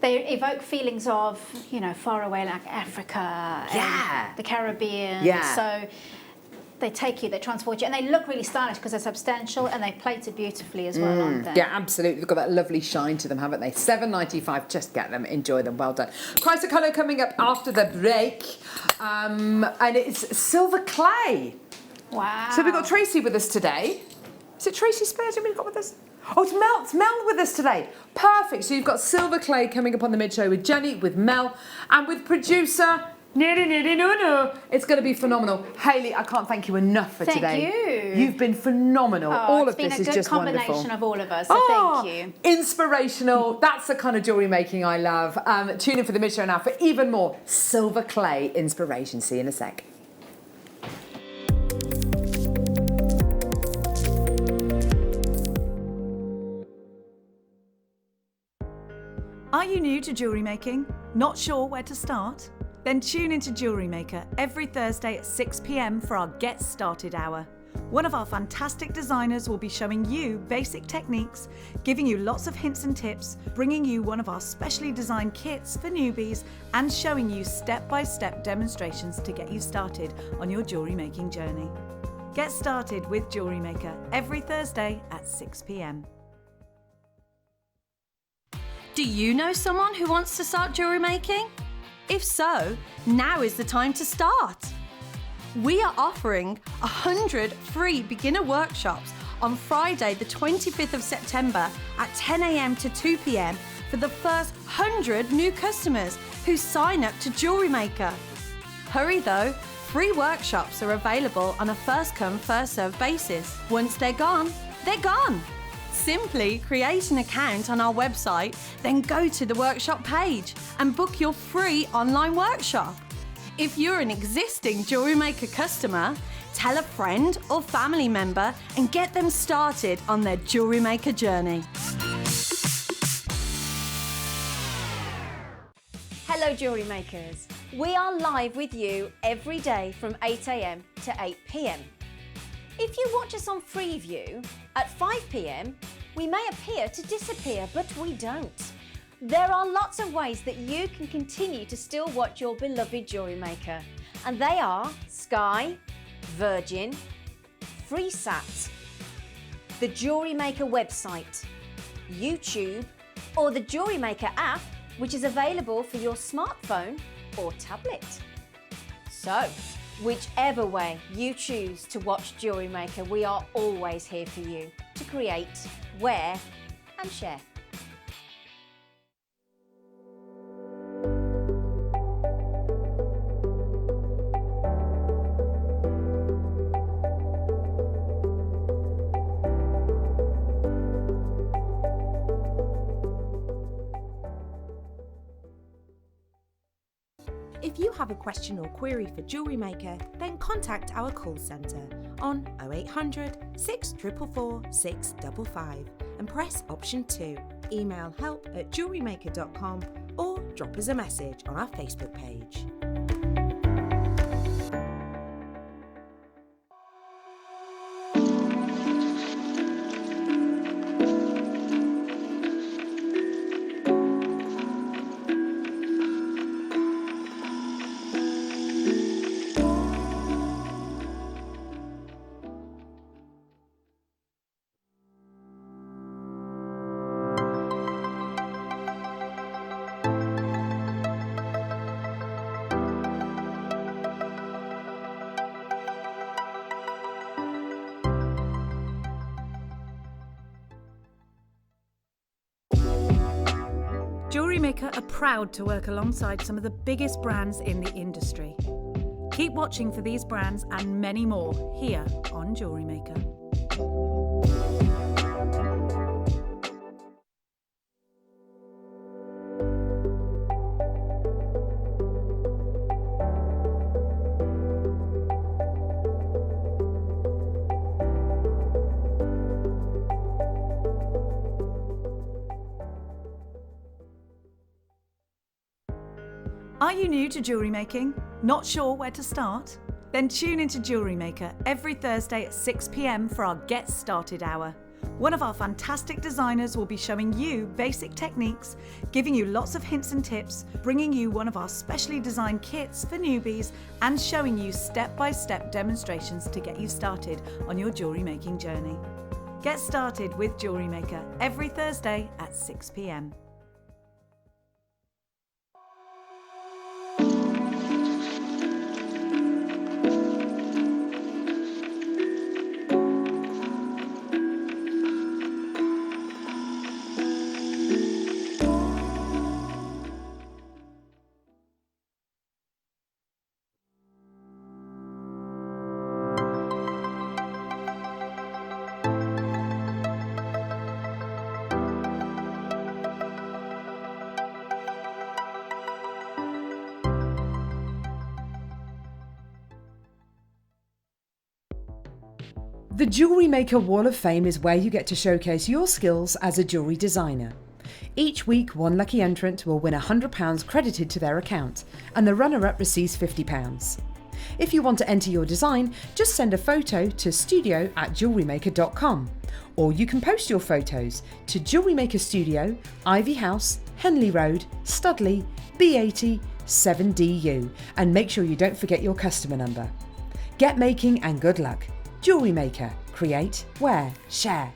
They evoke feelings of, you know, far away, like Africa and the Caribbean. Yeah. So they take you, they transport you, and they look really stylish because they're substantial and they plated beautifully as well, aren't they? Yeah, absolutely. They've got that lovely shine to them, haven't they? £7.95. Just get them, enjoy them. Well done. Price of colour coming up after the break, and it's silver clay. Wow. So we've got Tracy with us today. Is it Tracy Spears we've got with us? Oh, it's Mel. It's Mel with us today. Perfect. So you've got silver clay coming up on the mid-show with Jenny, with Mel, and with producer... It's going to be phenomenal. Hayley, I can't thank you enough for today. Thank you. You've been phenomenal. All of this is just wonderful. It's been a good combination of all of us, so thank you. Inspirational. That's the kind of jewellery making I love. Tune in for the mid-show now for even more silver clay inspiration. See you in a sec. Are you new to jewellery making? Not sure where to start? Then tune into JewelleryMaker every Thursday at 6 p.m. for our Get Started Hour. One of our fantastic designers will be showing you basic techniques, giving you lots of hints and tips, bringing you one of our specially designed kits for newbies, and showing you step-by-step demonstrations to get you started on your jewellery making journey. Get started with JewelleryMaker every Thursday at 6 p.m. Do you know someone who wants to start jewellery making? If so, now is the time to start. We are offering 100 free beginner workshops on Friday, the 25th of September at 10 a.m. to 2 p.m. for the first 100 new customers who sign up to JewelleryMaker. Hurry though, free workshops are available on a first-come, first-served basis. Once they're gone, they're gone. Simply create an account on our website, then go to the workshop page and book your free online workshop. If you're an existing JewelleryMaker customer, tell a friend or family member and get them started on their JewelleryMaker journey. Hello Jewellery Makers. We are live with you every day from 8 a.m. to 8 p.m. If you watch us on Freeview at 5 p.m, we may appear to disappear, but we don't. There are lots of ways that you can continue to still watch your beloved Jewellery Maker, and they are Sky, Virgin, FreeSat, the Jewellery Maker website, YouTube, or the Jewellery Maker app, which is available for your smartphone or tablet. So, whichever way you choose to watch Jewellery Maker, we are always here for you to create, wear, and share. If you have a question or query for Jewellery Maker, then contact our call centre on 0800 644 655 and press option 2. Email help@jewellerymaker.com or drop us a message on our Facebook page. JewelleryMaker are proud to work alongside some of the biggest brands in the industry. Keep watching for these brands and many more here on JewelleryMaker. Are you new to jewellery making? Not sure where to start? Then tune into JewelleryMaker every Thursday at 6 p.m. for our Get Started Hour. One of our fantastic designers will be showing you basic techniques, giving you lots of hints and tips, bringing you one of our specially designed kits for newbies, and showing you step-by-step demonstrations to get you started on your jewellery making journey. Get started with JewelleryMaker every Thursday at 6 p.m. The Jewellery Maker Wall of Fame is where you get to showcase your skills as a jewellery designer. Each week, one lucky entrant will win £100 credited to their account, and the runner-up receives £50. If you want to enter your design, just send a photo to studio@jewellerymaker.com, or you can post your photos to Jewellery Maker Studio, Ivy House, Henley Road, Studley, B80 7DU, and make sure you don't forget your customer number. Get making and good luck. Jewellery Maker. Create, wear, share.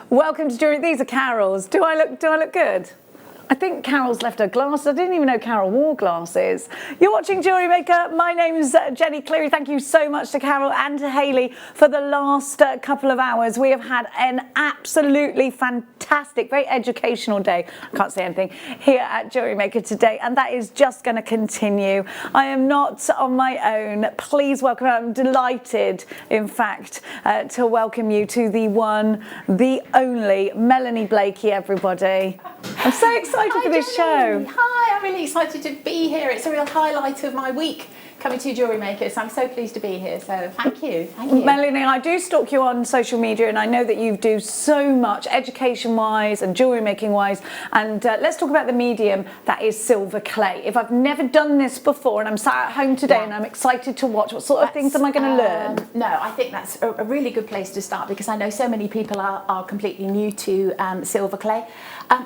Welcome to Jewellery. These are Carol's. Do I look good? I think Carol's left her glasses. I didn't even know Carol wore glasses. You're watching Jewellery Maker. My name's Jenny Cleary. Thank you so much to Carol and to Hayley for the last couple of hours. We have had an absolutely fantastic, very educational day. I can't say anything here at Jewellery Maker today, and that is just going to continue. I am not on my own. Please welcome. I'm delighted, in fact, to welcome you to the one, the only Melanie Blakey, everybody. I'm so excited for this show. Hi, I'm really excited to be here. It's a real highlight of my week coming to Jewellery Maker, so I'm so pleased to be here. So thank you. Thank you. Melanie, I do stalk you on social media, and I know that you do so much education-wise and jewellery making-wise. And let's talk about the medium that is silver clay. If I've never done this before and I'm sat at home today and I'm excited to watch, what sort of things am I going to learn? No, I think that's a really good place to start, because I know so many people are completely new to silver clay.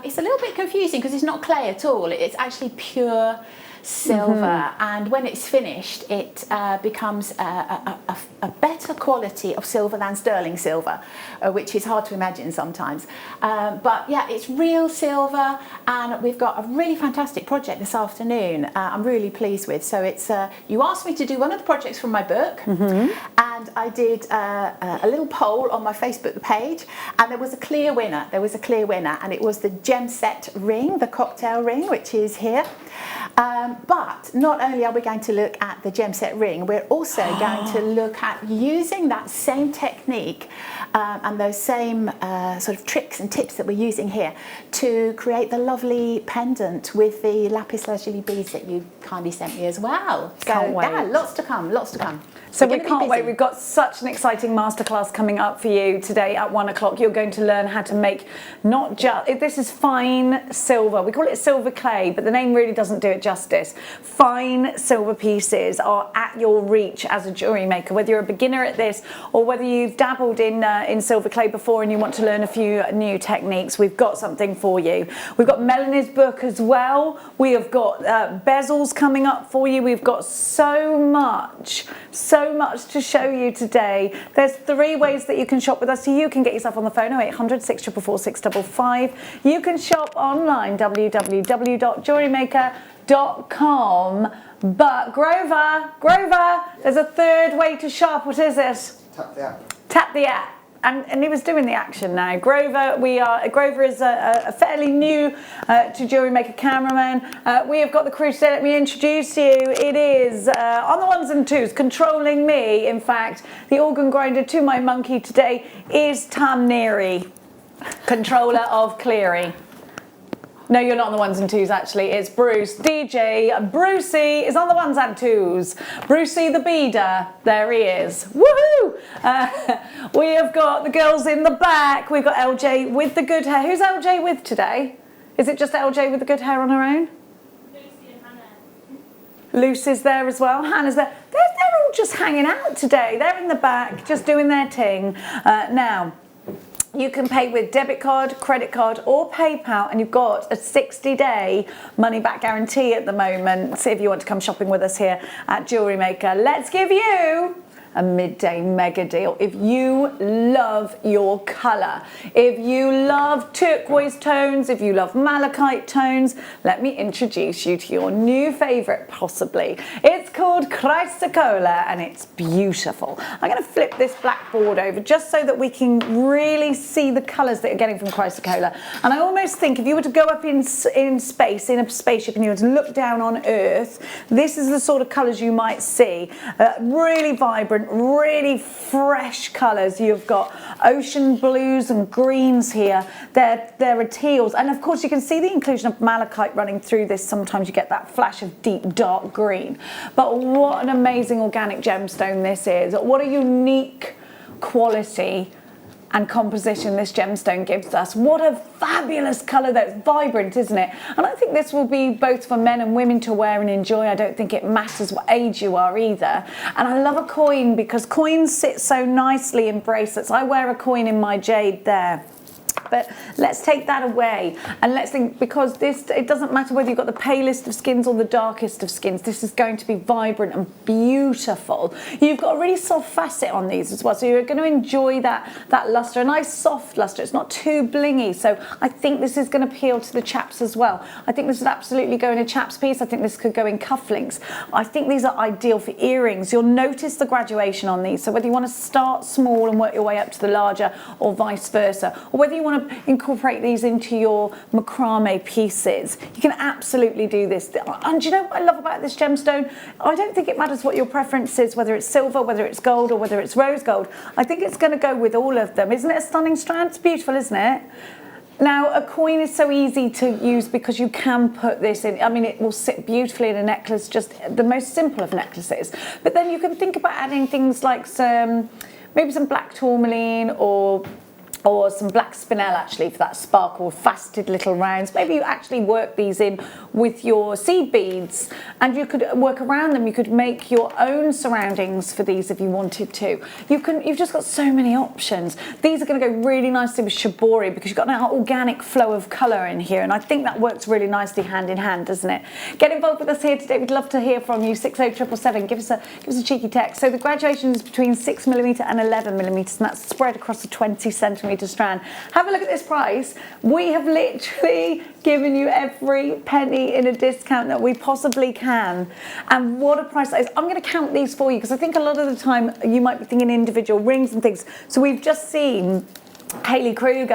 It's a little bit confusing because it's not clay at all. It's actually pure silver, and when it's finished it becomes a better quality of silver than sterling silver, which is hard to imagine sometimes, but yeah, it's real silver, and we've got a really fantastic project this afternoon. I'm really pleased with. So it's you asked me to do one of the projects from my book, and I did a little poll on my Facebook page, and there was a clear winner. And it was the gem set ring, the cocktail ring, which is here. But not only are we going to look at the gem set ring, we're also going to look at using that same technique and those same sort of tricks and tips that we're using here to create the lovely pendant with the lapis lazuli beads that you kindly sent me as well. So Can't wait. yeah, lots to come, lots to come. So we can't wait. We've got such an exciting masterclass coming up for you today at 1 o'clock. You're going to learn how to make not just, this is fine silver. We call it silver clay, but the name really doesn't do it justice. Fine silver pieces are at your reach as a jewellery maker, whether you're a beginner at this or whether you've dabbled in silver clay before and you want to learn a few new techniques. We've got something for you. We've got Melanie's book as well. We have got bezels coming up for you. We've got so much to show you today. There's 3 ways that you can shop with us. So you can get yourself on the phone, 0800 644 655. You can shop online, www.jewellerymaker.com. But Grover, there's a 3rd way to shop. What is it? Tap the app. Tap the app. And he was doing the action now. Grover is a fairly new to Jewellery Maker cameraman. We have got the crew today. Let me introduce you. It is on the 1s and 2s, controlling me. In fact, the organ grinder to my monkey today is Tam Neary, controller of Cleary. No, you're not on the 1s and 2s, actually. It's Bruce. DJ Brucey is on the 1s and 2s. Brucey the beader. There he is. Woohoo! We have got the girls in the back. We've got LJ with the good hair. Who's LJ with today? Is it just LJ with the good hair on her own? Lucy and Hannah. Lucy's there as well. Hannah's there. They're all just hanging out today. They're in the back, just doing their thing. Now, you can pay with debit card, credit card or PayPal, and you've got a 60-day money-back guarantee at the moment. So if you want to come shopping with us here at Jewellery Maker, let's give you a midday mega deal. If you love your colour, if you love turquoise tones, if you love malachite tones, let me introduce you to your new favourite, possibly. It's called Chrysocolla, and it's beautiful. I'm going to flip this blackboard over just so that we can really see the colours that you're getting from Chrysocolla. And I almost think if you were to go up in space, in a spaceship, and you were to look down on Earth, this is the sort of colours you might see. Really vibrant, really fresh colours. You've got ocean blues and greens here. There are teals, and of course you can see the inclusion of malachite running through this. Sometimes you get that flash of deep dark green. But what an amazing organic gemstone this is. What a unique quality and composition this gemstone gives us. What a fabulous colour. That's vibrant, isn't it? And I think this will be both for men and women to wear and enjoy. I don't think it matters what age you are either. And I love a coin because coins sit so nicely in bracelets. I wear a coin in my jade there. but let's take that away and let's think, because this, it doesn't matter whether you've got the palest of skins or the darkest of skins, this is going to be vibrant and beautiful. You've got a really soft facet on these as well, so you're going to enjoy that luster, a nice soft luster. It's not too blingy, so I think this is going to appeal to the chaps as well. I think this would absolutely go in a chaps piece. I think this could go in cufflinks. I think these are ideal for earrings. You'll notice the graduation on these, so whether you want to start small and work your way up to the larger or vice versa, or whether you want to incorporate these into your macrame pieces, you can absolutely do this. And do you know what I love about this gemstone? I don't think it matters what your preference is, whether it's silver, whether it's gold, or whether it's rose gold. I think it's going to go with all of them. Isn't it a stunning strand? It's beautiful, isn't it? Now, a coin is so easy to use because you can put this in. I mean, it will sit beautifully in a necklace, just the most simple of necklaces. But then you can think about adding things like maybe some black tourmaline or some black spinel, actually, for that sparkle, faceted little rounds. Maybe you actually work these in with your seed beads, and you could work around them. You could make your own surroundings for these if you wanted to. You've just got so many options. These are going to go really nicely with shibori because you've got an organic flow of colour in here, and I think that works really nicely hand in hand, doesn't it? Get involved with us here today. We'd love to hear from you. 60777. Give us a cheeky text. So the graduation is between 6mm and 11mm, and that's spread across a 20cm strand. Have a look at this price. We have literally given you every penny in a discount that we possibly can, and what a price that is. I'm going to count these for you because I think a lot of the time you might be thinking individual rings and things. So we've just seen Hayley Kruger